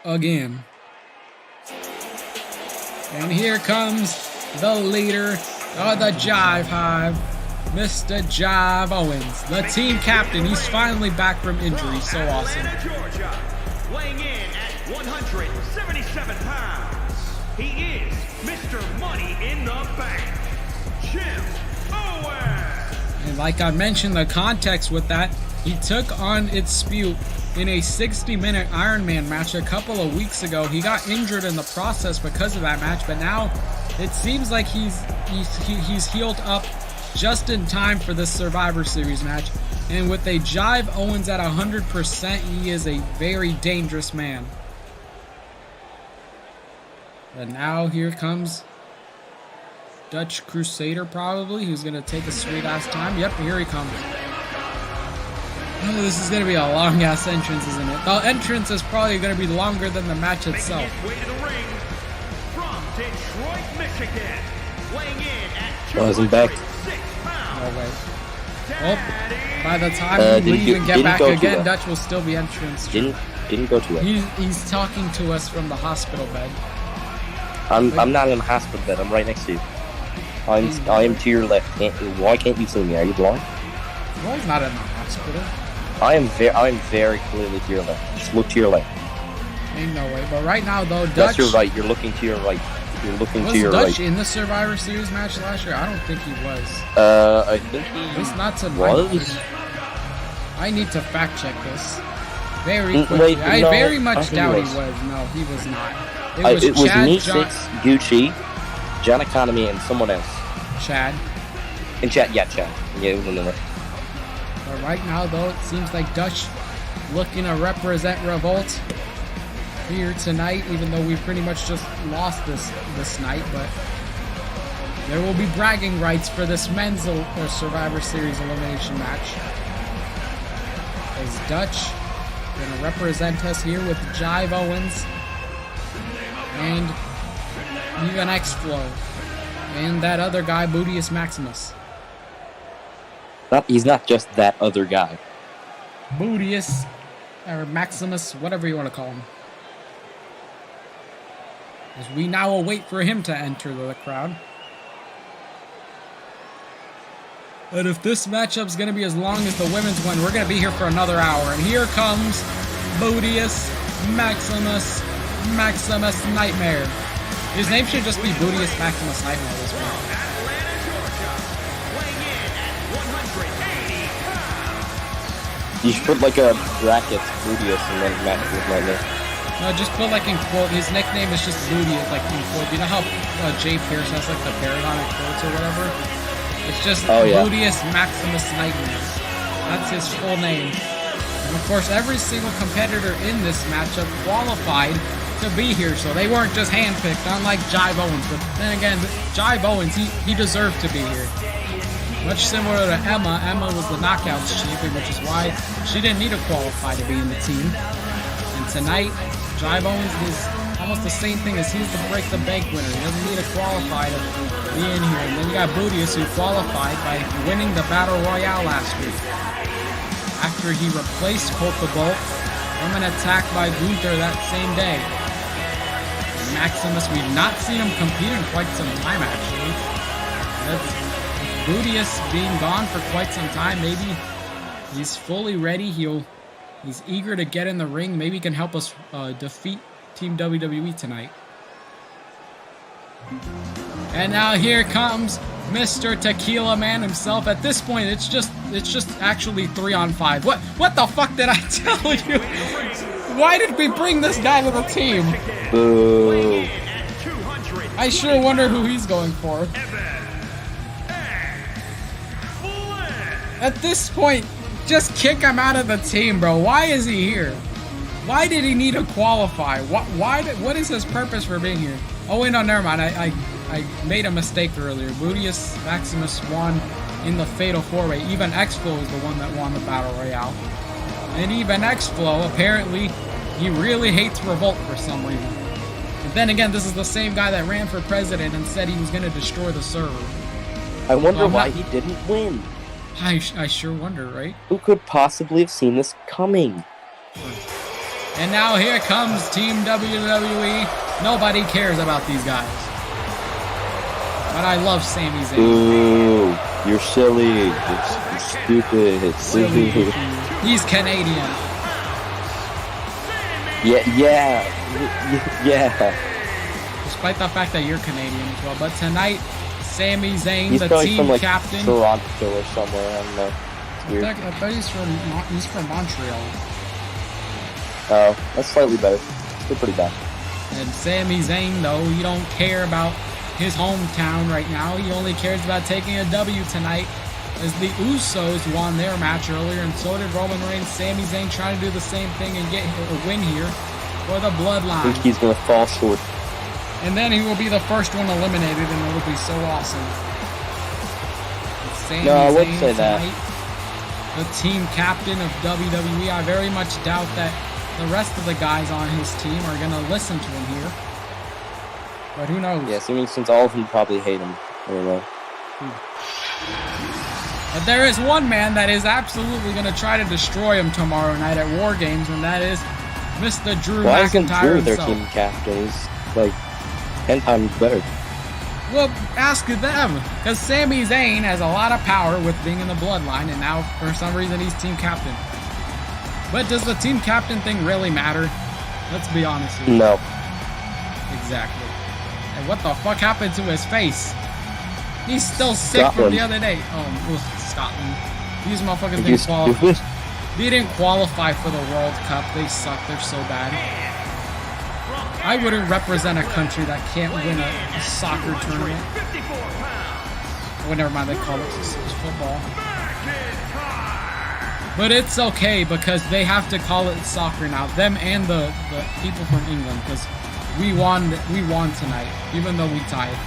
Again. And here comes the leader of the Jive Hive, Mr. Jive Owens, the team captain. He's finally back from injury. So awesome. Georgia, weighing in at 177 pounds, he is Mr. Money in the Bank, Jim Owens. And like I mentioned, the context with that, he took on itsspewt in a 60-minute Iron Man match a couple of weeks ago. He got injured in the process because of that match, but now it seems like he's healed up just in time for this Survivor Series match. And with a Jive Owens at 100%, he is a very dangerous man. And now here comes Dutch Crusader, probably, who's going to take a sweet-ass time. Yep, here he comes. Oh, this is going to be a long-ass entrance, isn't it? The entrance is probably going to be longer than the match itself. Making his way to the ring from Detroit, Michigan, weighing in at Wasn't back. 206 pounds. No way. Well, by the time we leave and get back again, Dutch will still be entrance. Didn't go to it. He's talking to us from the hospital bed. I'm not in the hospital bed. I'm right next to you. I am to your left. Why can't you see me? Are you blind? Well, he's not in the hospital. I am very clearly to your left. Just look to your left. Ain't no way. But right now, though, Dutch... That's your right. You're looking to your right. You're looking to your Was right. Dutch in the Survivor Series match last year? I don't think he was. I think he At least not to was. I need to fact check this very quickly. Wait, I no, very much doubt he was. No, he was not. It was Chad, me, John, 6, Gucci, John Economy, and someone else. Chad. And Chad, yeah, Chad. Yeah, it was another. But right now, though, it seems like Dutch looking to represent Revolt here tonight, even though we pretty much just lost this night. But there will be bragging rights for this men's Survivor Series elimination match. As Dutch going to represent us here with Jive Owens and even X-Flow and that other guy, Bootius Maximus. He's not just that other guy. Bootius, or Maximus, whatever you want to call him. As we now await for him to enter the crowd. But if this matchup's going to be as long as the women's one, we're going to be here for another hour. And here comes Bootius Maximus Nightmare. His name should just be Bootius Maximus Nightmare this point. Atlanta, Georgia, weighing in at 180 pounds. You should put like a bracket, Bootius, and then Maximus Nightmare. No, just put like in quote, his nickname is just Bootius, like in quote. You know how Jay Pierce has like the paragon in quotes or whatever? It's just Bootius Maximus Nightmare. That's his full name. And of course, every single competitor in this matchup qualified to be here, so they weren't just handpicked, unlike Jive Owens. But then again, Jive Owens, he deserved to be here. Much similar to Emma. Emma was the Knockouts champion, which is why she didn't need to qualify to be in the team. And tonight, Jive Owens is almost the same thing as he's the Break the Bank winner. He doesn't need to qualify to be in here. And then you got Bootius, who qualified by winning the Battle Royale last week, after he replaced Colt the Bolt from an attack by Gunther that same day. Maximus, we've not seen him compete in quite some time, actually. That's Bootius being gone for quite some time. Maybe he's fully ready. He's eager to get in the ring. Maybe he can help us defeat Team WWE tonight. And now here comes Mr. Tequila Man himself. At this point, it's just actually 3-on-5. What the fuck did I tell you? Why did we bring this guy to the team? Boo. I sure wonder who he's going for. At this point, just kick him out of the team, bro. Why is he here? Why did he need to qualify? What is his purpose for being here? Oh wait, no, never mind. I made a mistake earlier. Bootius Maximus won in the Fatal 4-Way. Even X-Flow is the one that won the Battle Royale. And even X-Flow, apparently, he really hates Revolt for some reason. But then again, this is the same guy that ran for president and said he was going to destroy the server. I wonder why he didn't win. I sure wonder, right? Who could possibly have seen this coming? And now here comes Team WWE. Nobody cares about these guys. But I love Sami Zayn. Ooh, you're silly. You're stupid. Silly. He's Canadian. Yeah. Despite the fact that you're Canadian as well. But tonight, Sami Zayn, he's the probably team from, like, captain. Toronto or somewhere. I don't know. It's weird. I thought he's from Montreal. Oh, that's slightly better. Still pretty bad. And Sami Zayn, though, he don't care about his hometown right now. He only cares about taking a W tonight, as the Usos won their match earlier, and so did Roman Reigns. Sami Zayn trying to do the same thing and get a win here for the Bloodline. I think he's going to fall short. And then he will be the first one eliminated, and it'll be so awesome. No, I wouldn't say that. The team captain of WWE. I very much doubt that the rest of the guys on his team are going to listen to him here. But who knows? Yes, I mean, since all of them probably hate him. Anyway. But there is one man that is absolutely going to try to destroy him tomorrow night at War Games, and that is Mr. Drew Why isn't McIntyre Drew their himself. team captain? He's like 10 times better. Well, ask them, because Sami Zayn has a lot of power with being in the bloodline, and now for some reason he's team captain. But does the team captain thing really matter? Let's be honest here. No. Exactly. And what the fuck happened to his face? He's still sick from the other day. Oh, Scotland. These motherfuckers didn't qualify. They didn't qualify for the World Cup. They suck. They're so bad. I wouldn't represent a country that can't win a soccer tournament. Oh, never mind. They call it football. But it's okay because they have to call it soccer now. Them and the people from England, because we won tonight, even though we tied.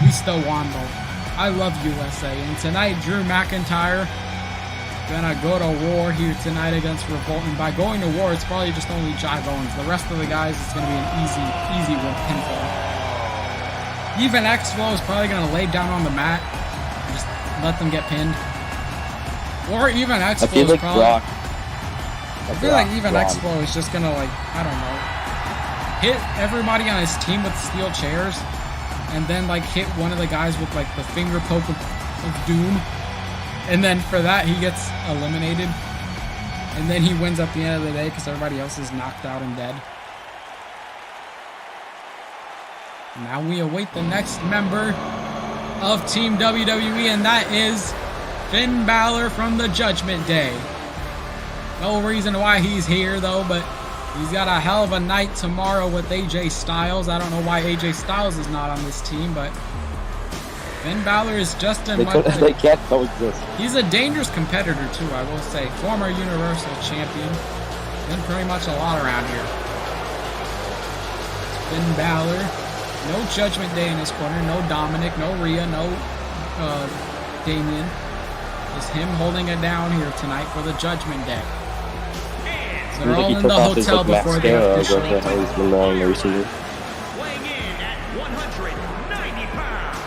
We still won though. I love USA. And tonight, Drew McIntyre gonna go to war here tonight against Revolt. And by going to war, it's probably just only Jive Owens. The rest of the guys, it's gonna be an easy win pinfall. Even X-Flow is probably gonna lay down on the mat, just let them get pinned. Or even X-Flow I feel like probably. Brock. I feel like even X-Flow is just gonna, like, I don't know, hit everybody on his team with steel chairs, and then like hit one of the guys with like the finger poke of doom, and then for that he gets eliminated, and then he wins at the end of the day because everybody else is knocked out and dead. Now we await the next member of Team WWE, and that is Finn Balor from the Judgment Day. No reason why he's here though, but he's got a hell of a night tomorrow with AJ Styles. I don't know why AJ Styles is not on this team, but Finn Balor is just in they can't coexist. He's a dangerous competitor too, I will say. Former Universal Champion. Been pretty much a lot around here. Finn Balor. No Judgment Day in his corner. No Dominic, no Rhea, no Damian. Just him holding it down here tonight for the Judgment Day. So they're all in the hotel before they officially weighing in at 190 pounds.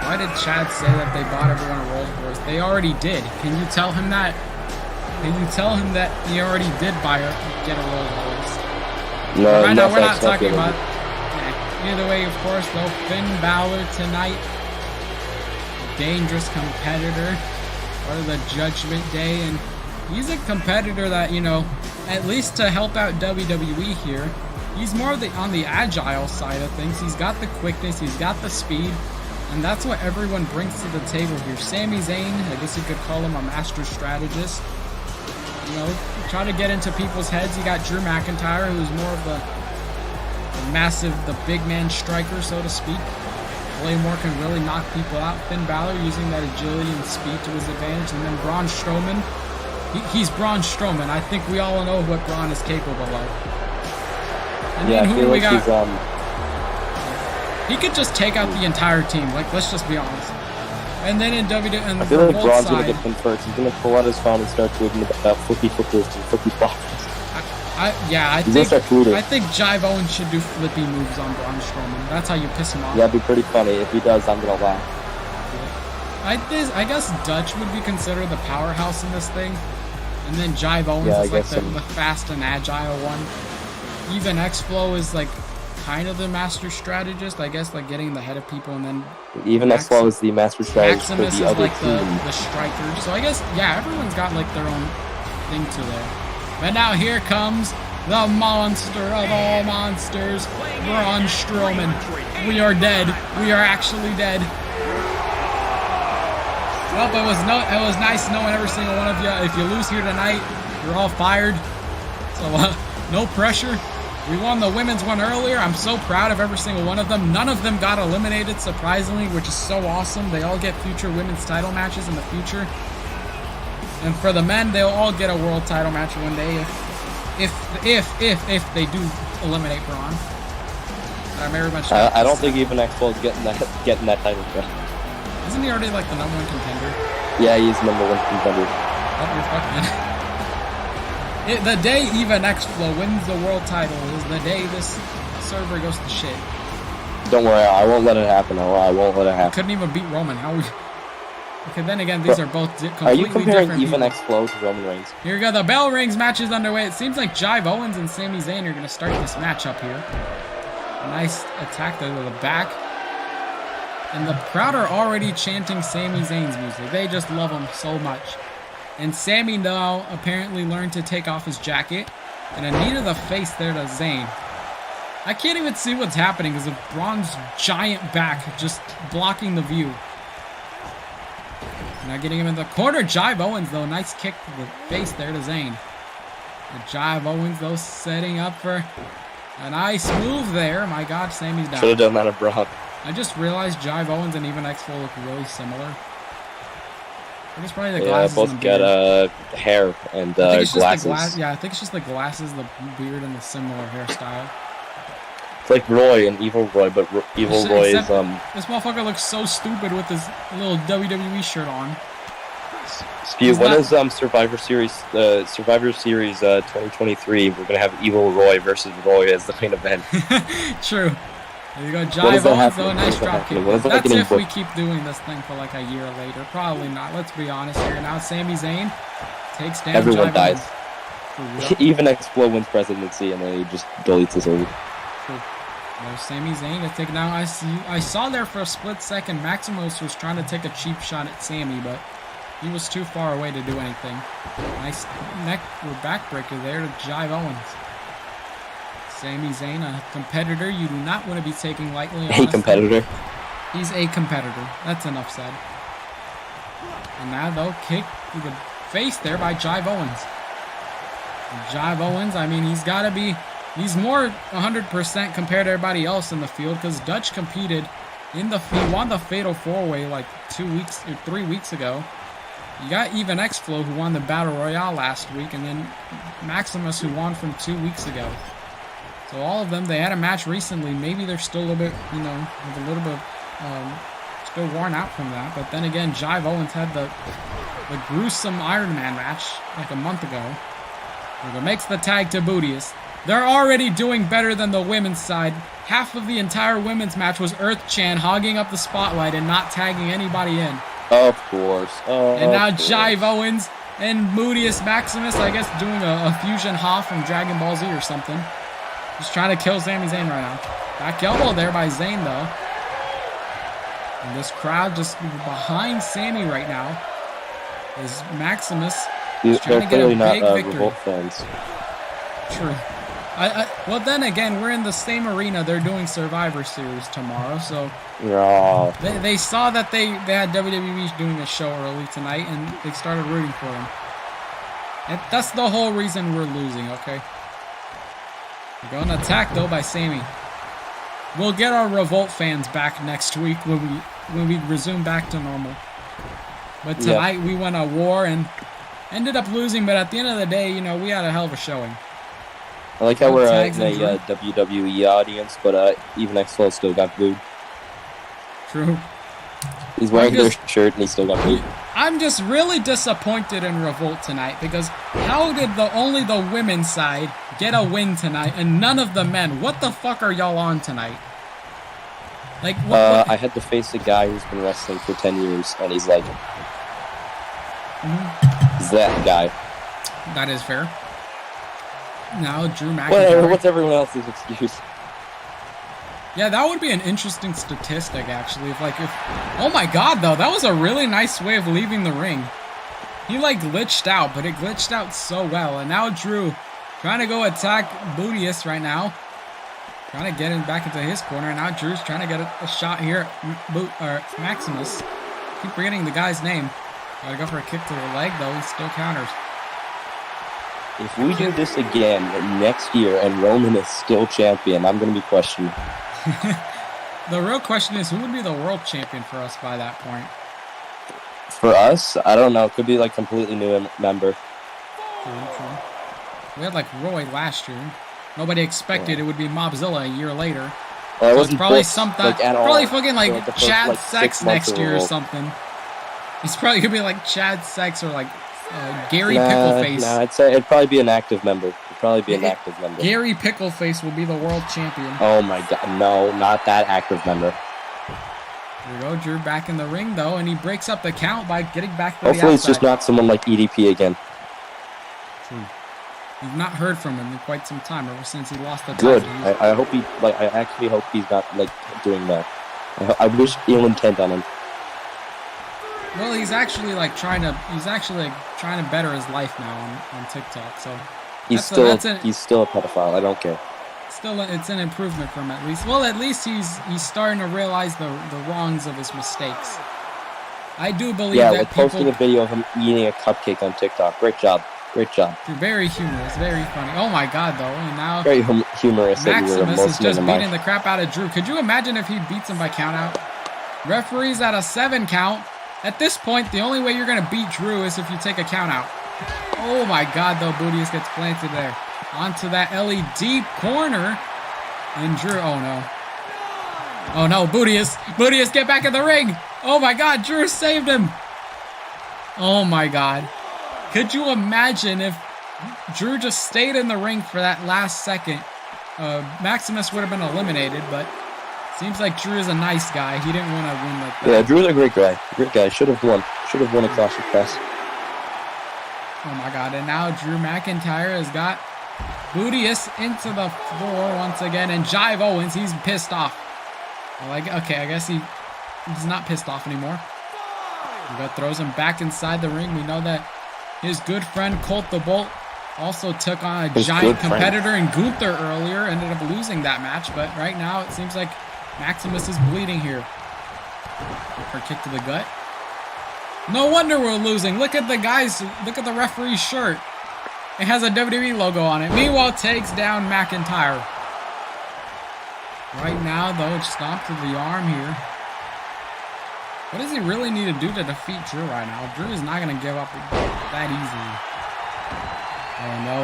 Why did Chad say that they bought everyone a Rolls Royce? They already did. Can you tell him that? Can you tell him that he already did get a Rolls Royce? No, right now we're not talking about. Yeah. Either way, of course, though, Finn Balor tonight, dangerous competitor for the Judgment Day, and he's a competitor that, you know, at least to help out WWE here, he's more on the agile side of things. He's got the quickness, he's got the speed, and that's what everyone brings to the table here. Sami Zayn, I guess you could call him a master strategist. You know, try to get into people's heads. You got Drew McIntyre, who's more of the big man striker, so to speak. Claymore can really knock people out. Finn Balor using that agility and speed to his advantage. And then Braun Strowman. He's Braun Strowman. I think we all know what Braun is capable of. And yeah, then who do we got? He's, he could just take out the entire team. Like, let's just be honest. And then in WWE, and I feel like Revolt Braun's side, gonna get pinned first. He's gonna pull out his phone and start tweeting about flippy flippers and flippy floppers. I think Jive Owens should do flippy moves on Braun Strowman. That's how you piss him off. Yeah, it'd be pretty funny. If he does, I'm gonna laugh. Yeah. I guess Dutch would be considered the powerhouse in this thing. And then Jive Owens is like the fast and agile one. Even X-Flow is like kind of the master strategist, I guess, like getting the head of people, and then even X-Flow is the master strategist for Maximus the is other like team. the striker. So I guess, yeah, everyone's got like their own thing to there. But now here comes the monster of all monsters, Braun Strowman. We are dead. We are actually dead. Well, it was nice knowing every single one of you. If you lose here tonight, you're all fired. So no pressure. We won the women's one earlier. I'm so proud of every single one of them. None of them got eliminated, surprisingly, which is so awesome. They all get future women's title matches in the future. And for the men, they'll all get a world title match one day if they do eliminate Braun. But I'm very much. I don't think even Expo is getting that title shot. Isn't he already like the #1 contender? Yeah, he's #1 contender. Oh, you're fucking. The day even X-Flow wins the world title is the day this server goes to shit. Don't worry, I won't let it happen. I won't let it happen. Couldn't even beat Roman. How we? Okay, then again, these are both completely Are you comparing different even people. X-Flow to Roman Reigns? Here we go. The bell rings. Match is underway. It seems like Jive Owens and Sami Zayn are going to start this match up here. A nice attack there to the back. And the crowd are already chanting Sami Zayn's music. They just love him so much. And Sami now apparently learned to take off his jacket. And a knee to the face there to Zayn. I can't even see what's happening because of Braun's giant back just blocking the view. Now getting him in the corner. Jive Owens, though. Nice kick to the face there to Zayn. And Jive Owens, though, setting up for a nice move there. My God, Sami's down. Should have done that at Braun. I just realized Jive Owens and even X-Full look really similar. I think it's probably the Yeah, glasses both and the got beard. hair and I think it's just glasses. I think it's just the glasses, the beard, and the similar hairstyle. It's like Roy and Evil Roy, but Evil Roy is This motherfucker looks so stupid with his little WWE shirt on. Spew. When is Survivor Series 2023? We're gonna have Evil Roy versus Roy as the main event. True. There you go, Jive Owens, though, a nice drop kick. That's if we keep doing this thing for like a year later. Probably not, let's be honest here. Now Sami Zayn takes down Everyone Jive dies. Owens. Even X-Flow wins presidency and then he just deletes his over. True. No, Sami Zayn is taken down. I saw there for a split second Maximus was trying to take a cheap shot at Sami, but he was too far away to do anything. Nice neck or backbreaker there to Jive Owens. Sami Zayn, a competitor you do not want to be taking lightly. A competitor. He's a competitor. That's enough said. And now, though, kick to the face there by Jive Owens. And Jive Owens, I mean, he's got to be... He's more 100% compared to everybody else in the field because Dutch competed in the... He won the Fatal 4-Way like 3 weeks ago. You got even X-Flow who won the Battle Royale last week, and then Maximus who won from 2 weeks ago. So all of them, they had a match recently. Maybe they're still a little bit, with a little bit, still worn out from that. But then again, Jive Owens had the gruesome Iron Man match like a month ago. Where makes the tag to Bootius. They're already doing better than the women's side. Half of the entire women's match was Earth Chan hogging up the spotlight and not tagging anybody in. Of course. And now Jive Owens and Bootius Maximus, I guess, doing a fusion Ha from Dragon Ball Z or something. Just trying to kill Sami Zayn right now. Back elbow there by Zayn, though. And this crowd just behind Sami right now is Maximus. He's trying to get a big victory. Revolt fans. True. Well, then again, we're in the same arena. They're doing Survivor Series tomorrow, so they saw that they had WWE doing a show early tonight, and they started rooting for them. And that's the whole reason we're losing, okay? We're going to attack, though, by Sami. We'll get our Revolt fans back next week when we resume back to normal. But tonight we went a war and ended up losing, but at the end of the day, we had a hell of a showing. I like how we're in a WWE audience, but even X-Flow still got booed. True. He's wearing their shirt and he still got booed. I'm just really disappointed in Revolt tonight because how did only the women's side get a win tonight and none of the men? What the fuck are y'all on tonight? Like, what? I had to face a guy who's been wrestling for 10 years, and he's like, he's that guy. That is fair. Now, Drew McIntyre. What's everyone else's excuse? Yeah, that would be an interesting statistic, actually. If, oh my god, though, that was a really nice way of leaving the ring. He, glitched out, but it glitched out so well. And now Drew trying to go attack Bootius right now. Trying to get him back into his corner. And now Drew's trying to get a shot here at Maximus. Keep forgetting the guy's name. Gotta go for a kick to the leg, though. He still counters. If we do this again next year and Roman is still champion, I'm going to be questioning. The real question is, who would be the world champion for us by that point? For us? I don't know. It could be completely new member. True. We had Roy last year. Nobody expected it would be Mobzila a year later. Well, So it's probably something, like, at probably all. fucking like the first, Chad like, Sex 6 months next year or Revolt. something. He's probably gonna be like Chad Sex or like Gary Nah, Pickleface. I'd say it'd probably be an active member. It'd probably be an active member. Gary Pickleface will be the world champion. Oh my god, no, not that active member. Here we go, Drew back in the ring though, and he breaks up the count by getting back to Hopefully the it's just outside. not someone like EDP again. True. We've not heard from him in quite some time, ever since he lost the Good. title. I hope he, like, I actually hope he's not, like, doing that. I wish ill intent on him. Well, he's actually like trying to better his life now on TikTok. So He's still a pedophile. I don't care. Still, it's an improvement for him at least. Well, at least he's starting to realize the wrongs of his mistakes. I do believe that like posting a video of him eating a cupcake on TikTok. Great job. Great job. Very humorous, very funny. Oh my god, though. And now very humorous. Maximus is just beating the crap out of Drew. Could you imagine if he beats him by countout? Referee's at a 7 count. At this point, the only way you're going to beat Drew is if you take a countout. Oh my god, though. Bootius gets planted there. Onto that LED corner. And Drew, oh no. Oh no, Bootius. Bootius, get back in the ring. Oh my god, Drew saved him. Oh my god. Could you imagine if Drew just stayed in the ring for that last second? Maximus would have been eliminated, but seems like Drew is a nice guy. He didn't want to win like that. Yeah, Drew's a great guy. Great guy. Should have won. Should have won a Clash of Press. Oh my god, and now Drew McIntyre has got Bootius into the floor once again, and Jive Owens, he's pissed off. Okay, I guess he's not pissed off anymore. But throws him back inside the ring. We know that his good friend Colt the Bolt also took on a giant competitor in Gunther earlier, ended up losing that match, but right now it seems like Maximus is bleeding here. Upper kick to the gut. No wonder we're losing. Look at the guys, look at the referee's shirt. It has a WWE logo on it. Meanwhile, takes down McIntyre. Right now, though, it's stomped to the arm here. What does he really need to do to defeat Drew right now? Drew is not going to give up that easily. Oh, no.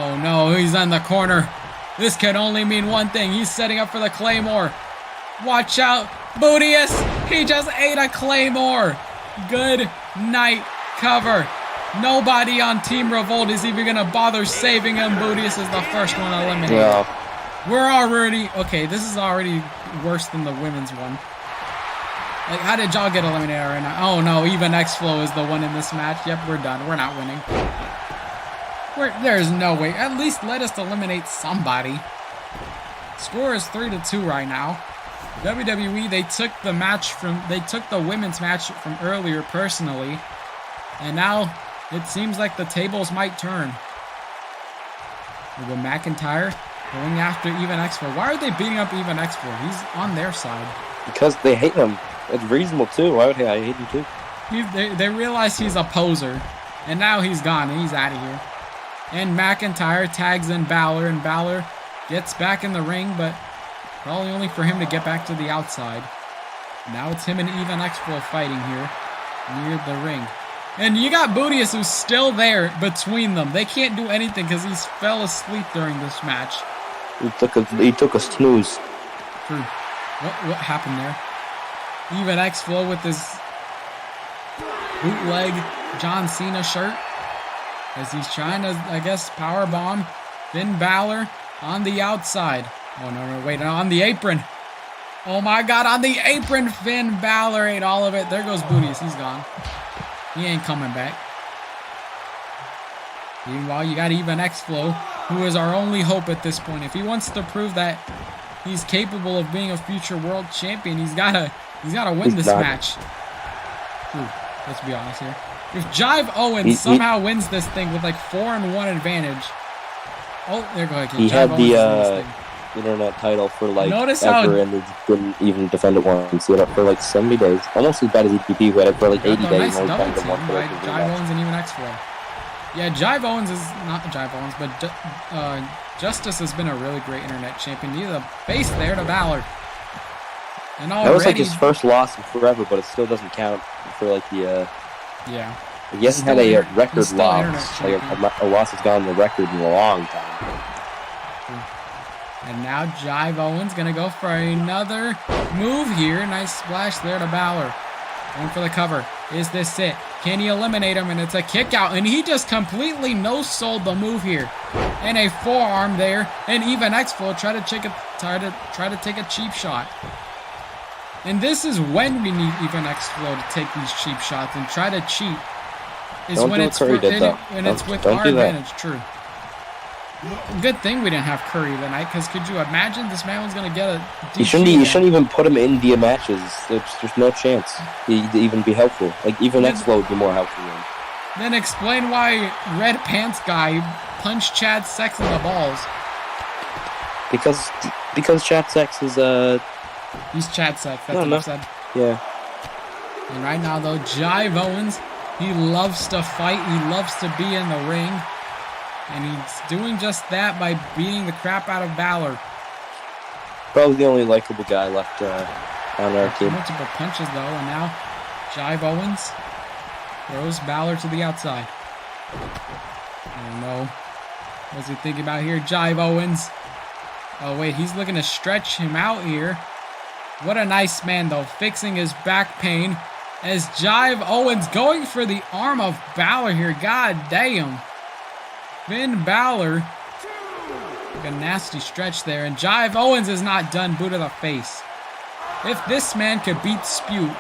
Oh, no. He's in the corner. This can only mean one thing. He's setting up for the Claymore. Watch out. Bootius. He just ate a Claymore. Good night cover. Nobody on Team Revolt is even going to bother saving him. Bootius is the first one eliminated. Yeah. We're already... Okay, this is already worse than the women's one. Like, how did y'all get eliminated right now? Oh, no, even X-Flow is the one in this match. Yep, we're done. We're not winning. There's no way. At least let us eliminate somebody. Score is 3-2 right now. WWE, they took the women's match from earlier personally. And now it seems like the tables might turn. We go McIntyre going after Even X-Flow. Why are they beating up Even X-Flow? He's on their side. Because they hate him. It's reasonable too. Why would I hate him too? They realize he's a poser. And now he's gone and he's out of here. And McIntyre tags in Balor, and Balor gets back in the ring, but probably only for him to get back to the outside. Now it's him and Even X-Flow fighting here near the ring. And you got Bootius, who's still there between them. They can't do anything because he fell asleep during this match. He took a snooze. True. What happened there? Even X-Flow with his bootleg John Cena shirt. As he's trying to, I guess, powerbomb Finn Balor on the outside. Oh, no, wait, on the apron. Oh, my God, on the apron, Finn Balor ate all of it. There goes Bootius. He's gone. He ain't coming back. Meanwhile, you got Even X-Flow, who is our only hope at this point. If he wants to prove that he's capable of being a future world champion, he's gotta win this match. Ooh, let's be honest here. If Jive Owens somehow wins this thing with like 4-1 advantage. Oh, there go again. He had the internet title for like ever and he didn't even defend it once. He had it for like 70 days. Almost as bad as EPP, who had it for like 80 days. Nice double team by Jive Owens and Even X-Flow. Yeah, Jive Owens is not Jive Owens, but Justice has been a really great internet champion. He's a face there to Balor. And already, that was like his first loss in forever, but it still doesn't count for like the yeah. He hasn't had a record loss. Like a loss that's gone on the record in a long time. And now Jive Owens going to go for another move here. Nice splash there to Balor. Going for the cover. Is this it? Can he eliminate him? And it's a kick out. And he just completely no-sold the move here. And a forearm there. And even X-Flow try to take a cheap shot. And this is when we need even X-Flow to take these cheap shots and try to cheat. Is when it's with our advantage. True. Good thing we didn't have Curry tonight, because could you imagine this man was going to get a DQ? You shouldn't even put him in the matches. There's no chance he'd even be helpful. Like, even X-Flow would be more helpful than him. Then explain why Red Pants Guy punched Chad Sex in the balls. Because Chad Sex is, He's Chad Sex, that's what I said. Yeah. And right now, though, Jive Owens, he loves to fight. He loves to be in the ring. And he's doing just that by beating the crap out of Balor. Probably the only likable guy left on our team. Multiple punches, though, and now Jive Owens throws Balor to the outside. Oh, no. What's he thinking about here? Jive Owens. Oh, wait, he's looking to stretch him out here. What a nice man, though, fixing his back pain. As Jive Owens going for the arm of Balor here. God damn. Finn Balor, like a nasty stretch there, and Jive Owens is not done. Boot to the face. If this man could beat SPewt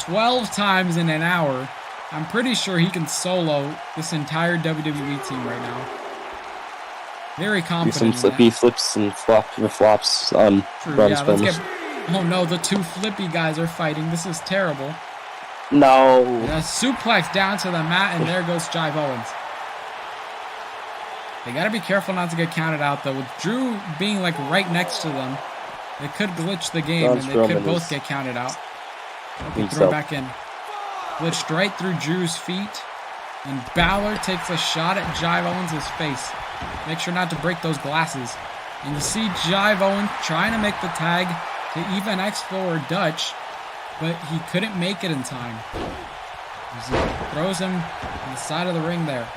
12 times in an hour, I'm pretty sure he can solo this entire WWE team right now. Very confident. Some flippy flips and flops on Braun's films. Oh no, the two flippy guys are fighting. This is terrible. No. And a suplex down to the mat, and there goes Jive Owens. They got to be careful not to get counted out, though. With Drew being, like, right next to them, it could glitch the game, and they could both get counted out. Okay, throw back in. Glitched right through Drew's feet, and Balor takes a shot at Jive Owens' face. Make sure not to break those glasses. And you see Jive Owens trying to make the tag to even X-Flow or Dutch, but he couldn't make it in time. He throws him on the side of the ring there.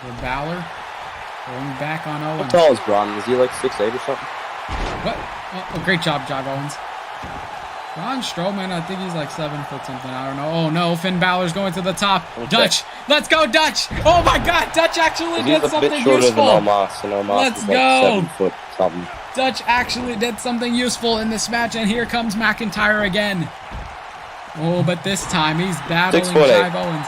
For Balor, going back on Owens. How tall is Braun? Is he like 6'8" or something? What? Oh, great job, Jive Owens. Braun Strowman, I think he's like 7 foot something. I don't know. Oh no, Finn Balor's going to the top. Okay. Dutch, let's go, Dutch! Oh my God, Dutch actually did something useful. He's a bit shorter than Omos, and Omos is like 7 foot something. Dutch actually did something useful in this match, and here comes McIntyre again. Oh, but this time he's battling Jive Owens.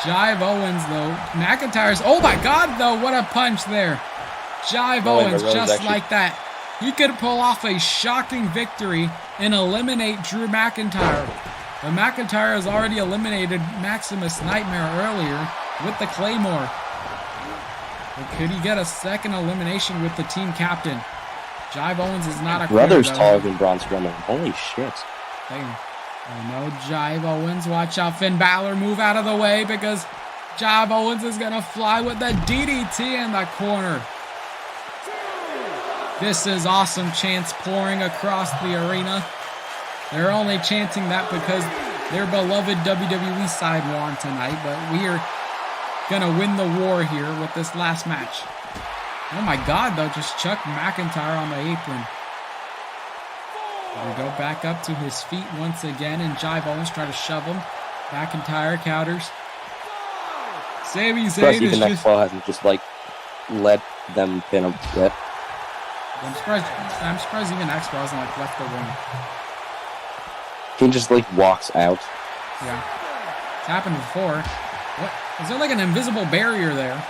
Jive Owens, though. McIntyre's... Oh, my God, though. What a punch there. Jive Owens, just like that. He could pull off a shocking victory and eliminate Drew McIntyre. But McIntyre has already eliminated Maximus Nightmare earlier with the Claymore. But could he get a second elimination with the team captain? Jive Owens is not a... Brother's taller than Braun Strowman. Holy shit. Damn. Oh no, Jive Owens. Watch out, Finn Balor. Move out of the way because Jive Owens is going to fly with the DDT in the corner. This is awesome chants pouring across the arena. They're only chanting that because their beloved WWE side won tonight, but we are going to win the war here with this last match. Oh my God, though, just chuck McIntyre on the apron. We go back up to his feet once again, and Jive Owens try to shove him. McIntyre counters. Sami Zayn is just... hasn't just, like, let them pin him yet. I'm surprised even X-Pac hasn't, like, left the ring. He just, like, walks out. Yeah. It's happened before. What? Is there, like, an invisible barrier there?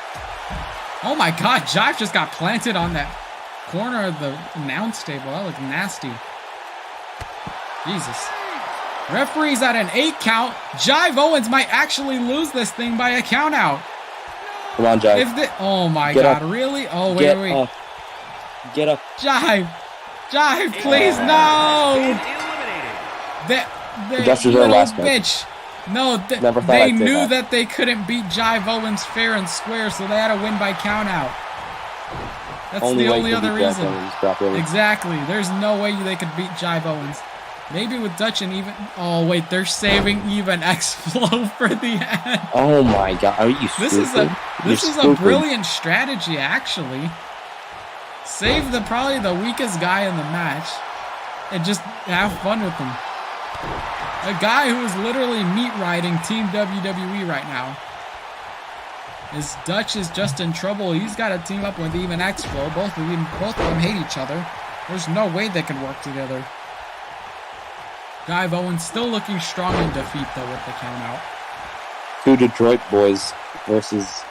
Oh, my God. Jive just got planted on that corner of the announce table. That looked nasty. Jesus. Referee's at an 8 count. Jive Owens might actually lose this thing by a count out. Come on, Jive. Oh my God, really? Oh, wait. Get up. Jive, please, no! The little bitch. No, they knew that they couldn't beat Jive Owens fair and square, so they had to win by count out. That's the only other reason. Exactly. There's no way they could beat Jive Owens. Maybe with Dutch and even... Oh, wait, they're saving even X-Flow for the end. Oh, my God. Are you stupid? This is a brilliant strategy, actually. Save probably the weakest guy in the match and just have fun with him. A guy who is literally meat riding Team WWE right now. His Dutch is just in trouble. He's got to team up with even X-Flow. Both of them hate each other. There's no way they can work together. Guy Owens still looking strong in defeat though with the count out. 2 Detroit boys versus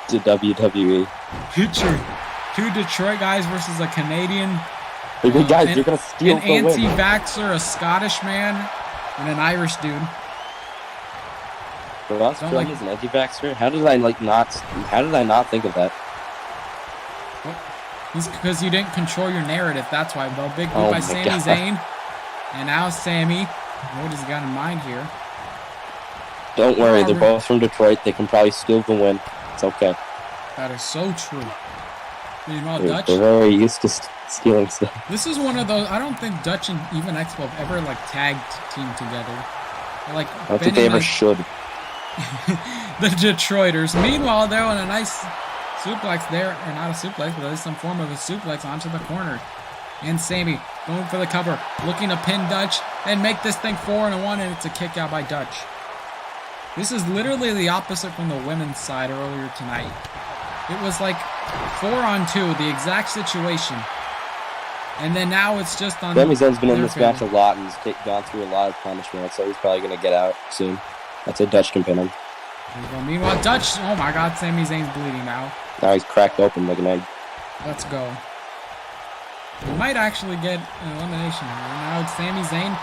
the WWE. Two Detroit guys versus a Canadian. Guys, you're gonna steal an anti-vaxxer, a Scottish man, and an Irish dude. For Australia is an anti-vaxxer? How did I not think of that? It's because you didn't control your narrative. That's why, though. Big move by Sami Zayn. And now Sami. What has he got in mind here? Don't worry, they're both from Detroit. They can probably steal the win. It's okay. That is so true. You know, Dutch? They're very used to stealing stuff. This is one of those. I don't think Dutch and even X-Flow have ever tagged team together. I don't think they ever should. The Detroiters. Meanwhile, they're on a nice suplex there, or not a suplex, but there's some form of a suplex onto the corner. And Sami going for the cover, looking to pin Dutch and make this thing 4-1, and it's a kick out by Dutch. This is literally the opposite from the women's side earlier tonight. It was 4-on-2, the exact situation. And then now it's just on... Sami Zayn's been in this match a lot and he's gone through a lot of punishment, so he's probably going to get out soon. I'd say Dutch can pin him. Meanwhile, Dutch... Oh my God, Sami Zayn's bleeding now. Now he's cracked open like an egg. Let's go. We might actually get an elimination here. Now it's Sami Zayn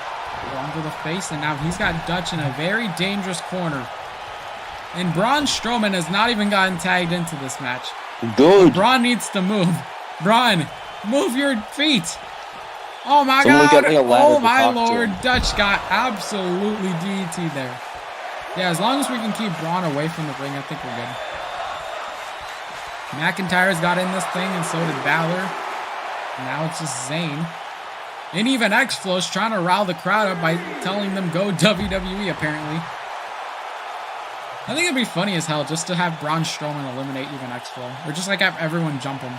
onto the face, and now he's got Dutch in a very dangerous corner. And Braun Strowman has not even gotten tagged into this match. Good. Braun needs to move. Braun, move your feet. Oh my God. Oh my Lord. Dutch got absolutely DDT'd there. Yeah, as long as we can keep Braun away from the ring, I think we're good. McIntyre's got in this thing, and so did Balor. Now it's just Zayn. And even X-Flow's trying to rile the crowd up by telling them go WWE, apparently. I think it'd be funny as hell just to have Braun Strowman eliminate even X-Flow. Or just have everyone jump him.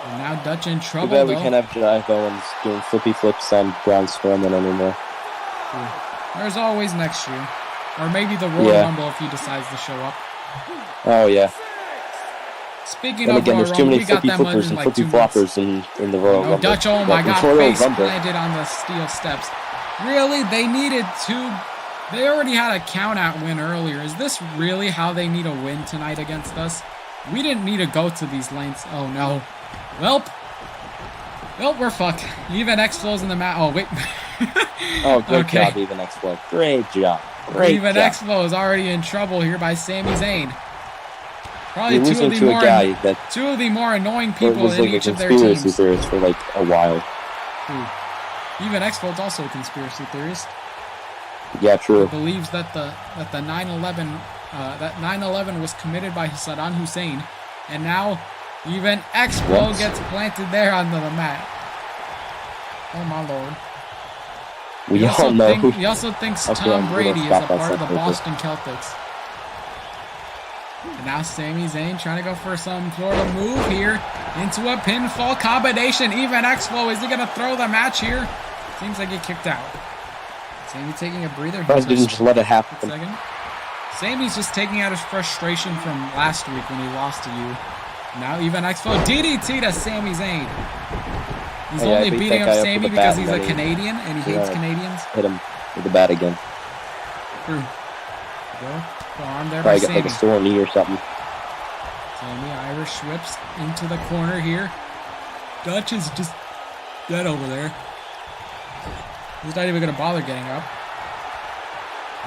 And now Dutch in trouble, Too bad we can't have Jive Owens doing flippy flips on Braun Strowman anymore. There's always next year. Or maybe the Royal Rumble if he decides to show up. Oh, yeah. Speaking of Royal Rumble, we got that much in flippy floppers in the Royal Rumble. Dutch, oh my God, face planted on the steel steps. Really? They needed to... They already had a count-out win earlier. Is this really how they need a win tonight against us? We didn't need to go to these lengths. Oh, no. Welp, we're fucked. Even X-Flow's in the mat. Oh, wait. Oh, good job, Even X-Flow. Great job. Even X-Flow is already in trouble here by Sami Zayn. Probably two of the more annoying people in each of their teams. Conspiracy theorist for a while. Even X-Flow's also a conspiracy theorist. Yeah, true. He believes that the 9/11 was committed by Saddam Hussein, and now even X-Flow gets planted there onto the mat. Oh my Lord. He also thinks Tom Brady is a part of the Boston Celtics. And now Sami Zayn trying to go for some sort of move here into a pinfall combination. Even X-Flow, is he going to throw the match here? Seems like he kicked out. Sami taking a breather. Didn't just let it happen. Sami's just taking out his frustration from last week when he lost to you. Now even X-Flow DDT to Sami Zayn. He's only beating up Sami because he's a Canadian and he hates Canadians. Hit him with the bat again. True. Go on there by Sami. Probably got a sore knee or something. Sami Irish whips into the corner here. Dutch is just dead over there. He's not even going to bother getting up.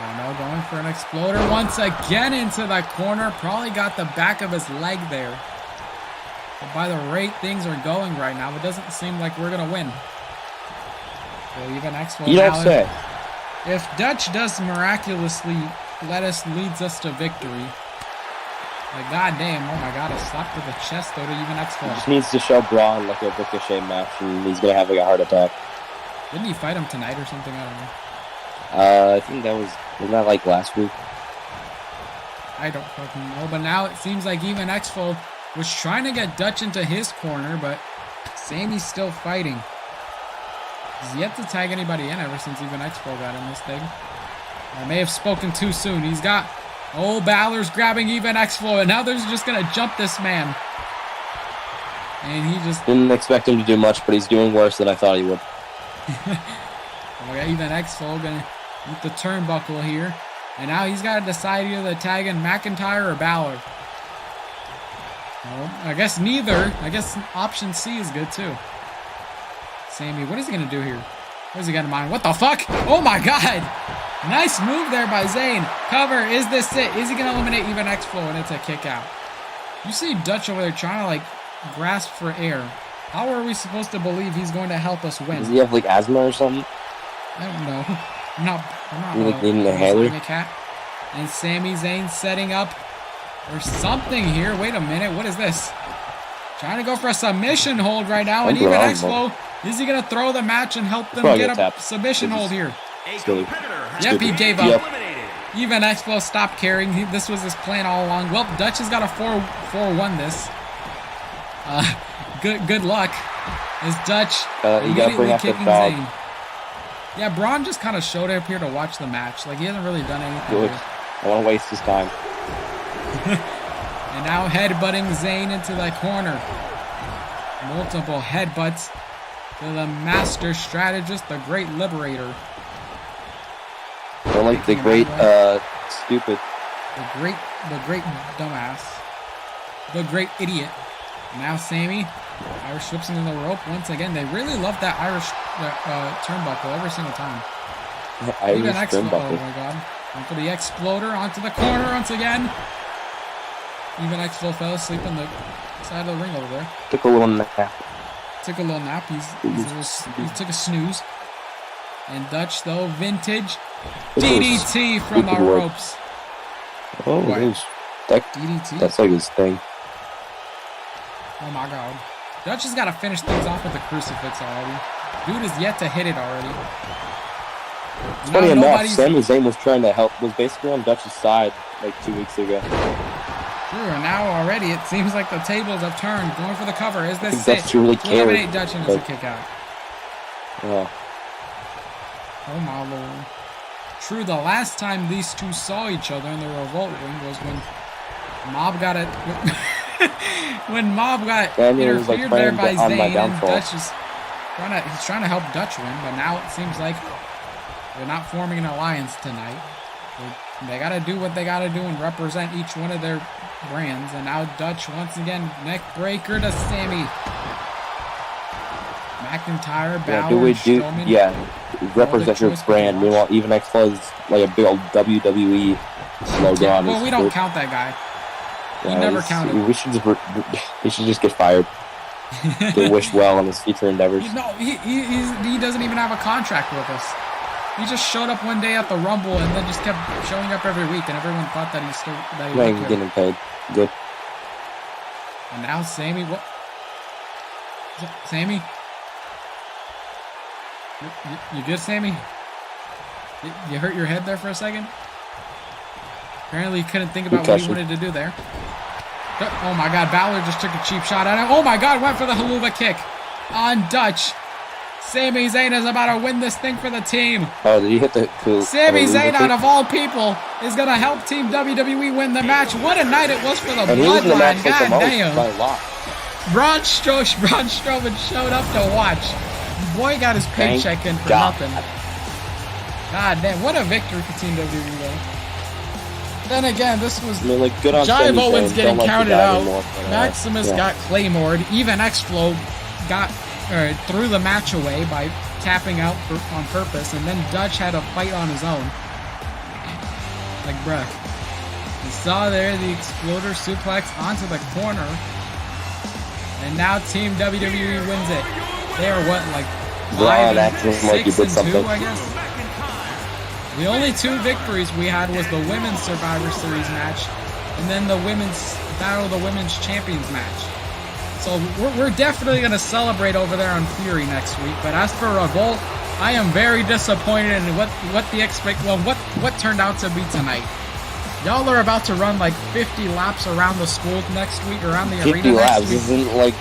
Oh no, going for an exploder once again into the corner. Probably got the back of his leg there. But by the rate things are going right now, it doesn't seem like we're going to win. So even X-Flow. You don't say. If Dutch does miraculously leads us to victory, Like, goddamn, oh my god, a slap to the chest though to even X-Flow. He just needs to show Braun like a Ricochet match, and he's gonna have like a heart attack. Didn't he fight him tonight or something? I don't know. I think wasn't that like last week? I don't fucking know, but now it seems like even X-Flow was trying to get Dutch into his corner, but Sammy's still fighting. He's yet to tag anybody in ever since even X-Flow got in this thing. I may have spoken too soon. He's got... Oh, Balor's grabbing even X-Flow, and now they're just going to jump this man. And he just... Didn't expect him to do much, but he's doing worse than I thought he would. Oh, yeah, even X-Flow going to eat the turnbuckle here. And now he's got to decide either to tag in McIntyre or Balor. Well, I guess neither. I guess option C is good, too. Sammy, what is he going to do here? What has he got in mind? What the fuck? Oh, my God. Nice move there by Zayn. Cover. Is this it? Is he going to eliminate even X-Flow? And it's a kick out. You see Dutch over there trying to, like, grasp for air. How are we supposed to believe he's going to help us win? Does he have, like, asthma or something? I don't know. I'm not like needing a inhaler? And Sami Zayn setting up for something here. Wait a minute. What is this? Trying to go for a submission hold right now. And even X-Flow, is he going to throw the match and help them get a submission hold here? Yep, he gave up. Even X-Flow stopped caring. This was his plan all along. Well, Dutch has got a 4-1 this. Good luck. As Dutch immediately kicking Zayn. Yeah, Braun just kind of showed up here to watch the match. Like, he hasn't really done anything. Good. I want to waste his time. And now headbutting Zayn into the corner. Multiple headbutts to the master strategist, the great liberator. Or like the great stupid. The great dumbass. The great idiot. Now Sammy, Irish whips into the rope once again. They really love that Irish turnbuckle every single time. Irish turnbuckle. Oh my god. And for the exploder onto the corner once again. Even X-Flow fell asleep on the side of the ring over there. Took a little nap. He took a snooze. And Dutch though, vintage DDT from the ropes. Oh, DDT? That's like his thing. Oh my god. Dutch has got to finish things off with the crucifix already. Dude is yet to hit it already. It's funny enough, Sami Zayn was trying to help, was basically on Dutch's side like 2 weeks ago. True, and now already it seems like the tables have turned. Going for the cover. Is this it? Dutch really cares. Eliminate Dutch and it's a kick out. Yeah. Oh my lord. True, the last time these two saw each other in the Revolt ring was when Mob got it. When Mob got interfered there by Zayn, and Dutch is trying to help Dutch win, but now it seems like they're not forming an alliance tonight. They got to do what they got to do and represent each one of their brands. And now Dutch once again, neck breaker to Sammy. McIntyre, Balor, Strowman. Yeah, represent your brand. Meanwhile, even X-Flow is like a big old WWE logo on his well, we don't count that guy. He never counted. He should just get fired. To wish well on his future endeavors. No, he doesn't even have a contract with us. He just showed up one day at the Rumble and then just kept showing up every week, and everyone thought that he was getting paid. Good. And now Sammy, what? Sammy? You good, Sammy? You hurt your head there for a second? Apparently he couldn't think about what he wanted to do there. Oh my god, Balor just took a cheap shot at him. Oh my god, went for the haluva kick on Dutch. Sami Zayn is about to win this thing for the team. Oh, did he hit the cool? Sami Zayn, out of all people, is going to help Team WWE win the match. What a night it was for the Bloodline. God damn. Braun Strowman showed up to watch. Boy got his paycheck in for nothing. God damn, what a victory for Team WWE, though. Then again, this was good on Jive Owens getting counted out. Maximus got Claymored. Even X-Flow got threw the match away by tapping out on purpose, and then Dutch had a fight on his own. Like, bruh. You saw there the exploder suplex onto the corner, and now Team WWE wins it. They are what, like 5-6-2, I guess. The only 2 victories we had was the Women's Survivor Series match and then the women's Battle of the Women's Champions match. So we're definitely going to celebrate over there on Fury next week. But as for Revolt, I am very disappointed in what turned out to be tonight. Y'all are about to run like 50 laps around the school next week, around the arena next week. This isn't like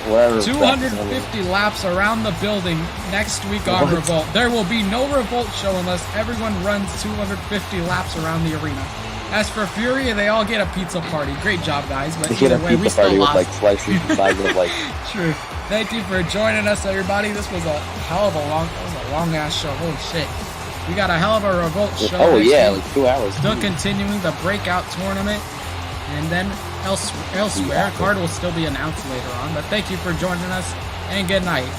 whatever. 250 laps around the building next week on Revolt. There will be no Revolt show unless everyone runs 250 laps around the arena. As for Fury, they all get a pizza party. Great job, guys. But either way, we still lost. With, like, slices the size of, like... True. Thank you for joining us, everybody. This was a hell of a long ass show. Holy shit. We got a hell of a Revolt show. Oh yeah, like 2 hours. Still continuing the breakout tournament, and then elsewhere, card will still be announced later on. But thank you for joining us, and good night.